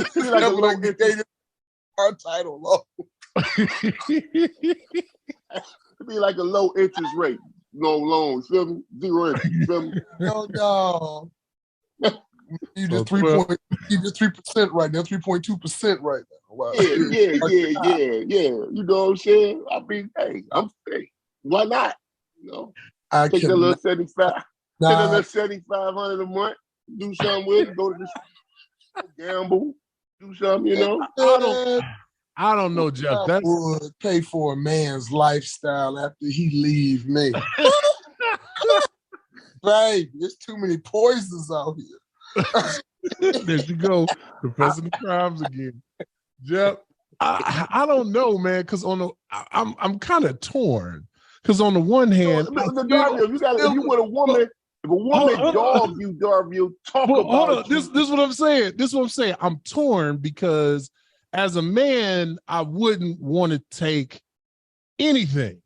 Be like a low interest. Untitled loan. Be like a low interest rate. No loan. Feel me? 0 interest. Feel me? No. You just 3% right now, 3.2% right now. Wow. Yeah. You know what I'm saying? I mean, hey, why not? You know, take that little 75, take that little 7,500 a month, do something with it, go to the gamble, do something, you know. I don't know, Jeff. That would pay for a man's lifestyle after he leave me. Babe, there's too many poisons out here. There you go, confessing the crimes again, Jeff. I don't know, man, because I'm kind of torn. Because on the one hand, if you with a woman, if a woman dog you, talk about. Hold on, this is what I'm saying. This is what I'm saying. I'm torn because as a man, I wouldn't want to take anything,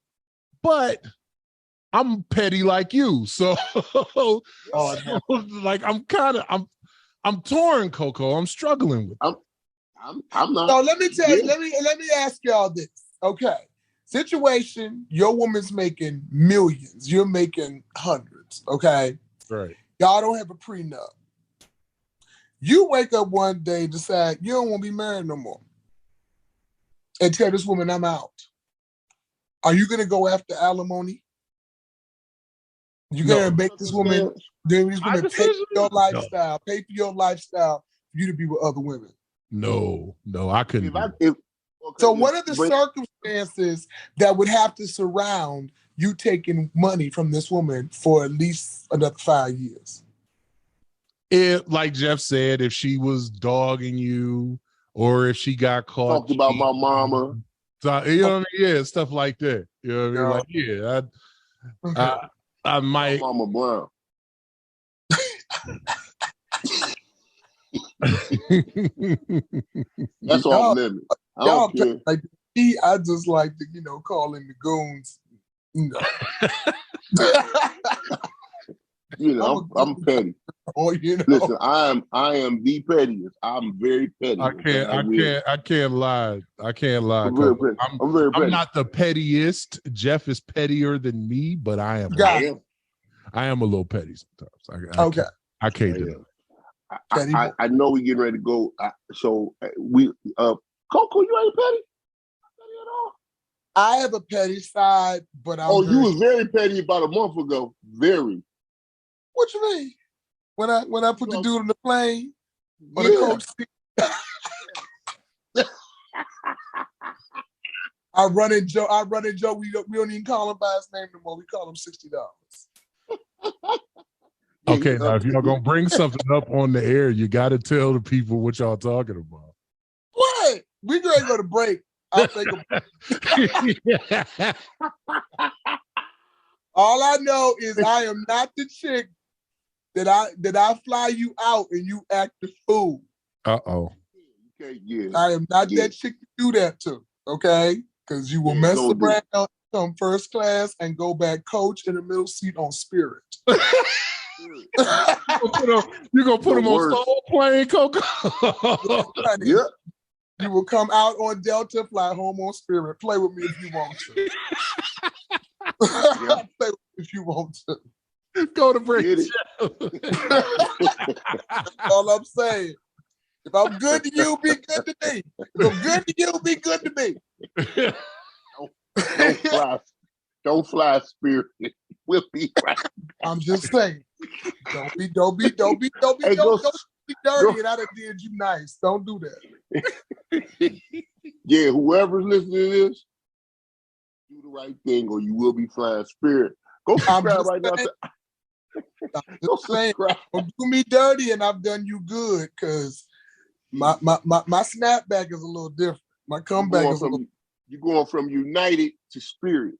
but I'm petty like you, so like I'm torn, Coco. I'm struggling with it. I'm not. So let me tell you. Let me ask y'all this. Okay, situation: your woman's making millions. You're making hundreds. Okay, right. Y'all don't have a prenup. You wake up one day, decide you don't want to be married no more, and tell this woman, I'm out. Are you going to go after alimony? You got to make this woman, pay for your lifestyle, pay for your lifestyle for you to be with other women. No, I couldn't. So what are the circumstances that would have to surround you taking money from this woman for at least another 5 years? Like Jeff said, if she was dogging you or if she got caught. Talked about my mama. So, you know what I mean? Yeah, stuff like that. You know what I mean? Like, yeah, I might. Mama Brown. That's all limit. I don't care. Like I just like to, call in the goons. I'm petty. Or, you know. Listen, I am the pettiest. I'm very petty. I can't lie. I can't lie. I'm very petty. I'm not the pettiest. Jeff is pettier than me, but I am. I am a little petty sometimes. I can't do it. I know we're getting ready to go. So we, Coco, you ain't petty at all. I have a petty side, but you was very petty about a month ago. Very. What you mean? When I put the dude on the plane on the coach seat. I run and joke. We don't even call him by his name no more. We call him $60. Okay, now if y'all gonna bring something up on the air, you got to tell the people what y'all talking about. What? We going to go to break. I'll take a break. All I know is I am not the chick that I fly you out and you act the fool. Uh-oh. Okay, yeah. I am not that chick to do that to, okay? Because you will mess around, come first class, and go back coach in the middle seat on Spirit. You're going to put him on Soul Plane, Coco? Yeah. You will come out on Delta, fly home on Spirit. Play with me if you want to. Play with me if you want to. Go to break. All I'm saying. If I'm good to you, be good to me. If I'm good to you, be good to me. Don't fly Spirit. We'll be right. I'm just saying. Don't be dirty, and I done did you nice. Don't do that. Yeah, whoever's listening to this, do the right thing, or you will be flying Spirit. Go subscribe right now. Go subscribe. Don't do me dirty, and I've done you good, because my snapback is a little different. My comeback is a little. You're going from United to Spirit.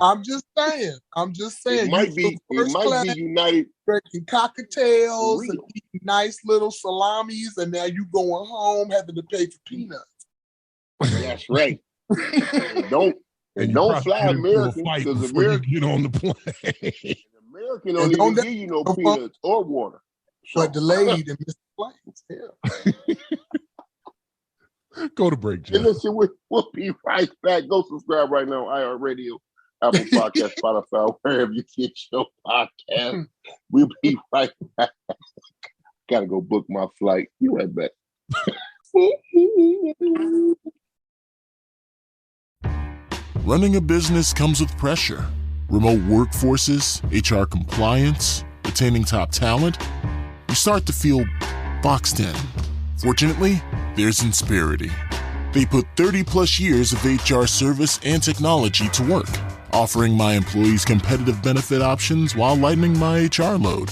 I'm just saying. It might be United. Drinking cocktails and eating nice little salamis, and now you going home having to pay for peanuts. That's right. Don't fly American, because American get on the plane. American don't even give you no peanuts or water. But delayed and missed flights. Yeah. Go to break, Jeff. And listen, we'll be right back. Go subscribe right now on iHeartRadio, Apple Podcast, Spotify, wherever you get your podcast. We'll be right back. Gotta go book my flight. Be right back. Running a business comes with pressure. Remote workforces, HR compliance, retaining top talent. You start to feel boxed in. Fortunately, there's Insperity. They put 30 plus years of HR service and technology to work, offering my employees competitive benefit options while lightening my HR load.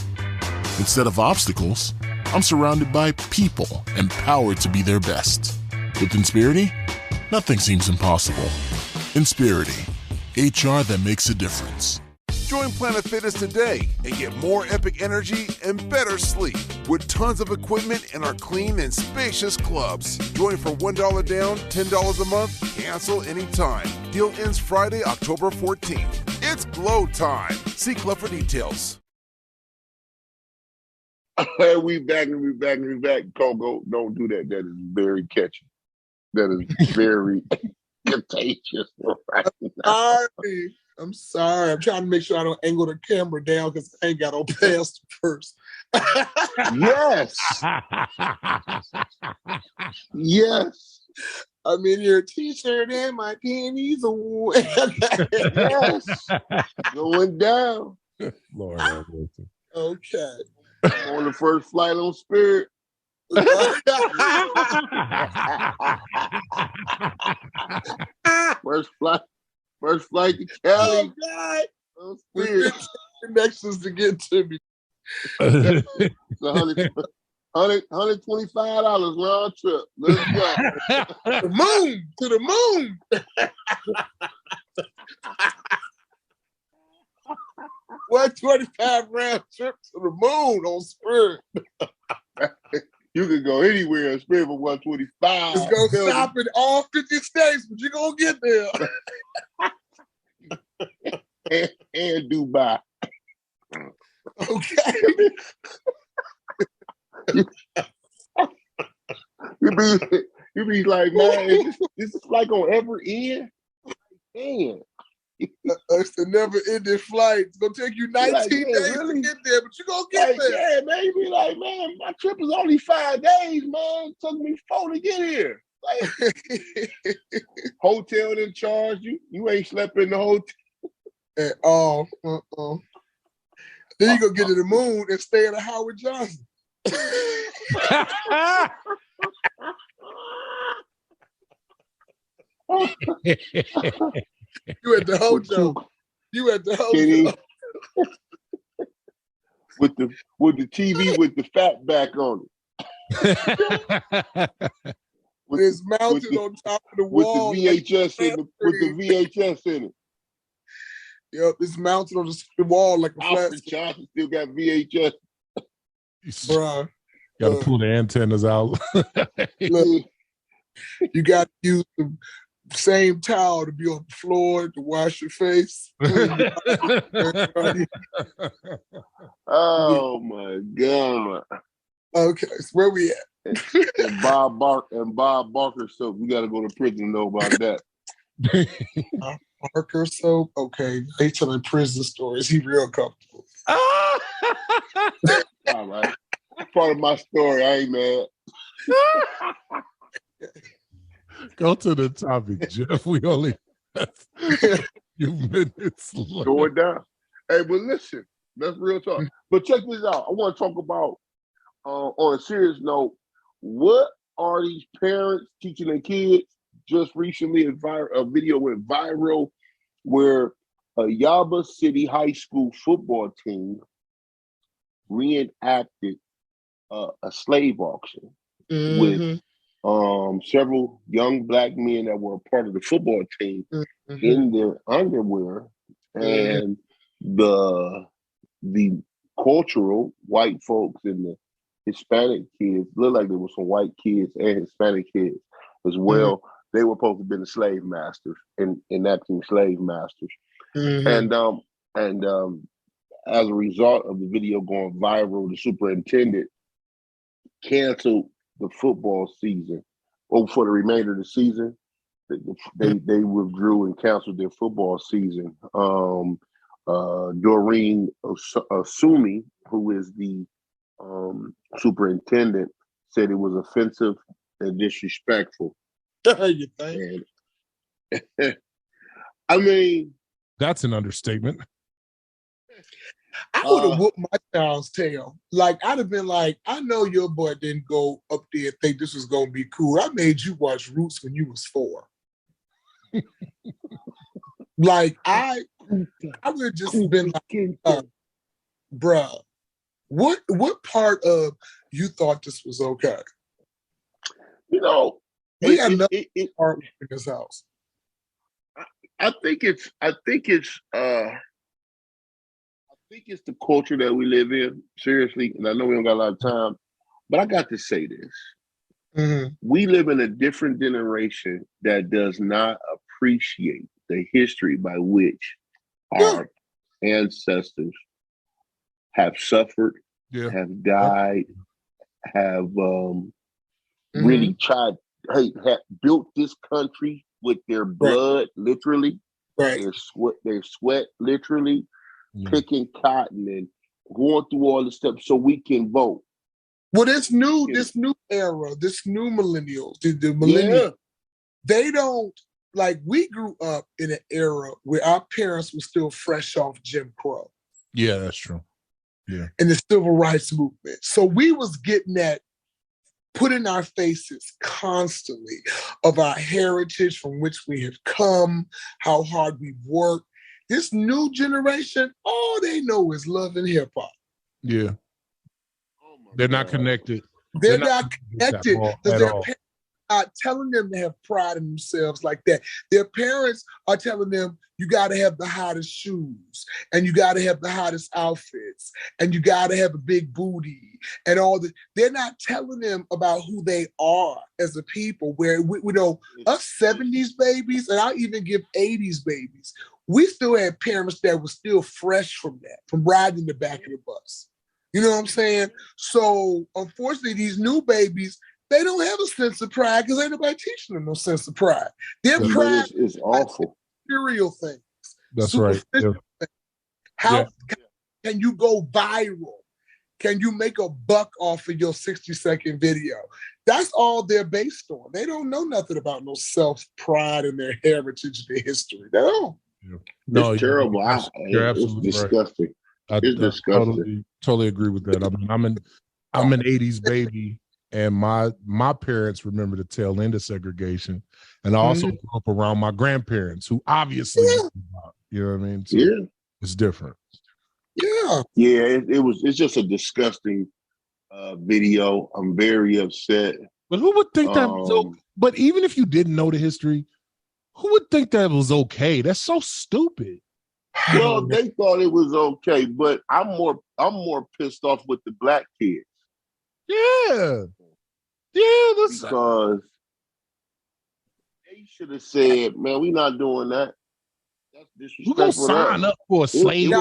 Instead of obstacles, I'm surrounded by people empowered to be their best. With Insperity, nothing seems impossible. Insperity, HR that makes a difference. Join Planet Fitness today and get more epic energy and better sleep with tons of equipment in our clean and spacious clubs. Join for $1 down, $10 a month, cancel anytime. Deal ends Friday, October 14th. It's glow time. See club for details. We back. Coco, don't do that. That is very catchy. That is very contagious right now. I'm sorry. I'm trying to make sure I don't angle the camera down because I ain't got no past first. Yes. Yes. I'm in your t-shirt and my panties away. Yes. Going down. Lord, okay. On the first flight on Spirit. First flight to Cali. Oh, God. Connections to get to me. $125 round trip. Let's go. To the moon. $125 round trip to the moon on Spirit. You can go anywhere in Spirit for $125. It's going to stop in all 50 states, but you're going to get there. and Dubai. Okay. you be like, man, is this like on every end? Man. It's a never-ending flight. It's gonna take you 19 like, days really? to get there, but you're gonna get like, there. Yeah, man. You be like, man, my trip is only 5 days, man. It took me 4 to get here. Like, hotel didn't charge you. You ain't slept in the hotel. At all. Then you go get to the moon and stay at a Howard Johnson. You at the hotel. You at the hotel. With the TV with the fat back on it. It's mounted on top of the wall. With the VHS in it. Yep, it's mounted on the wall like a flat screen. Johnson still got VHS. Bruh. Got to pull the antennas out. Look, you got to use the same towel to be on the floor to wash your face. Oh my God. Okay, so where we at? and Bob Barker soap. We got to go to prison to know about that. Barker soap? Okay, they telling prison stories. He real comfortable. All right. Part of my story. I ain't mad. Go to the topic, Jeff. We only have a few minutes left. Go it down. Hey, but listen, that's real talk. But check this out. I want to talk about, on a serious note, what are these parents teaching their kids? Just recently, a video went viral where a Yaba City High School football team reenacted a slave auction with several young black men that were a part of the football team in their underwear, and the cultural white folks and the Hispanic kids looked like there were some white kids and Hispanic kids as well. They were supposed to have been the slave masters and enacting slave masters, and as a result of the video going viral, the superintendent canceled the football season. For the remainder of the season, they withdrew and canceled their football season. Doreen Osumi, who is the superintendent, said it was offensive and disrespectful. You think? I mean, that's an understatement. I would have whooped my child's tail. Like, I'd have been like, I know your boy didn't go up there and think this was going to be cool. I made you watch Roots when you was 4. Like, I would have just been like, bruh, what part of you thought this was okay? You know, we got enough art in this house. I think it's the culture that we live in, seriously, and I know we don't got a lot of time, but I got to say this. We live in a different generation that does not appreciate the history by which our ancestors have suffered, have died, have really tried, have built this country with their blood, literally, their sweat, literally, picking cotton and going through all this stuff so we can vote. Well, this new era, this new millennials, the millennials, they don't, like, we grew up in an era where our parents were still fresh off Jim Crow. Yeah, that's true. Yeah. And the civil rights movement. So we was getting that put in our faces constantly of our heritage from which we have come, how hard we've worked. This new generation, all they know is love and hip hop. Yeah. They're not connected. They're not connected because their parents are not telling them to have pride in themselves like that. Their parents are telling them you got to have the hottest shoes and you got to have the hottest outfits and you got to have a big booty and all that. They're not telling them about who they are as a people, where we know us 70s babies, and I'll even give 80s babies. we still had parents that were still fresh from that, from riding in the back of the bus. You know what I'm saying? So unfortunately, these new babies, they don't have a sense of pride because ain't nobody teaching them no sense of pride. Their pride is awful. Material things. That's right. Yeah. How can you go viral? Can you make a buck off of your 60-second video? That's all they're based on. They don't know nothing about no self-pride and their heritage, their history. They don't. Yeah. No, it's terrible. You're absolutely it's disgusting. Right. It's disgusting. Totally agree with that. I mean, I'm an 80s baby, and my parents remember the tail end of segregation, and I also grew up around my grandparents, who obviously, you know what I mean? So it's different. Yeah. Yeah, it's just a disgusting video. I'm very upset. But who would think that was okay? But even if you didn't know the history, who would think that was okay? That's so stupid. Well, they thought it was okay, but I'm more pissed off with the black kids. Yeah. That's because they should have said, "Man, we not doing that." That's disrespectful. Who gonna sign up for a slave?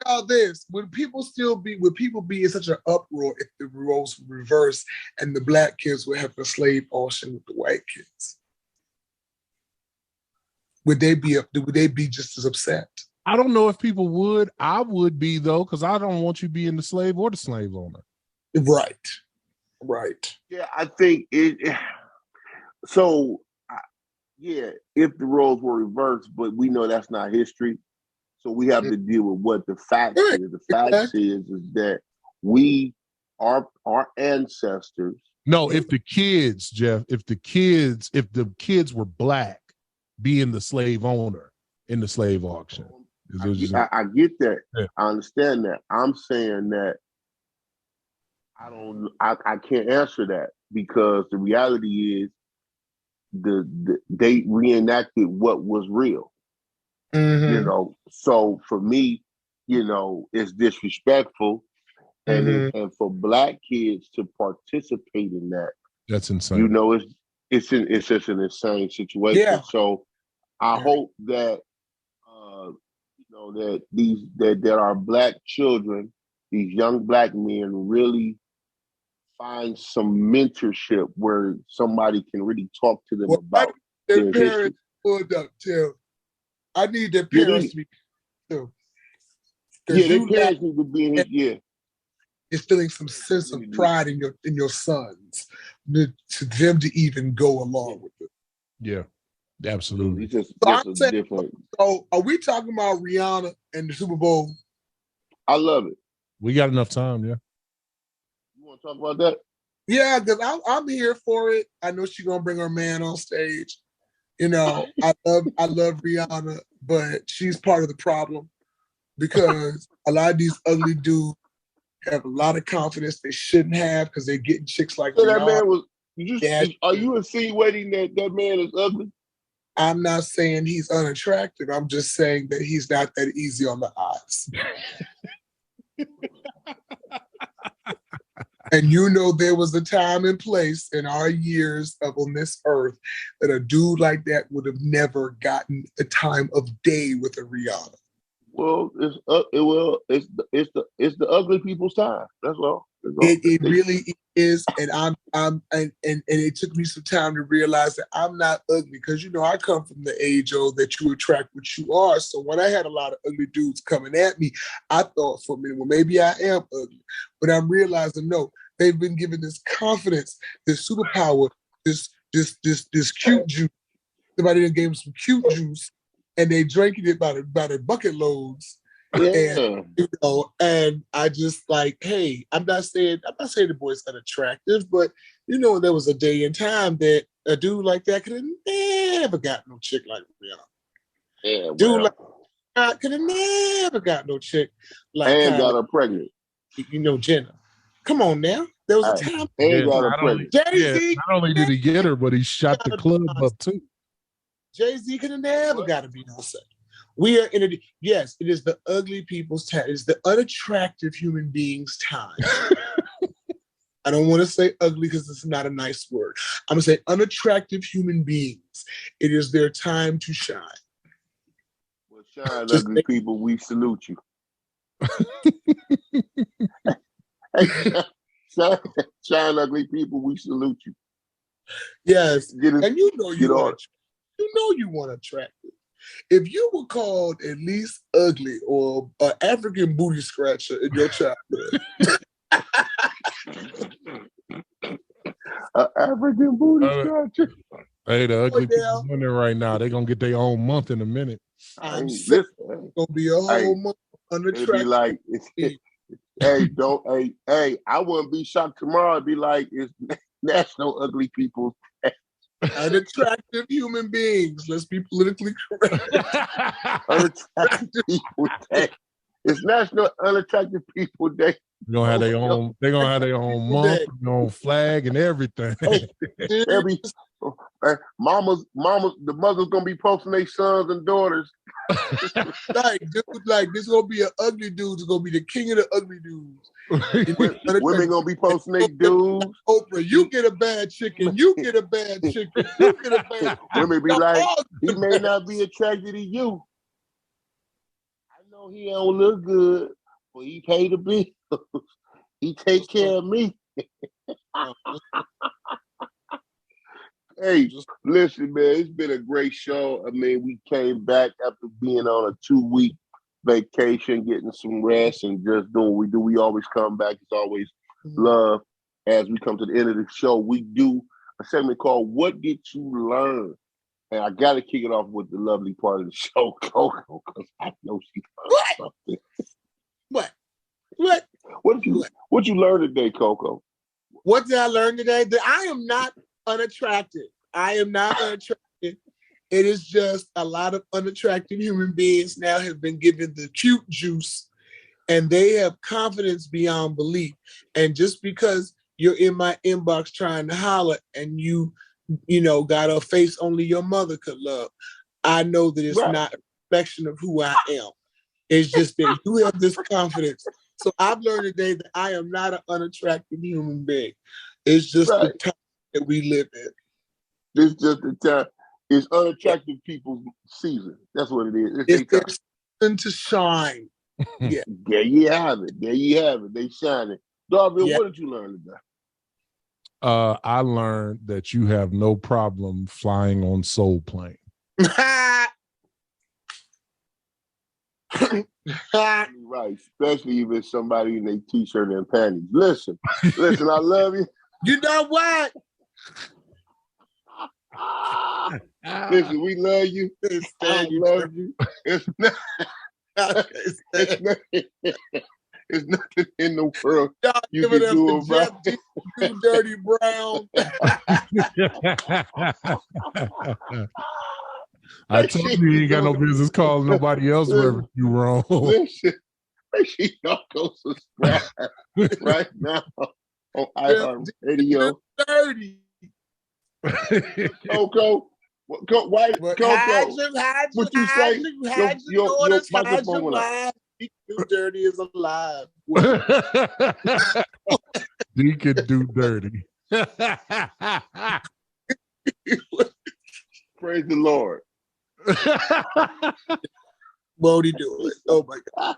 All this would people be in such an uproar if the roles were reversed and the black kids would have a slave auction with the white kids? Would they be just as upset? I don't know if people would. I would be though, because I don't want you being the slave or the slave owner. Right. Yeah, I think it. So, yeah, if the roles were reversed, but we know that's not history, so we have to deal with what the fact is. The fact is that our ancestors. No, if the kids, Jeff, if the kids were black, being the slave owner in the slave auction. I get that. Yeah. I understand that. I'm saying that I can't answer that because the reality is they reenacted what was real. You know, so for me, you know, it's disrespectful. And for black kids to participate in that. That's insane. You know, it's just an insane situation. Yeah. So I hope that you know that our black children, these young black men, really find some mentorship where somebody can really talk to them about their parents pulled up too. I need their parents to be too. Yeah, their parents need to be in it. Yeah. Is feeling some sense of pride in your sons, to them to even go along with it. Yeah, absolutely. Just different. So, are we talking about Rihanna and the Super Bowl? I love it. We got enough time, yeah. You want to talk about that? Yeah, because I'm here for it. I know she's gonna bring her man on stage. You know, I love Rihanna, but she's part of the problem because a lot of these ugly dudes have a lot of confidence they shouldn't have because they're getting chicks like that. Man was. Are you insinuating that man is ugly? I'm not saying he's unattractive. I'm just saying that he's not that easy on the eyes. And you know, there was a time and place in our years on this earth that a dude like that would have never gotten a time of day with a Rihanna. Well, it's the ugly people's time. That's all. It really is, and and it took me some time to realize that I'm not ugly because you know I come from the age old that you attract what you are. So when I had a lot of ugly dudes coming at me, I thought for a minute, well, maybe I am ugly, but I'm realizing no, they've been given this confidence, this superpower, this cute juice. Somebody done gave them some cute juice. And they drinking it by the bucket loads, and you know, and I just like, hey, I'm not saying the boy's unattractive, but you know, there was a day and time that a dude like that could have never got no chick like Rihanna. Yeah, dude like that could have never got no chick like and got her pregnant. You know, Jenna. Come on now, there was a time. And got her pregnant. Jay-Z, not only did he get her, but he shot the club up too. Jay-Z could have never got a Beyonce. We are in yes, it is the ugly people's time. It's the unattractive human beings' time. I don't want to say ugly because it's not a nice word. I'm going to say unattractive human beings. It is their time to shine. Well, Shine, ugly people, we salute you. Shine, ugly people, we salute you. Yes, and you know you want to attract it. If you were called at least ugly or an African booty scratcher in your childhood, an African booty scratcher. Hey, the ugly people in there right now. They're gonna get their own month in a minute. I'm sick. It's gonna be a whole month unattractive. It'd be like, hey, I wouldn't be shocked tomorrow. It'd be like it's National Ugly People's Day. Unattractive human beings. Let's be politically correct. Unattractive People Day. It's National Unattractive People Day. They're gonna have their own. They're gonna have their own month, their own flag, and everything. The mothers gonna be posting their sons and daughters. Like, dude, like this gonna be an ugly dude. It's gonna be the king of the ugly dudes. Women gonna be posting their dudes. Oprah, you get a bad chicken. You get a bad chicken. You get a bad. Women be like, he may not be attracted to you. I know he don't look good, but he pay the bills. He take care of me. Hey, listen, man, it's been a great show. I mean, we came back after being on a 2-week vacation, getting some rest and just doing what we do. We always come back. It's always love. As we come to the end of the show, we do a segment called What Did You Learn? And I got to kick it off with the lovely part of the show, Coco, because I know she learned something. What you learn today, Coco? What did I learn today? That I am not unattractive. I am not unattractive. It is just a lot of unattractive human beings now have been given the cute juice and they have confidence beyond belief. And just because you're in my inbox trying to holler and you got a face only your mother could love, I know that it's not a reflection of who I am. It's just that you have this confidence. So I've learned today that I am not an unattractive human being. It's just the time that we live in. It's just the time. It's unattractive people's season. That's what it is. It's their season to shine. Yeah. There you have it. They shining. Darville, what did you learn today? I learned that you have no problem flying on Soul Plane. Right, especially if it's somebody in a t-shirt and panties. Listen, I love you. You know what? Listen, we love you. I love you. It's nothing in the world you can do about it. You dirty brown. I told you ain't got no business calling nobody else wherever you wrong. Listen, make sure y'all go subscribe right now on iHeartRadio. Dirty. Coco, Coco, what you say? Your microphone went up. Do dirty is alive. He could do dirty. Praise the Lord. Won't he do it? Oh my God.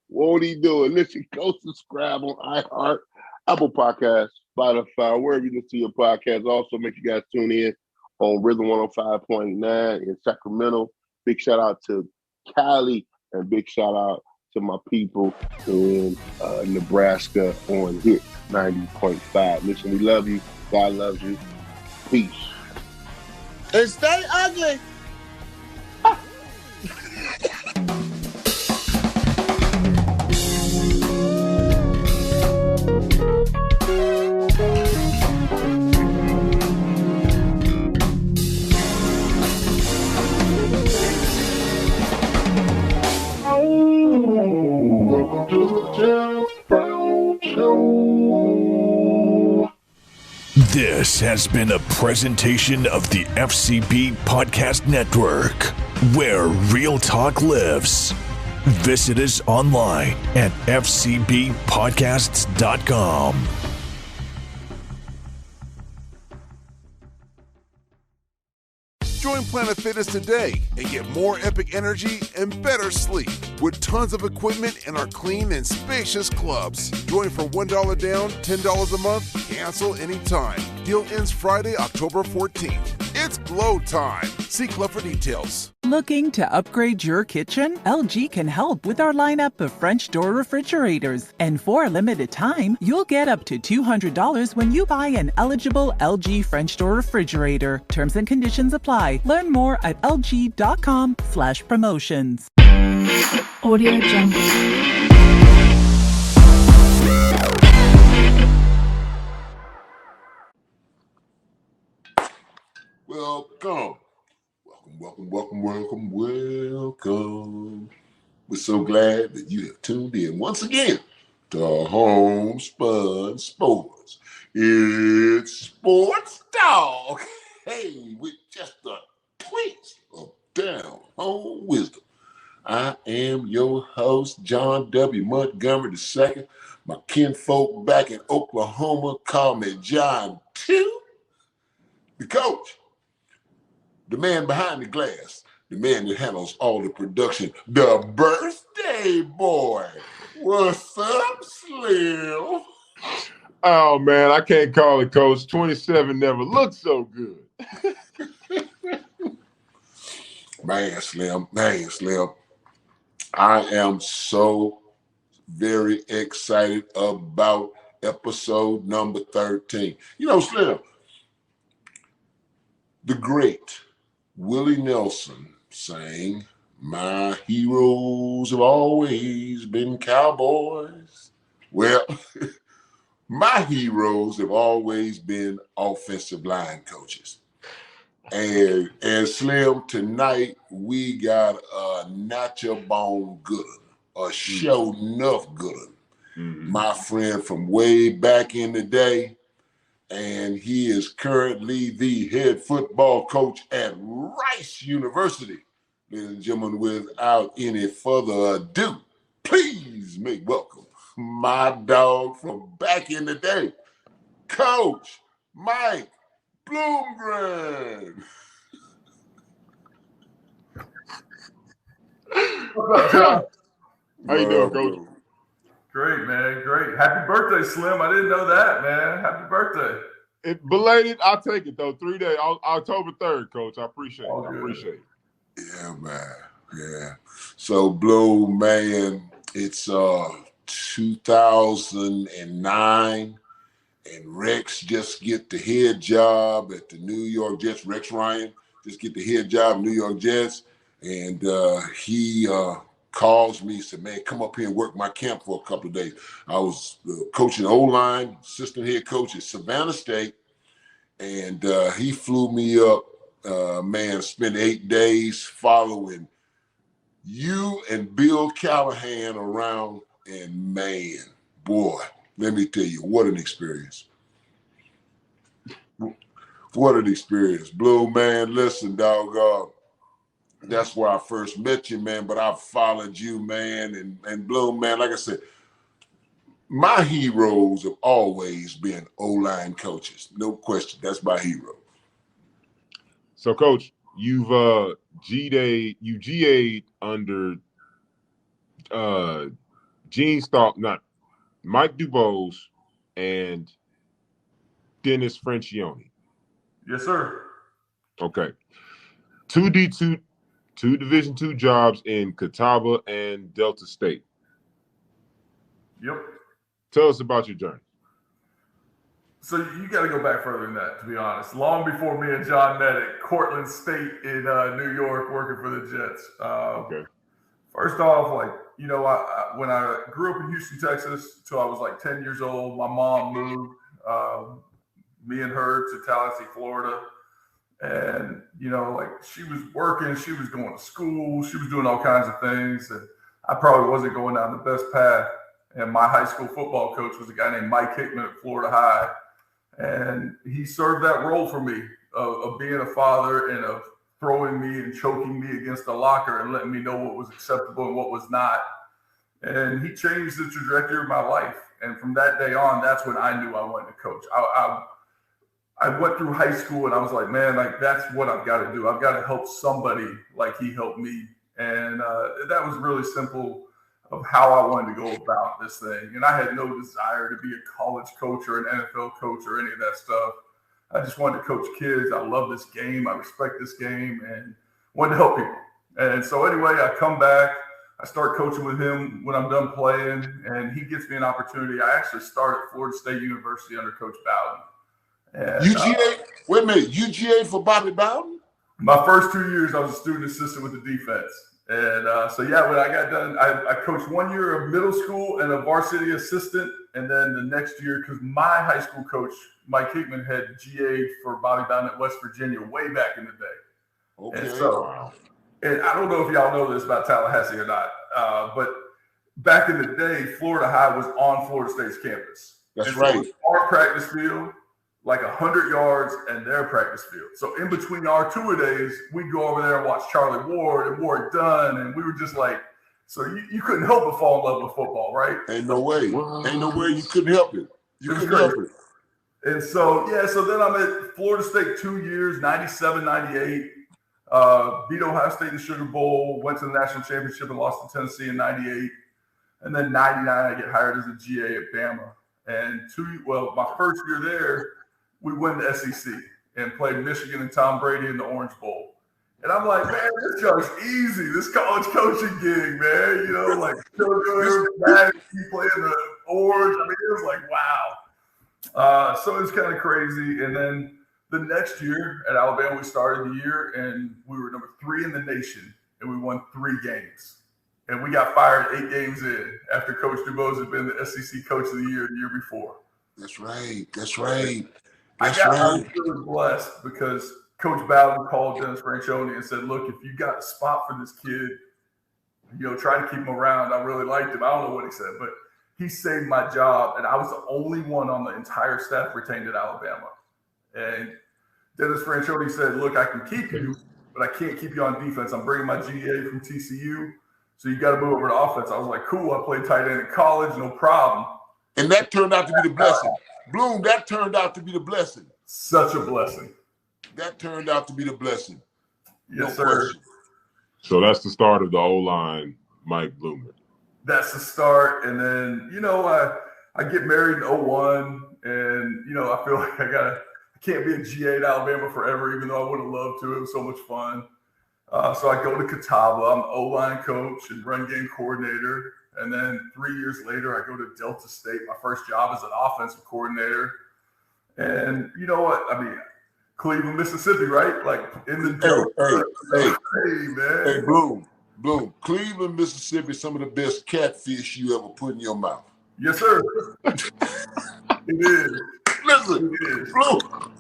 Won't he do it? Listen, go subscribe on iHeart, Apple Podcasts, Spotify, wherever you listen to your podcast. Also, make you guys tune in on Rhythm 105.9 in Sacramento. Big shout out to Cali and big shout out to my people in Nebraska on Hit 90.5. Listen, we love you. God loves you. Peace. And stay ugly. This has been a presentation of the FCB Podcast Network, where real talk lives. Visit us online at fcbpodcasts.com. Join Planet Fitness today and get more epic energy and better sleep with tons of equipment in our clean and spacious clubs. Join for $1 down, $10 a month, cancel anytime. Deal ends Friday, October 14th. It's glow time. See club for details. Looking to upgrade your kitchen? LG can help with our lineup of French door refrigerators. And for a limited time, you'll get up to $200 when you buy an eligible LG French door refrigerator. Terms and conditions apply. Learn more at lg.com/promotions. Audio Jungle. Welcome. We're so glad that you have tuned in once again to Homespun Sports. It's Sports Talk. Hey, with just a twist of down home wisdom. I am your host, John W. Montgomery II. My kinfolk back in Oklahoma call me John 2. The coach. The man behind the glass, the man that handles all the production, the birthday boy. What's up, Slim? Oh, man, I can't call it, Coach. 27 never looked so good. Man, Slim. I am so very excited about episode number 13. You know, Slim, the great Willie Nelson sang, "My heroes have always been cowboys." Well, my heroes have always been offensive line coaches. And Slim, tonight we got a natural bone good one, a show enough good one. My friend from way back in the day, and he is currently the head football coach at Rice University. Ladies and gentlemen, without any further ado, please make welcome my dog from back in the day, Coach Mike Bloomgren. What's up, John? How you doing, Coach? Great, man. Great. Happy birthday, Slim. I didn't know that, man. Happy birthday. Belated, I'll take it, though. 3 days, October 3rd, Coach. I appreciate it. I appreciate it. Yeah, man. Yeah. So, Blue, man, it's 2009, and Rex just get the head job at the New York Jets. Rex Ryan just get the head job at New York Jets, and he calls me, said, "Man, come up here and work my camp for a couple of days." I was coaching O-line, assistant head coach at Savannah State, and he flew me up, man, spent 8 days following you and Bill Callahan around, and man, boy, let me tell you, what an experience. What an experience. Blue, man, listen, dog, that's where I first met you, man, but I followed you, man, and Blue, man, like I said, my heroes have always been O-line coaches. No question, that's my hero. So, Coach, you've GA'd under Gene Staub, not Mike DuBose and Dennis Francione. Yes, sir. Okay. Two Division II jobs in Catawba and Delta State. Yep. Tell us about your journey. So you got to go back further than that, to be honest. Long before me and John met at Cortland State in New York, working for the Jets. Okay. First off, like, you know, when I grew up in Houston, Texas, till I was like 10 years old, my mom moved me and her to Tallahassee, Florida. And, you know, like, she was working, she was going to school, she was doing all kinds of things. And I probably wasn't going down the best path. And my high school football coach was a guy named Mike Hickman at Florida High. And he served that role for me of being a father and of throwing me and choking me against the locker and letting me know what was acceptable and what was not. And he changed the trajectory of my life. And from that day on, that's when I knew I wanted to coach. I went through high school and I was like, man, like that's what I've got to do. I've got to help somebody like he helped me. And that was really simple of how I wanted to go about this thing. And I had no desire to be a college coach or an NFL coach or any of that stuff. I just wanted to coach kids. I love this game. I respect this game and wanted to help people. And so anyway, I come back. I start coaching with him when I'm done playing, and he gets me an opportunity. I actually start at Florida State University under Coach Bowden. And, UGA? Wait a minute. UGA for Bobby Bowden? My first 2 years, I was a student assistant with the defense. And so, yeah, when I got done, I coached 1 year of middle school and a varsity assistant. And then the next year, because my high school coach, Mike Hickman, had GA'd for Bobby Bowden at West Virginia way back in the day. Okay. And so, and I don't know if y'all know this about Tallahassee or not, but back in the day, Florida High was on Florida State's campus. That's and right. So our practice field, like 100 yards, and their practice field. So in between our two-a-days, we'd go over there and watch Charlie Ward and Ward Dunn, and we were just like, so you couldn't help but fall in love with football, right? Ain't no way. Ain't no way you couldn't help it. You couldn't help it. And so, yeah, so then I'm at Florida State 2 years, 97, 98. Beat Ohio State in the Sugar Bowl, went to the national championship and lost to Tennessee in 98. And then 99, I get hired as a GA at Bama. And my first year there, we win the SEC and played Michigan and Tom Brady in the Orange Bowl. And I'm like, man, this job's easy. This college coaching gig, man. You know, like Sugar, playing the Orange. I mean, it was like, wow. So it was kind of crazy. And then the next year at Alabama, we started the year and we were number 3 in the nation and we won 3 games. And we got fired 8 games in after Coach DuBose had been the SEC Coach of the Year the year before. That's right. That's right. I was really blessed because Coach Bowden called Dennis Franchione and said, look, if you got a spot for this kid, you know, try to keep him around. I really liked him. I don't know what he said, but he saved my job. And I was the only one on the entire staff retained at Alabama. And Dennis Franchione said, look, I can keep you, but I can't keep you on defense. I'm bringing my GA from TCU. So you got to move over to offense. I was like, cool. I played tight end in college. No problem. And that turned out to be the blessing. Bloom, that turned out to be the blessing. Such a blessing. That turned out to be the blessing. Yes, sir. Question. So that's the start of the O-line, Mike Bloomer. That's the start. And then, you know, I get married in 01 and, you know, I feel like I can't be a GA at Alabama forever, even though I would have loved to. It was so much fun. So I go to Catawba. I'm O-line coach and run game coordinator. And then 3 years later, I go to Delta State. My first job as an offensive coordinator. And you know what? I mean, Cleveland, Mississippi, right? Like in the man. Hey, Bloom. Cleveland, Mississippi, some of the best catfish you ever put in your mouth. Yes, sir. It is. Listen, it is. Bloom.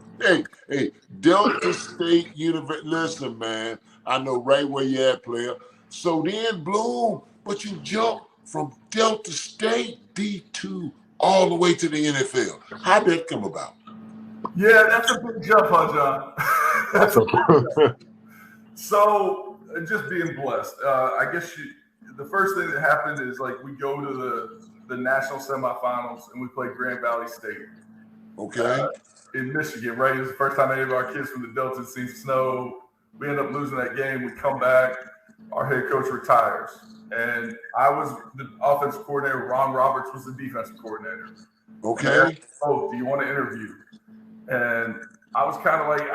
Hey, Delta State University. Listen, man, I know right where you're at, player. So then, Bloom, but you jump from Delta State D2 all the way to the NFL. How'd that come about? Yeah, that's a big jump, huh, John? So, just being blessed. I guess the first thing that happened is like we go to the national semifinals and we play Grand Valley State. Okay. In Michigan, right? It was the first time any of our kids from the Delta had seen snow. We end up losing that game. We come back. Our head coach retires. And I was the offensive coordinator. Ron Roberts was the defensive coordinator. Okay. Oh, do you want to interview? And I was kind of like,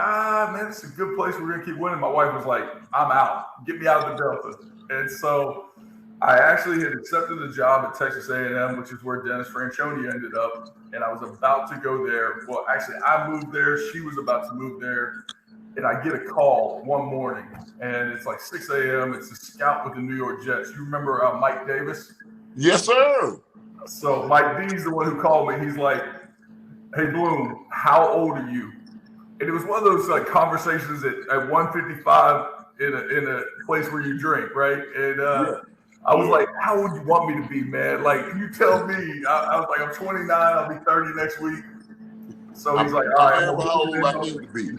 man, this is a good place. We're going to keep winning. My wife was like, I'm out. Get me out of the Delta. And so I actually had accepted a job at Texas A&M, which is where Dennis Franchione ended up. And I was about to go there. Well, actually, I moved there. She was about to move there. And I get a call one morning, and it's like 6 a.m. It's a scout with the New York Jets. You remember Mike Davis? Yes, sir. So Mike D's the one who called me. He's like, hey, Bloom, how old are you? And it was one of those like conversations at 1:55 in a place where you drink, right? And I was like, how would you want me to be, man? Like, you tell me. I was like, I'm 29. I'll be 30 next week. So he's like, all right. How old I need to be?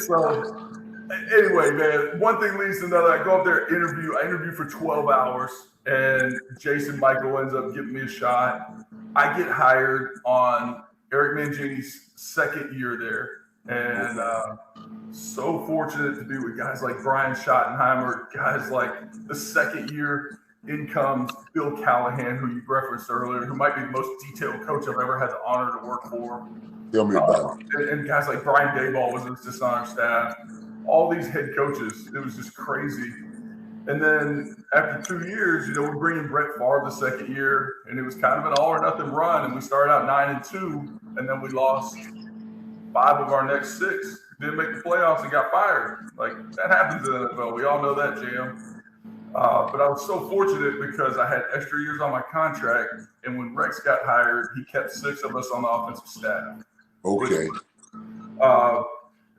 So anyway, man, one thing leads to another. I go up there, interview. I interview for 12 hours, and Jason Michael ends up giving me a shot. I get hired on Eric Mangini's second year there. And so fortunate to be with guys like Brian Schottenheimer, guys like the second year in comes Bill Callahan, who you referenced earlier, who might be the most detailed coach I've ever had the honor to work for. Tell me about it. And guys like Brian Dayball was just on our staff. All these head coaches, it was just crazy. And then after 2 years, we bring in Brett Favre the second year, and it was kind of an all or nothing run. And we started out 9-2, and then we lost 5 of our next 6. Didn't make the playoffs and got fired. Like, that happens in the NFL. We all know that, Jam. But I was so fortunate because I had extra years on my contract, and when Rex got hired, he kept 6 of us on the offensive staff. Okay.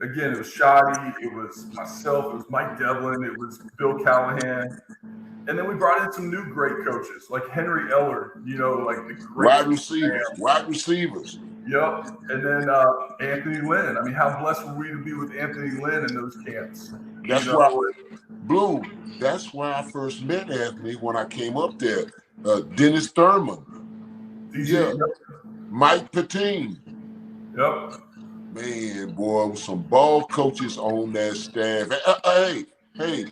Again, it was Shoddy, it was myself, it was Mike Devlin, it was Bill Callahan. And then we brought in some new great coaches like Henry Eller, like the great wide receivers. Yep. And then Anthony Lynn. I mean, how blessed were we to be with Anthony Lynn in those camps? That's why, Bloom, that's why I first met Anthony when I came up there. Dennis Thurman. Yep. Mike Patine. Yep. Man, boy, some ball coaches on that staff. Hey,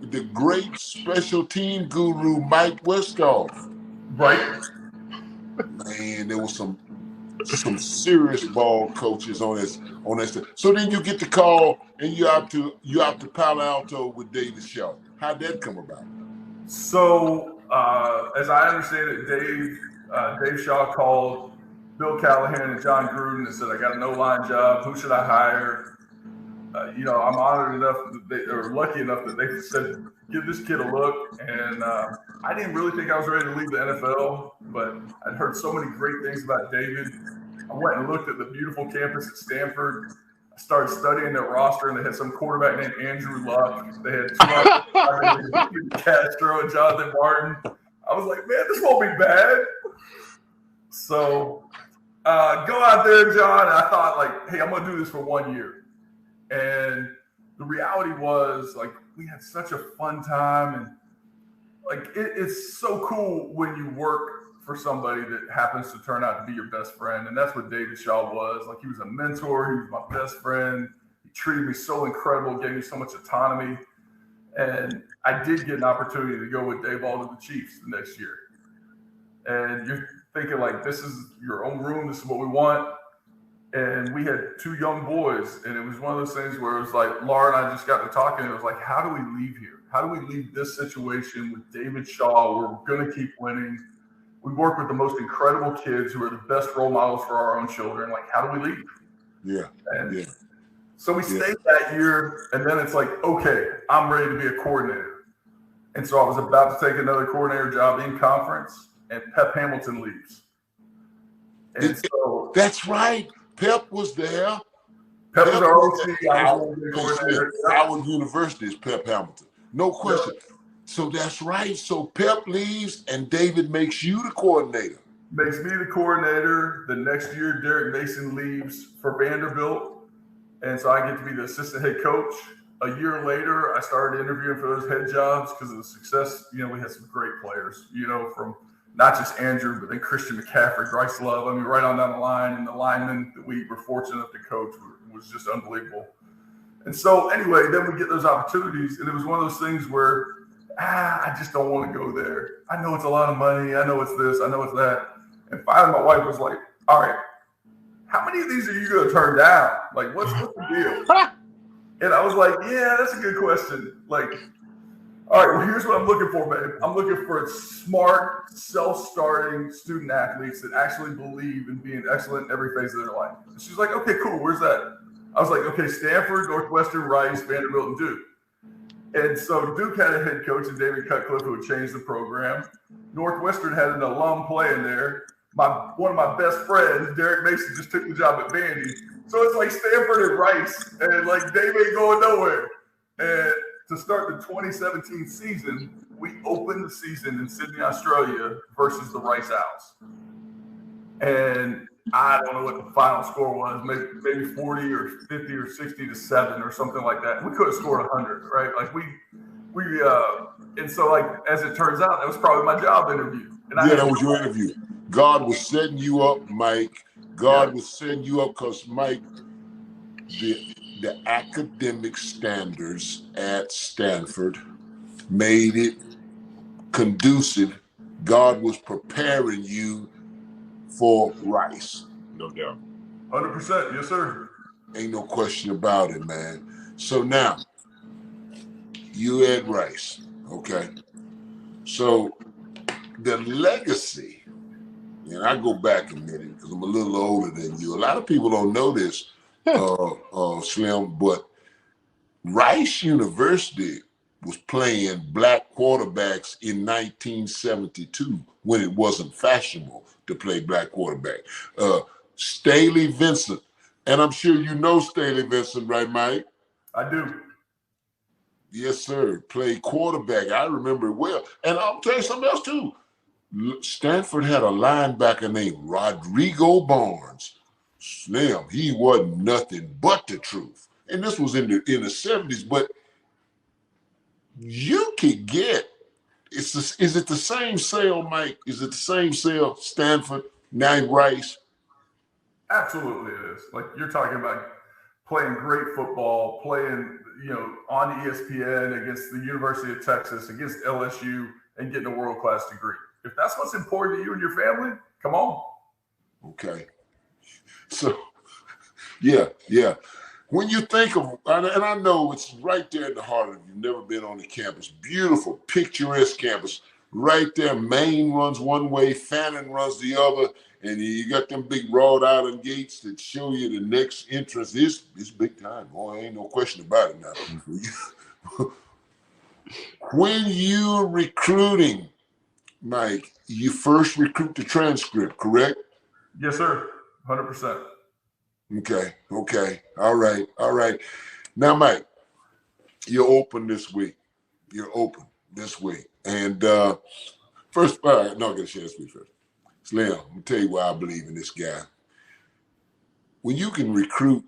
the great special team guru, Mike Westhoff. Right. Man, there was some serious ball coaches on that staff. So then you get the call and you out to Palo Alto with David Shaw. How'd that come about? So as I understand it, Dave Shaw called Bill Callahan and John Gruden and said, I got a no-line job. Who should I hire? I'm honored enough or lucky enough that they said, give this kid a look. And I didn't really think I was ready to leave the NFL, but I'd heard so many great things about David. I went and looked at the beautiful campus at Stanford. I started studying their roster, and they had some quarterback named Andrew Luck. They had two Castro and Jonathan Martin. I was like, man, this won't be bad. So go out there, John. And I thought, like, hey, I'm going to do this for 1 year. And the reality was, like, we had such a fun time. And, like, it's so cool when you work for somebody that happens to turn out to be your best friend. And that's what David Shaw was. Like, he was a mentor. He was my best friend. He treated me so incredible, gave me so much autonomy. And I did get an opportunity to go with Dayball to the Chiefs the next year. And you're thinking, like, this is your own room. This is what we want. And we had 2 young boys. And it was one of those things where it was like, Laura and I just got to talking. And it was like, how do we leave here? How do we leave this situation with David Shaw where we're going to keep winning? We work with the most incredible kids who are the best role models for our own children. Like, how do we leave? Yeah. So we stayed that year, and then it's like, okay, I'm ready to be a coordinator. And so I was about to take another coordinator job in conference, and Pep Hamilton leaves. And so that's right. Pep was there. Pep was our OC. Howard University is Pep Hamilton. No question. Yeah. So that's right. So Pep leaves and David makes you the coordinator. Makes me the coordinator. The next year, Derek Mason leaves for Vanderbilt. And so I get to be the assistant head coach. A year later, I started interviewing for those head jobs because of the success. We had some great players, from not just Andrew, but then Christian McCaffrey, Bryce Love. I mean, right on down the line. And the linemen that we were fortunate enough to coach was just unbelievable. And so anyway, then we get those opportunities. And it was one of those things where, I just don't want to go there. I know it's a lot of money. I know it's this. I know it's that. And finally, my wife was like, all right, how many of these are you going to turn down? Like, what's the deal? And I was like, yeah, that's a good question. Like, all right, well, here's what I'm looking for, babe. I'm looking for smart, self-starting student athletes that actually believe in being excellent in every phase of their life. And she's like, okay, cool. Where's that? I was like, okay, Stanford, Northwestern, Rice, Vanderbilt, and Duke. And so Duke had a head coach in David Cutcliffe who had changed the program. Northwestern had an alum playing there. One of my best friends, Derek Mason, just took the job at Vandy. So it's like Stanford and Rice, and like Dave ain't going nowhere. And to start the 2017 season, we opened the season in Sydney, Australia versus the Rice Owls. And I don't know what the final score was, maybe 40 or 50 or 60 to 7 or something like that. We could have scored 100, right? Like and so like as it turns out, that was probably my job interview. And that was your interview. God was setting you up, Mike. God will send you up because, Mike, the academic standards at Stanford made it conducive. God was preparing you for Rice. No doubt. 100%. Yes, sir. Ain't no question about it, man. So now, you at Rice, okay? So the legacy, and I go back a minute because I'm a little older than you. A lot of people don't know this, Slim, but Rice University was playing black quarterbacks in 1972 when it wasn't fashionable to play black quarterback. Staley Vincent, and I'm sure you know Staley Vincent, right, Mike? I do. Yes, sir. Played quarterback. I remember it well. And I'll tell you something else, too. Stanford had a linebacker named Rodrigo Barnes. Slim, he wasn't nothing but the truth. And this was in the 70s, but you could get, is it the same sale, Mike? Is it the same sale, Stanford, now Rice? Absolutely it is. Like, you're talking about playing great football, playing, on ESPN against the University of Texas, against LSU, and getting a world-class degree. If that's what's important to you and your family, come on. Okay. So, yeah. When you think of, and I know it's right there in the heart of it, you've never been on the campus, beautiful, picturesque campus, right there. Maine runs one way, Fannin runs the other, and you got them big wrought iron gates that show you the next entrance. It's big time, boy, ain't no question about it now. When you're recruiting, Mike, you first recruit the transcript, correct? Yes, sir. 100%. Okay. All right. Now, Mike, you're open this week. And first, all right, no, I'm going to share this week first. Slim, I'm going to tell you why I believe in this guy. When you can recruit,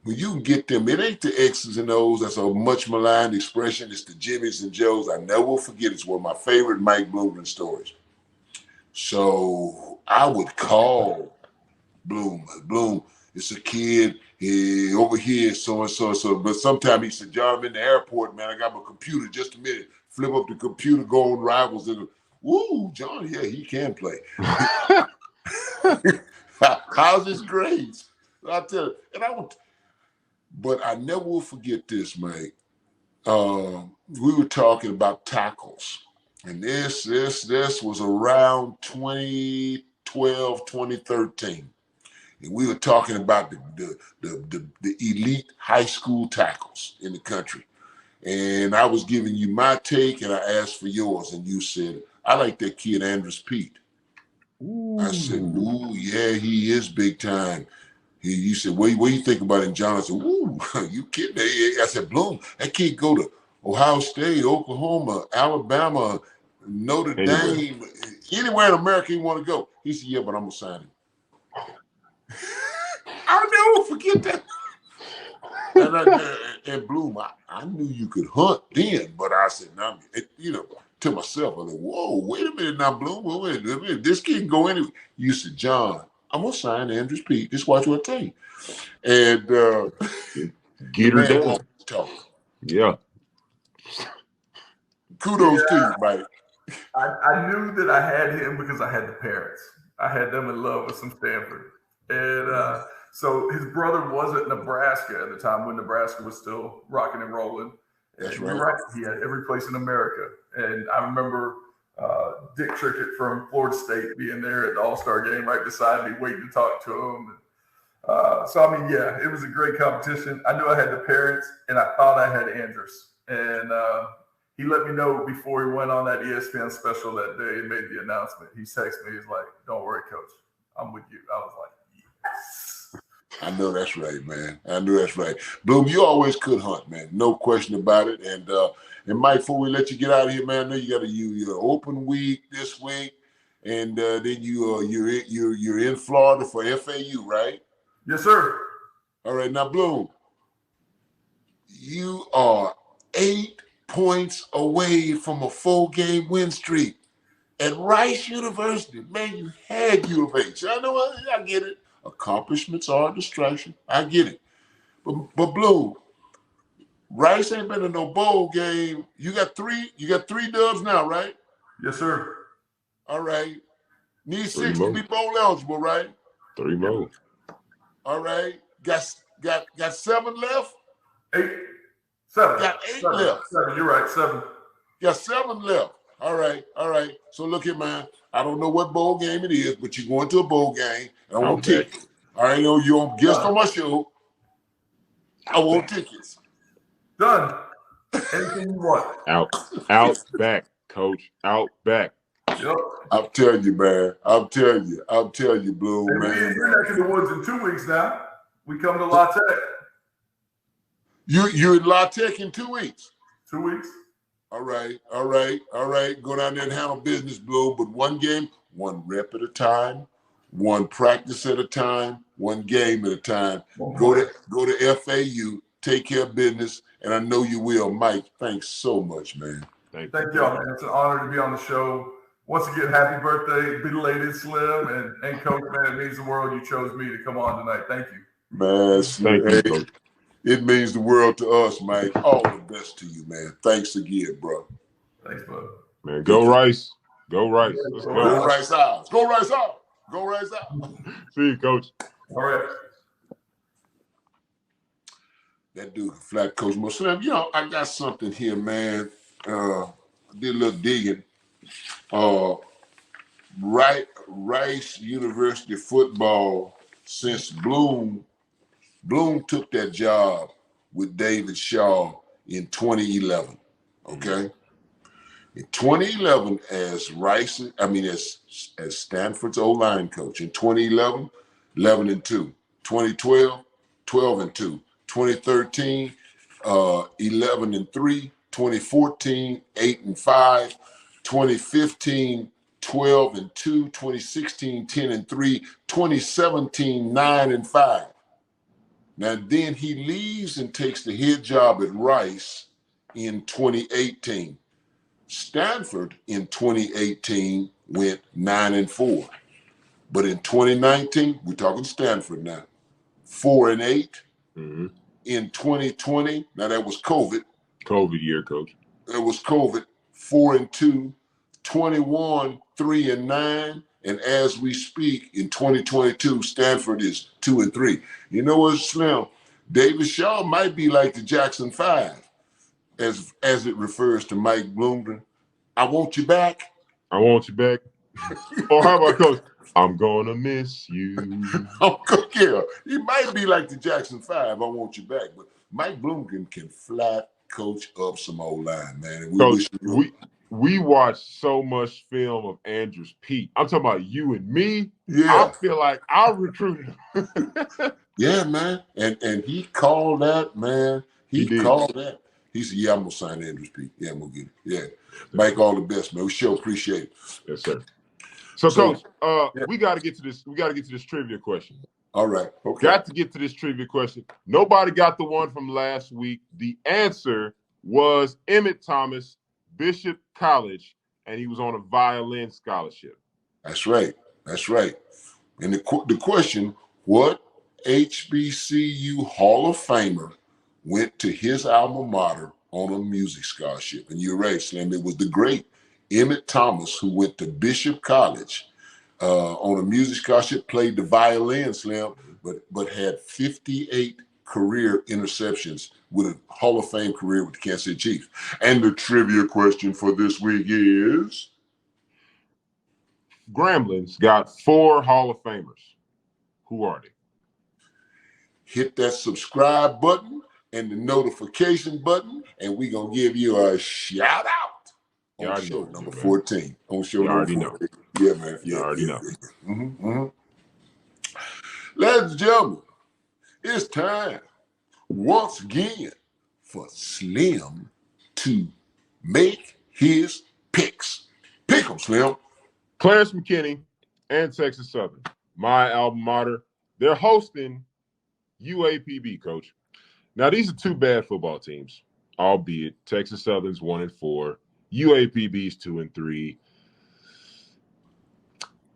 when you can get them, it ain't the X's and O's. That's a much maligned expression. It's the Jimmys and Joes. I never will forget. It's one of my favorite Mike Bloomberg stories. So I would call Bloom, it's a kid over here, so. But sometimes he said, John, I'm in the airport, man. I got my computer. Just a minute. Flip up the computer, go on Rivals. And, woo, John, yeah, he can play. How's his grades? I'll tell you. But I never will forget this, Mike. We were talking about tackles. And this was around 2012, 2013. And we were talking about the elite high school tackles in the country. And I was giving you my take, and I asked for yours, and you said, I like that kid, Andrews Pete. Ooh. I said, ooh, yeah, he is big time. You said, what do you think about him, John? I said, ooh, you kidding? I said, Bloom, that kid go to Ohio State, Oklahoma, Alabama, Notre Dame, anywhere in America he want to go. He said, yeah, but I'm going to sign him. I'll never forget that. And Bloom, I knew you could hunt then, but I said, nah, to myself, I said, whoa, wait a minute now, Bloom, wait a minute. This kid can go anywhere. You said, John, I'm going to sign Andrews Pete. Just watch what I tell you. And get her down. Talk. Yeah. Kudos to you, Mike. I knew that I had him because I had the parents. I had them in love with some Stanford. And so his brother was at Nebraska at the time when Nebraska was still rocking and rolling. That's right. You're right. He had every place in America. And I remember Dick Trickett from Florida State being there at the All-Star game right beside me, waiting to talk to him. So, I mean, yeah, it was a great competition. I knew I had the parents, and I thought I had Andrews. And he let me know before he went on that ESPN special that day and made the announcement. He texted me. He's like, don't worry, Coach. I'm with you. I was like, yes. I know that's right, man. I know that's right. Bloom, you always could hunt, man. No question about it. And Mike, before we let you get out of here, man, I know you got your open week this week, and then you're in Florida for FAU, right? Yes, sir. All right, now Bloom, you are 8 points away from a 4-game win streak at Rice University. Man, you had U of H. I know, I get it. Accomplishments are a distraction. I get it. But Blue, Rice ain't been in no bowl game. You got three dubs now, right? Yes, sir. All right. Need 3 6 more. to be bowl eligible, right? 3 more. All right. Got 7 left? 8. 7. Got 8 left. 7. You're right. 7. Got 7 left. All right. So look at mine. I don't know what bowl game it is, but you're going to a bowl game. And I want tickets. All right. You don't guest on my show. I want tickets. Done. Anything you want. Out back, coach. Out back. Yep. I'm telling you, man. I'm telling you, Blue, And man. we're back in the woods in 2 weeks now. We come to La Tech. You're in La Tech in 2 weeks. 2 weeks. All right. Go down there and handle business, Blue. But one game, one rep at a time, one practice at a time, one game at a time. Go to FAU, take care of business, and I know you will. Mike, thanks so much, man. Thank y'all, man. It's an honor to be on the show. Once again, happy birthday, belated Slim, and Coach, man, it means the world you chose me to come on tonight. Thank you. Man, Thank you, Coach. It means the world to us, Mike. All the best to you, man. Thanks again, bro. Thanks, bud. Man, go Rice. Go Rice. Let's go. Go Rice out. Go Rice out. Go Rice out. See you, Coach. All right. That dude, flat Coach Muslim. I got something here, man. I did a little digging. Rice University football, since Bloom took that job with David Shaw in 2011. Okay. In 2011, as Stanford's O-line coach, in 2011, 11-2. 2012, 12-2. 2013, 11-3. 2014, 8-5. 2015, 12-2. 2016, 10-3. 2017, 9-5. Now then he leaves and takes the head job at Rice in 2018. Stanford in 2018 went 9-4. But in 2019, we're talking Stanford now, 4-8. Mm-hmm. In 2020, now that was COVID. COVID year, Coach. It was COVID, 4-2. 21, 3-9. And as we speak, in 2022, Stanford is 2-3. You know what, Slim? David Shaw might be like the Jackson 5, as it refers to Mike Bloomgren. I want you back. I want you back. Or how about, Coach? I'm gonna miss you. Yeah, he might be like the Jackson 5. I want you back, but Mike Bloomgren can flat coach up some old line, man. And Coach, we watched so much film of Andrews Pete. I'm talking about you and me. Yeah. I feel like I recruited him. Yeah, man. And he called that, man. He called that. He said, yeah, I'm gonna sign Andrews Pete. Yeah, I'm gonna get it. Yeah. Mike, all the best, man. We sure appreciate it. Yes, sir. So Coach, we gotta get to this. We gotta get to this trivia question. All right. Okay. Got to get to this trivia question. Nobody got the one from last week. The answer was Emmett Thomas, Bishop College, and he was on a violin scholarship. That's right. That's right. And the question, what HBCU Hall of Famer went to his alma mater on a music scholarship? And you're right, Slim. It was the great Emmett Thomas, who went to Bishop College on a music scholarship, played the violin, Slim, but had 58 career interceptions with a Hall of Fame career with the Kansas City Chiefs. And the trivia question for this week is? Gremlins got 4 Hall of Famers. Who are they? Hit that subscribe button and the notification button, and we're going to give you a shout out on show number 14. On show number 14. Yeah, man. You already know. Ladies and gentlemen, it's time once again for Slim to make his picks. Pick 'em, Slim. Clarence McKinney and Texas Southern, my alma mater, they're hosting UAPB, Coach. Now, these are 2 bad football teams, albeit Texas Southern's 1-4, UAPB's 2-3.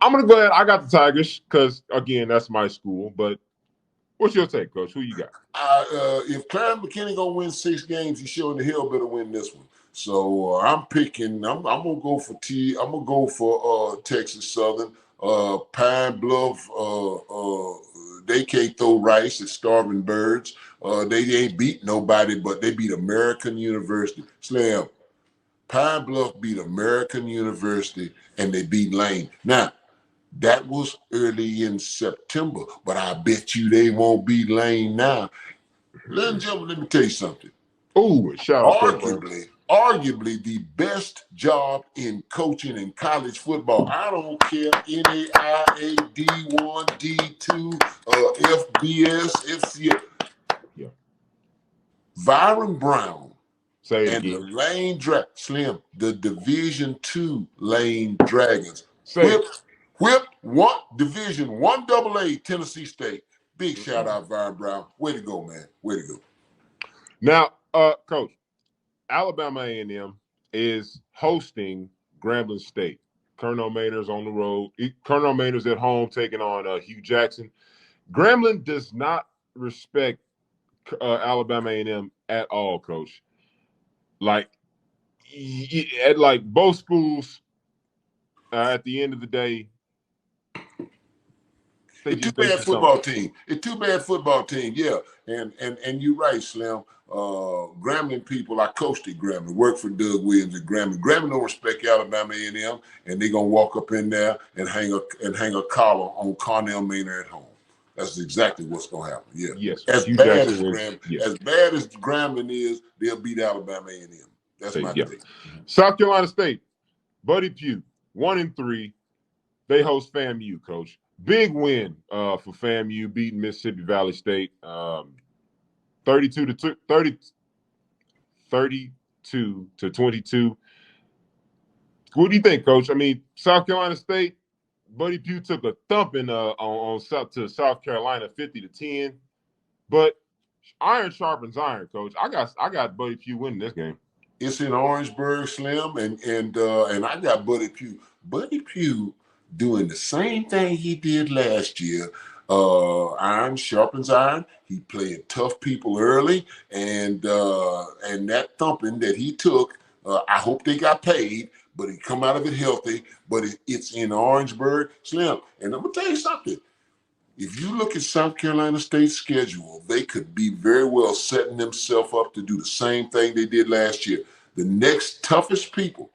I'm gonna go ahead. I got the Tigers because again, that's my school. But what's your take, Coach? Who you got? If Clarence McKinney gonna win 6 games, he sure in the hell better win this one. So I'm picking. I'm gonna go for I'm gonna go for Texas Southern. Pine Bluff. They can't throw rice at starving birds. They ain't beat nobody, but they beat American University. Slam. Pine Bluff beat American University, and they beat Lane. Now, that was early in September, but I bet you they won't beat Lane now. Ladies and gentlemen, let me tell you something. Ooh, shout out Arguably the best job in coaching in college football. I don't care NAIA, D1, D2, FBS, FCS. Yeah. Byron Brown and the Lane Slim, the Division II Lane Dragons. Whipped one Division 1 AA Tennessee State. Big shout out, Byron Brown. Way to go, man. Way to go. Now, Coach, Alabama A&M is hosting Grambling State. Colonel Maynard's on the road. Colonel Maynard's at home taking on Hugh Jackson. Grambling does not respect Alabama A&M at all, Coach. Like both schools, at the end of the day, It's too bad football team. Yeah, and you're right, Slim. Grambling people, I coached at Grambling, worked for Doug Williams at Grambling. Grambling don't respect Alabama A&M, and they're gonna walk up in there and hang a collar on Cornell Maynard at home. That's exactly what's gonna happen. Yeah. Yes. As bad as Grambling is, they'll beat Alabama A&M. That's my take. South Carolina State, Buddy Pugh, 1-3. They host FAMU, Coach. Big win for FAMU, beating Mississippi Valley State, 32 to 22. What do you think, Coach? I mean, South Carolina State, Buddy Pugh took a thumping to South Carolina, 50-10. But iron sharpens iron, Coach. I got Buddy Pugh winning this game. It's in Orangeburg, Slim, and I got Buddy Pugh. Buddy Pugh doing the same thing he did last year. Iron sharpens iron. He played tough people early, and that thumping that he took, I hope they got paid, but he come out of it healthy. But it's in Orangeburg, Slim. And I'm gonna tell you something. If you look at South Carolina State's schedule, they could be very well setting themselves up to do the same thing they did last year. The next toughest people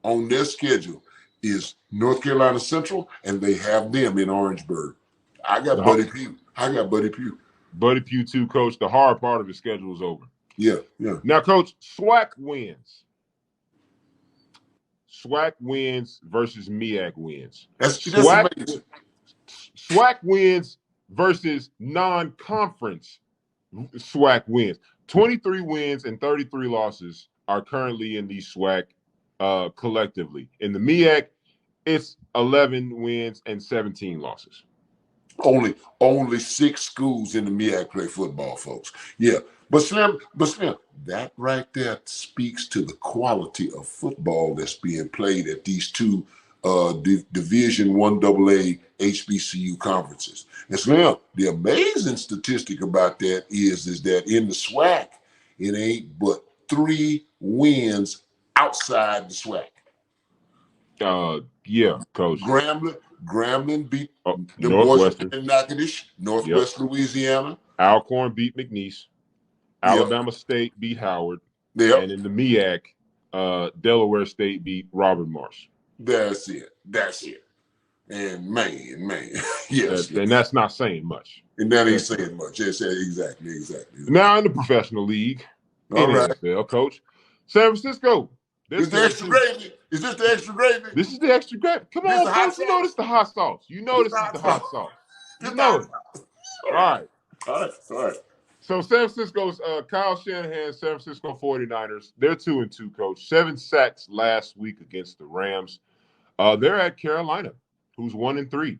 on their schedule is North Carolina Central, and they have them in Orangeburg. I got Buddy Pugh. Buddy Pugh too, Coach. The hard part of his schedule is over. Yeah. Now, Coach, SWAC wins. SWAC wins versus MEAC wins. That's amazing. SWAC wins versus non-conference SWAC wins. 23 wins and 33 losses are currently in the SWAC collectively. In the MEAC, it's 11 wins and 17 losses. Only 6 schools in the MEAC play football, folks. Yeah. But Slim, that right there speaks to the quality of football that's being played at these two Division 1 AA HBCU conferences. And Slim, the amazing statistic about that is that in the SWAC, it ain't but 3 wins outside the SWAC. Yeah, Coach. Grambling beat the Northwestern boys in Natchitoches, Northwest Louisiana. Alcorn beat McNeese. Alabama State beat Howard. And in the MEAC, Delaware State beat Robert Morris. That's it. And man, yes. And that's not saying much. And that ain't saying much. Yes, exactly. Now in the professional league, NFL, Coach, San Francisco. Is the extra gravy? Is this the extra gravy? This is the extra gravy. Come on, Coach. You know this is the hot sauce. You know this is the hot sauce. You know it. All right. So San Francisco's Kyle Shanahan's San Francisco 49ers, they're 2-2, Coach. 7 sacks last week against the Rams. They're at Carolina, who's 1-3.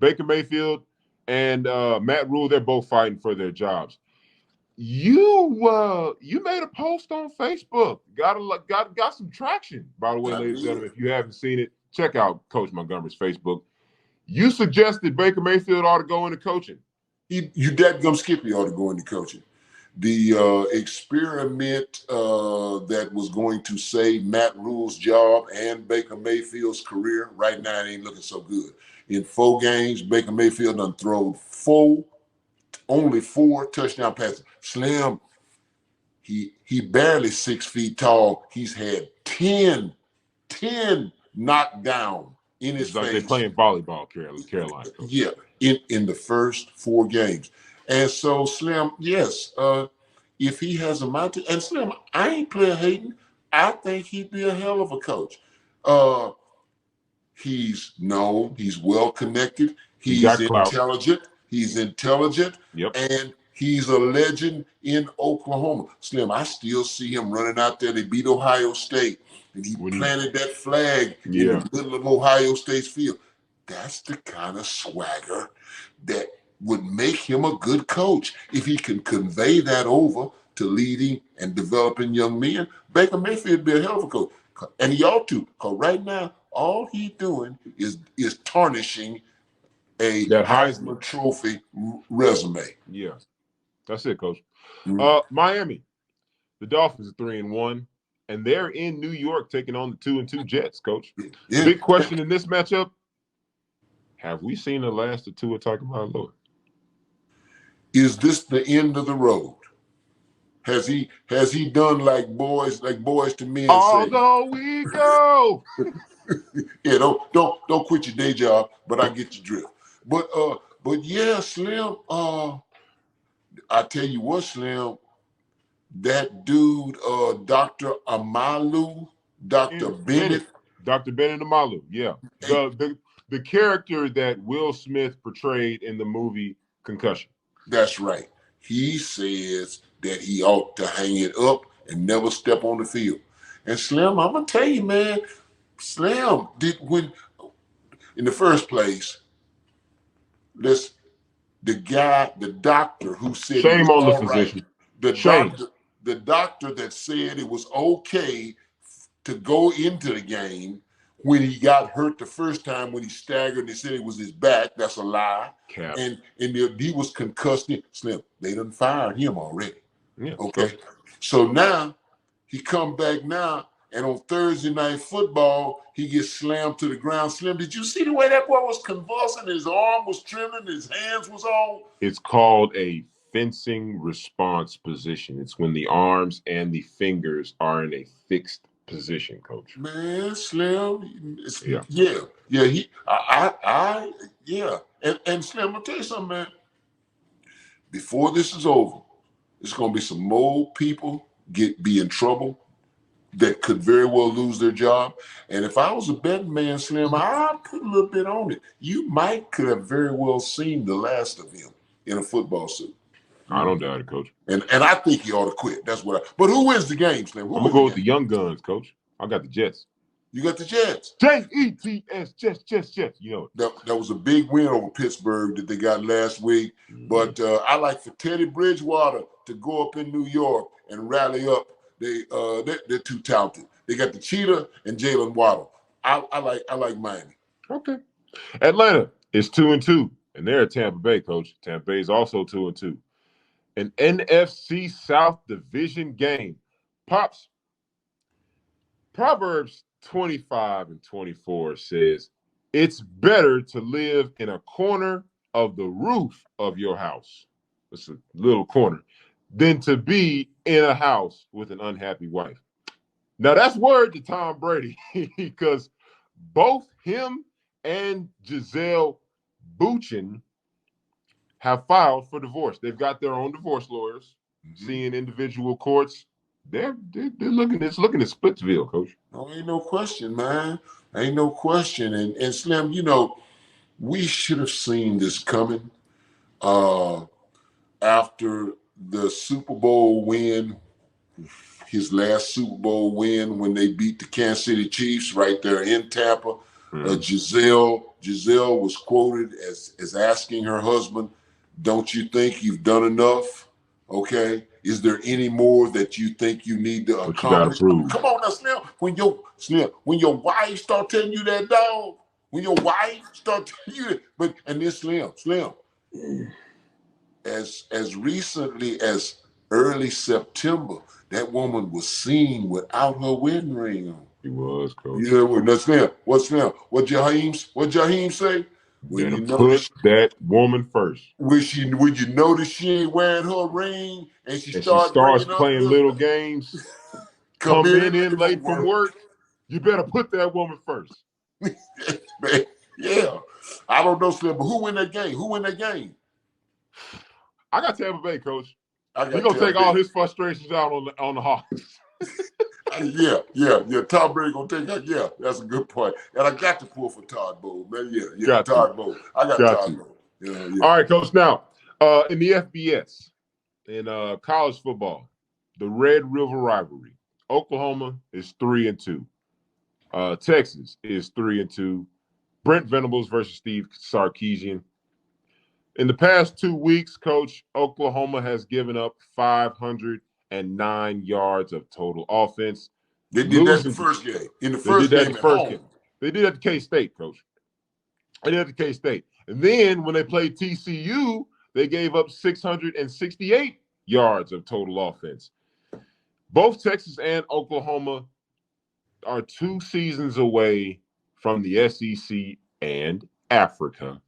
Baker Mayfield and Matt Rule, they're both fighting for their jobs. You made a post on Facebook. Got some traction, by the way, ladies and gentlemen. If you haven't seen it, check out Coach Montgomery's Facebook. You suggested Baker Mayfield ought to go into coaching. You dadgum Skippy ought to go into coaching. The experiment that was going to save Matt Rule's job and Baker Mayfield's career, right now it ain't looking so good. In 4 games, Baker Mayfield done thrown only 4 touchdown passes. Slim, he barely 6 feet tall. He's had 10 knocked down in his It's like face. they're playing volleyball, Carolina. Coach. Yeah, in the first 4 games. And so, Slim, yes, if he has a mountain, and Slim, I ain't player hating. I think he'd be a hell of a coach. He's known, he's well connected, he's intelligent, Yep. and he's a legend in Oklahoma. Slim, I still see him running out there. They beat Ohio State, and he planted that flag in the middle of Ohio State's field. That's the kind of swagger that would make him a good coach. If he can convey that over to leading and developing young men, Baker Mayfield would be a hell of a coach. And he ought to, because right now, all he's doing is tarnishing that Heisman Trophy resume. Yeah, that's it, Coach. Miami, the Dolphins are 3-1, and they're in New York taking on the 2-2 Jets, Coach. Yeah. Big question in this matchup: have we seen the last of Tua Tagovailoa? Is this the end of the road? Has he done like boys to men? Although we go. Yeah, don't quit your day job, but I get your drift. But yeah, Slim, I tell you what, Slim, that dude, Dr. Amalu, Dr. Bennett. Dr. Bennett Amalu, yeah. The character that Will Smith portrayed in the movie Concussion. That's right. He says that he ought to hang it up and never step on the field. And Slim, I'm gonna tell you, man, Slim in the first place, the doctor who said shame on the physician. The doctor that said it was okay to go into the game when he got hurt the first time when he staggered, they said it was his back. That's a lie. Cap. And he was concussed. Slim, they done fired him already. Yeah. Okay. So now he come back now, and on Thursday Night Football, he gets slammed to the ground. Slim, did you see the way that boy was convulsing? His arm was trembling, his hands was all. It's called a fencing response position. It's when the arms and the fingers are in a fixed position, Coach. Man, Slim, yeah. And Slim, I'll tell you something, man. Before this is over, there's gonna be some more people be in trouble that could very well lose their job. And if I was a betting man, Slim, I'd put a little bit on it. You could have very well seen the last of him in a football suit. I don't doubt it, Coach. And I think he ought to quit. That's what but who wins the game, Slim? I'm gonna go with the young guns, Coach. I got the Jets. You got the Jets. Jets, Jets. You know that was a big win over Pittsburgh that they got last week. Mm-hmm. But I like for Teddy Bridgewater to go up in New York and rally up. They're too talented. They got the Cheetah and Jalen Waddle. I like Miami. Okay. Atlanta is 2-2, and they're at Tampa Bay, Coach. Tampa Bay is also 2-2. An NFC South division game. Pops, Proverbs 25:24 says, it's better to live in a corner of the roof of your house. It's a little corner. Than to be in a house with an unhappy wife. Now that's word to Tom Brady because both him and Giselle Bündchen have filed for divorce. They've got their own divorce lawyers, seeing individual courts. They're looking. It's looking at Splitsville, Coach. Oh, ain't no question, man. Ain't no question. And Slim, we should have seen this coming. After the Super Bowl win, his last Super Bowl win when they beat the Kansas City Chiefs right there in Tampa, Giselle was quoted as asking her husband, "Don't you think you've done enough? Okay, is there any more that you think you need to accomplish?" Come on now, Slim. When your wife start telling you that, dog, When your wife starts you, but and this Slim, as recently as early September, that woman was seen without her wedding ring on. He was, Coach. Yeah, well, that's Slim. What's Slim? What Jaheim say? When you put that woman first. When you notice she ain't wearing her ring and she starts playing little games, come in late from work, you better put that woman first. Man, yeah. I don't know, Slim, but who win that game? I got Tampa Bay, Coach. He's gonna take all his frustrations out on the Hawks. Yeah. Todd Brady gonna take that. Yeah, that's a good point. And I got to pull for Todd Bowles, man. Yeah, Todd Bowles. I got Todd Bowles. Yeah. All right, Coach. Now, in the FBS, in college football, the Red River rivalry, Oklahoma is 3-2. Texas is 3-2. Brent Venables versus Steve Sarkisian. In the past 2 weeks, Coach, Oklahoma has given up 509 yards of total offense. They did that in the first game. They did that to K-State, Coach. They did that to K-State. And then when they played TCU, they gave up 668 yards of total offense. Both Texas and Oklahoma are 2 seasons away from the SEC and Africa.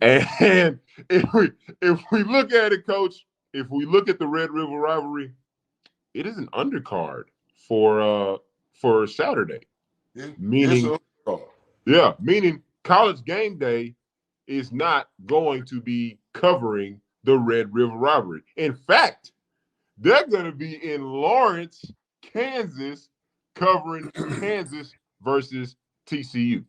And if we look at it, Coach, if we look at the Red River rivalry, it is an undercard for Saturday. Yeah, meaning College Game Day is not going to be covering the Red River rivalry. In fact, they're going to be in Lawrence, Kansas, covering Kansas versus TCU.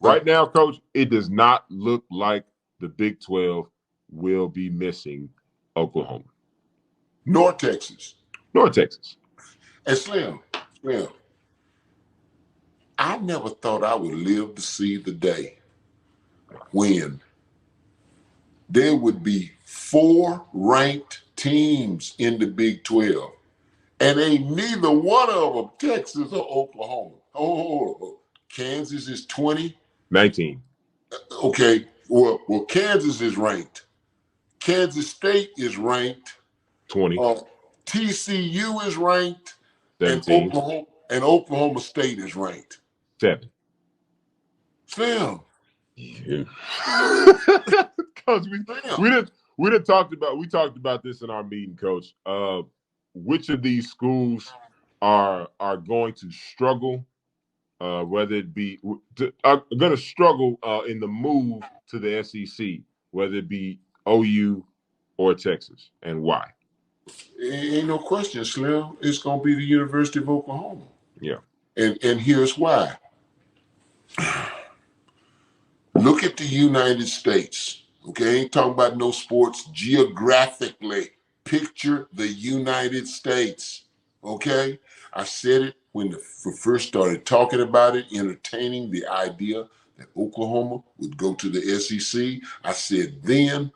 Right now, Coach, it does not look like the Big 12 will be missing Oklahoma. Nor Texas. And Slim, I never thought I would live to see the day when there would be 4 ranked teams in the Big 12, and ain't neither one of them Texas or Oklahoma. Oh, Kansas is 20. 19. Okay, well, Kansas is ranked. Kansas State is ranked. 20. TCU is ranked. 17. And Oklahoma State is ranked. 7. Slim. Yeah. Coach, we talked about this in our meeting, Coach. Which of these schools are going to struggle? Whether it be are going to struggle in the move to the SEC, whether it be OU or Texas, and why? Ain't no question, Slim. It's going to be the University of Oklahoma. Yeah. And here's why. Look at the United States. Okay, ain't talking about no sports. Geographically, picture the United States. Okay, I said it when we first started talking about it, entertaining the idea that Oklahoma would go to the SEC. I said then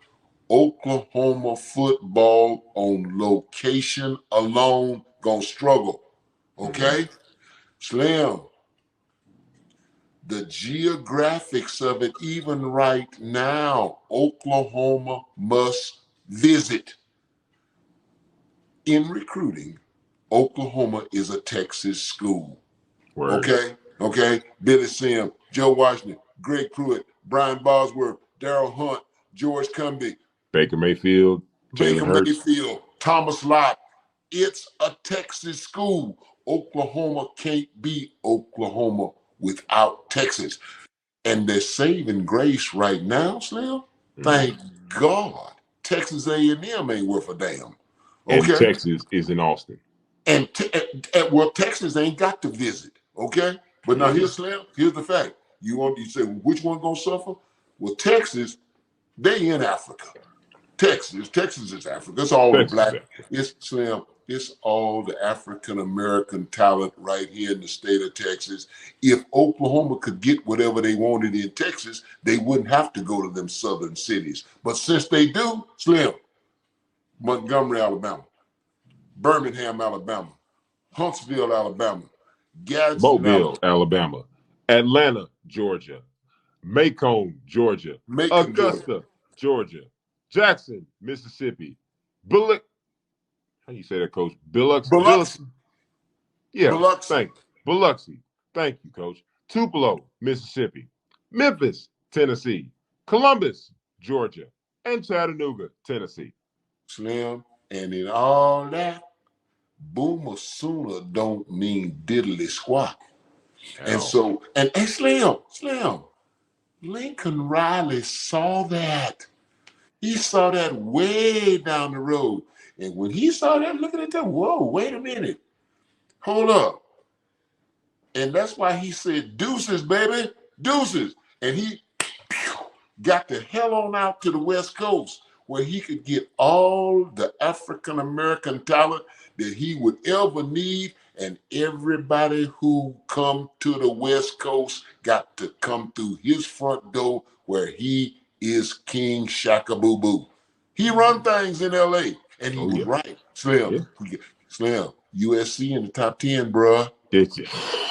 Oklahoma football on location alone gonna struggle. Okay, Slim. The geographics of it, even right now, Oklahoma must visit. In recruiting, Oklahoma is a Texas school. Word. Okay. Billy Sim, Joe Washington, Greg Pruitt, Brian Bosworth, Darrell Hunt, George Cumby, Baker Mayfield, Thomas Lott. It's a Texas school. Oklahoma can't be Oklahoma without Texas. And their saving grace right now, Slim, thank God, Texas A&M ain't worth a damn. Okay? And Texas is in Austin. And Texas ain't got to visit, okay? But now here's the fact. You say, which one gonna suffer? Well, Texas, they in Africa. Texas is Africa. It's all the black. It's Slim. It's all the African-American talent right here in the state of Texas. If Oklahoma could get whatever they wanted in Texas, they wouldn't have to go to them southern cities. But since they do, Slim, Montgomery, Alabama, Birmingham, Alabama, Huntsville, Alabama, Gadsden, Mobile, Alabama, Atlanta, Georgia. Macomb, Georgia. Macon, Augusta, Georgia. Jackson, Mississippi. Bullock. How you say that, Coach? Biloxi. Yeah, Biloxi. thank you. Biloxi. Thank you, Coach. Tupelo, Mississippi. Memphis, Tennessee. Columbus, Georgia. And Chattanooga, Tennessee. Slim, and in all that, boomer sooner don't mean diddly squat. And so, and Slim, Lincoln Riley saw that. He saw that way down the road. And when he saw that, looking at that, whoa, wait a minute. Hold up. And that's why he said, deuces, baby, deuces. And he got the hell on out to the West Coast where he could get all the African-American talent that he would ever need. And everybody who come to the West Coast got to come through his front door where he is King Shaka-Boo-Boo. He run things in L.A. And he was right. Slim, USC in the top 10, bruh.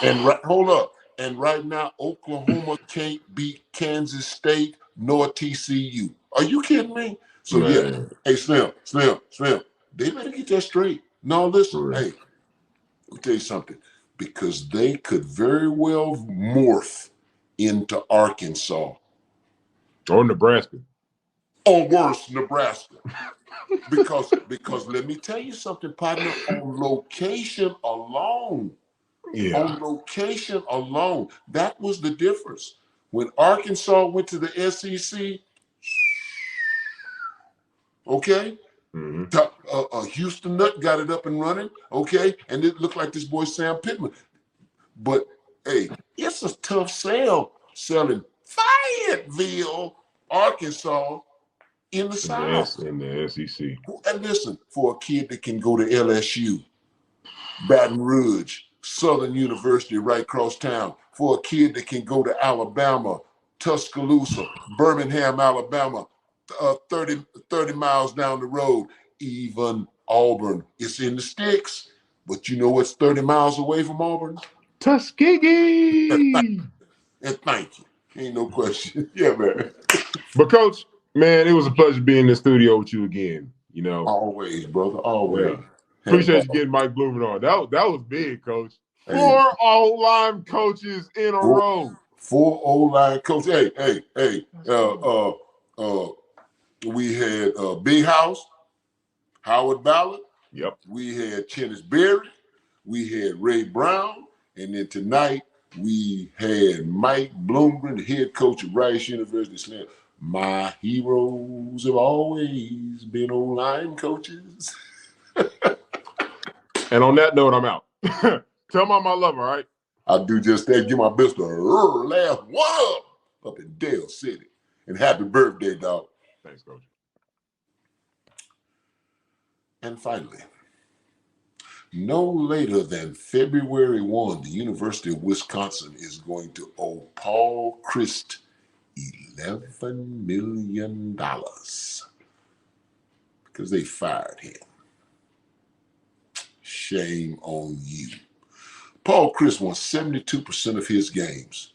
And hold up. And right now, Oklahoma can't beat Kansas State nor TCU. Are you kidding me? So yeah, hey, Slim, they better get that straight. No, listen, hey, let me tell you something. Because they could very well morph into Arkansas. Or Nebraska. Or worse, Nebraska. because let me tell you something, partner, on location alone. Yeah. On location alone, that was the difference. When Arkansas went to the SEC, okay, Houston Nut got it up and running, okay, and it looked like this boy Sam Pittman. But hey, it's a tough sell selling Fayetteville, Arkansas in the South. In the SEC. And listen, for a kid that can go to LSU, Baton Rouge, Southern University right across town, for a kid that can go to Alabama, Tuscaloosa, Birmingham, Alabama, 30 miles down the road, even Auburn. It's in the sticks, but you know what's 30 miles away from Auburn? Tuskegee. And thank you. Ain't no question. Yeah, man. But Coach, man, it was a pleasure being in the studio with you again. You know, always, brother, always. Yeah. Appreciate you getting Mike Blooming on. That was big, Coach. 4 O-line coaches in a row. 4 O-line coaches. Hey. We had Big House, Howard Ballard. Yep. We had Chennis Berry. We had Ray Brown. And then tonight we had Mike Bloomgren, the head coach of Rice University. Slim. My heroes have always been O-line coaches. And on that note, I'm out. Tell Mom I love her, all right? I do just that. Give my best to laugh one up in Dale City. And happy birthday, dog. Thanks, Coach. And finally, no later than February 1, the University of Wisconsin is going to owe Paul Christ $11 million because they fired him. Shame on you. Paul Christ won 72% of his games.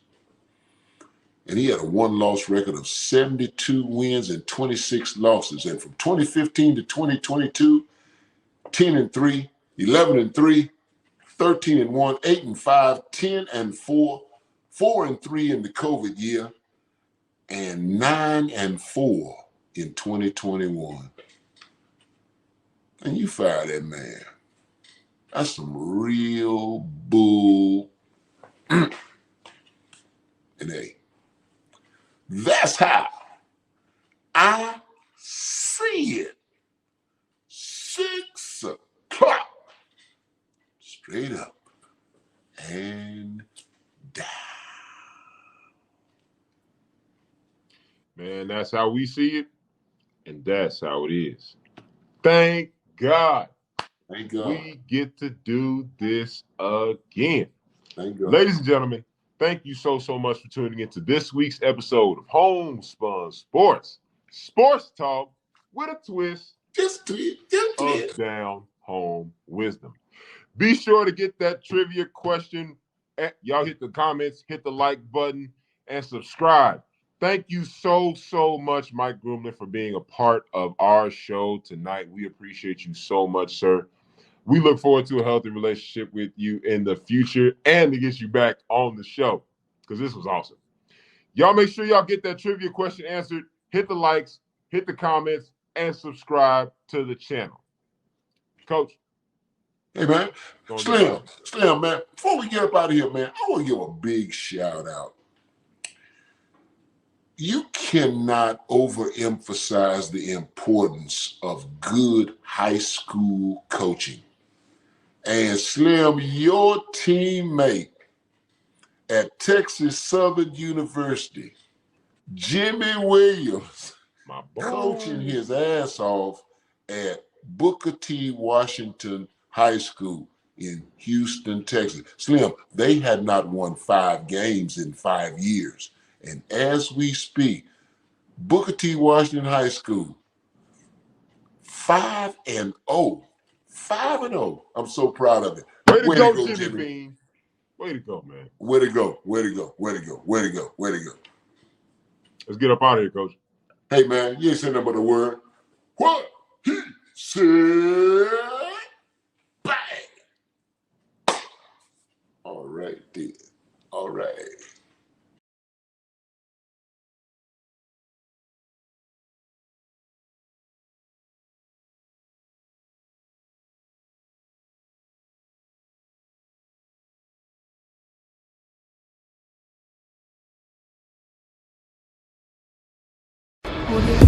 And he had a one-loss record of 72 wins and 26 losses. And from 2015 to 2022, 10-3, 11-3, 13-1, 8-5, 10-4, 4-3 in the COVID year, and 9-4 in 2021. And you fire that man. That's some real bull. And hey, that's how I see it. 6 o'clock. Straight up and down. Man, that's how we see it, and that's how it is. Thank God. Thank God. We get to do this again. Thank God. Ladies and gentlemen, thank you so much for tuning into this week's episode of Homespun Sports. Sports talk with a twist of down home wisdom. Be sure to get that trivia question Y'all hit the comments, hit the like button, and subscribe. Thank you so much, Mike Grumlin, for being a part of our show tonight. We appreciate you so much, sir. We look forward to a healthy relationship with you in the future and to get you back on the show because this was awesome. Y'all make sure y'all get that trivia question answered. Hit the likes, hit the comments, and subscribe to the channel. Coach. Hey, man. Slim, man. Before we get up out of here, man, I want to give a big shout out. You cannot overemphasize the importance of good high school coaching. And Slim, your teammate at Texas Southern University, Jimmy Williams, coaching his ass off at Booker T. Washington High School in Houston, Texas. Slim, they had not won 5 games in 5 years. And as we speak, Booker T. Washington High School, 5-0. 5-0. I'm so proud of it. Way to go, Jimmy Bean. Way to go, man. Way to go. Way to go. Way to go. Way to go. Way to go. Let's get up out of here, Coach. Hey, man, you ain't saying nothing but a word. What he said. Bang. All right, then. All right. Audio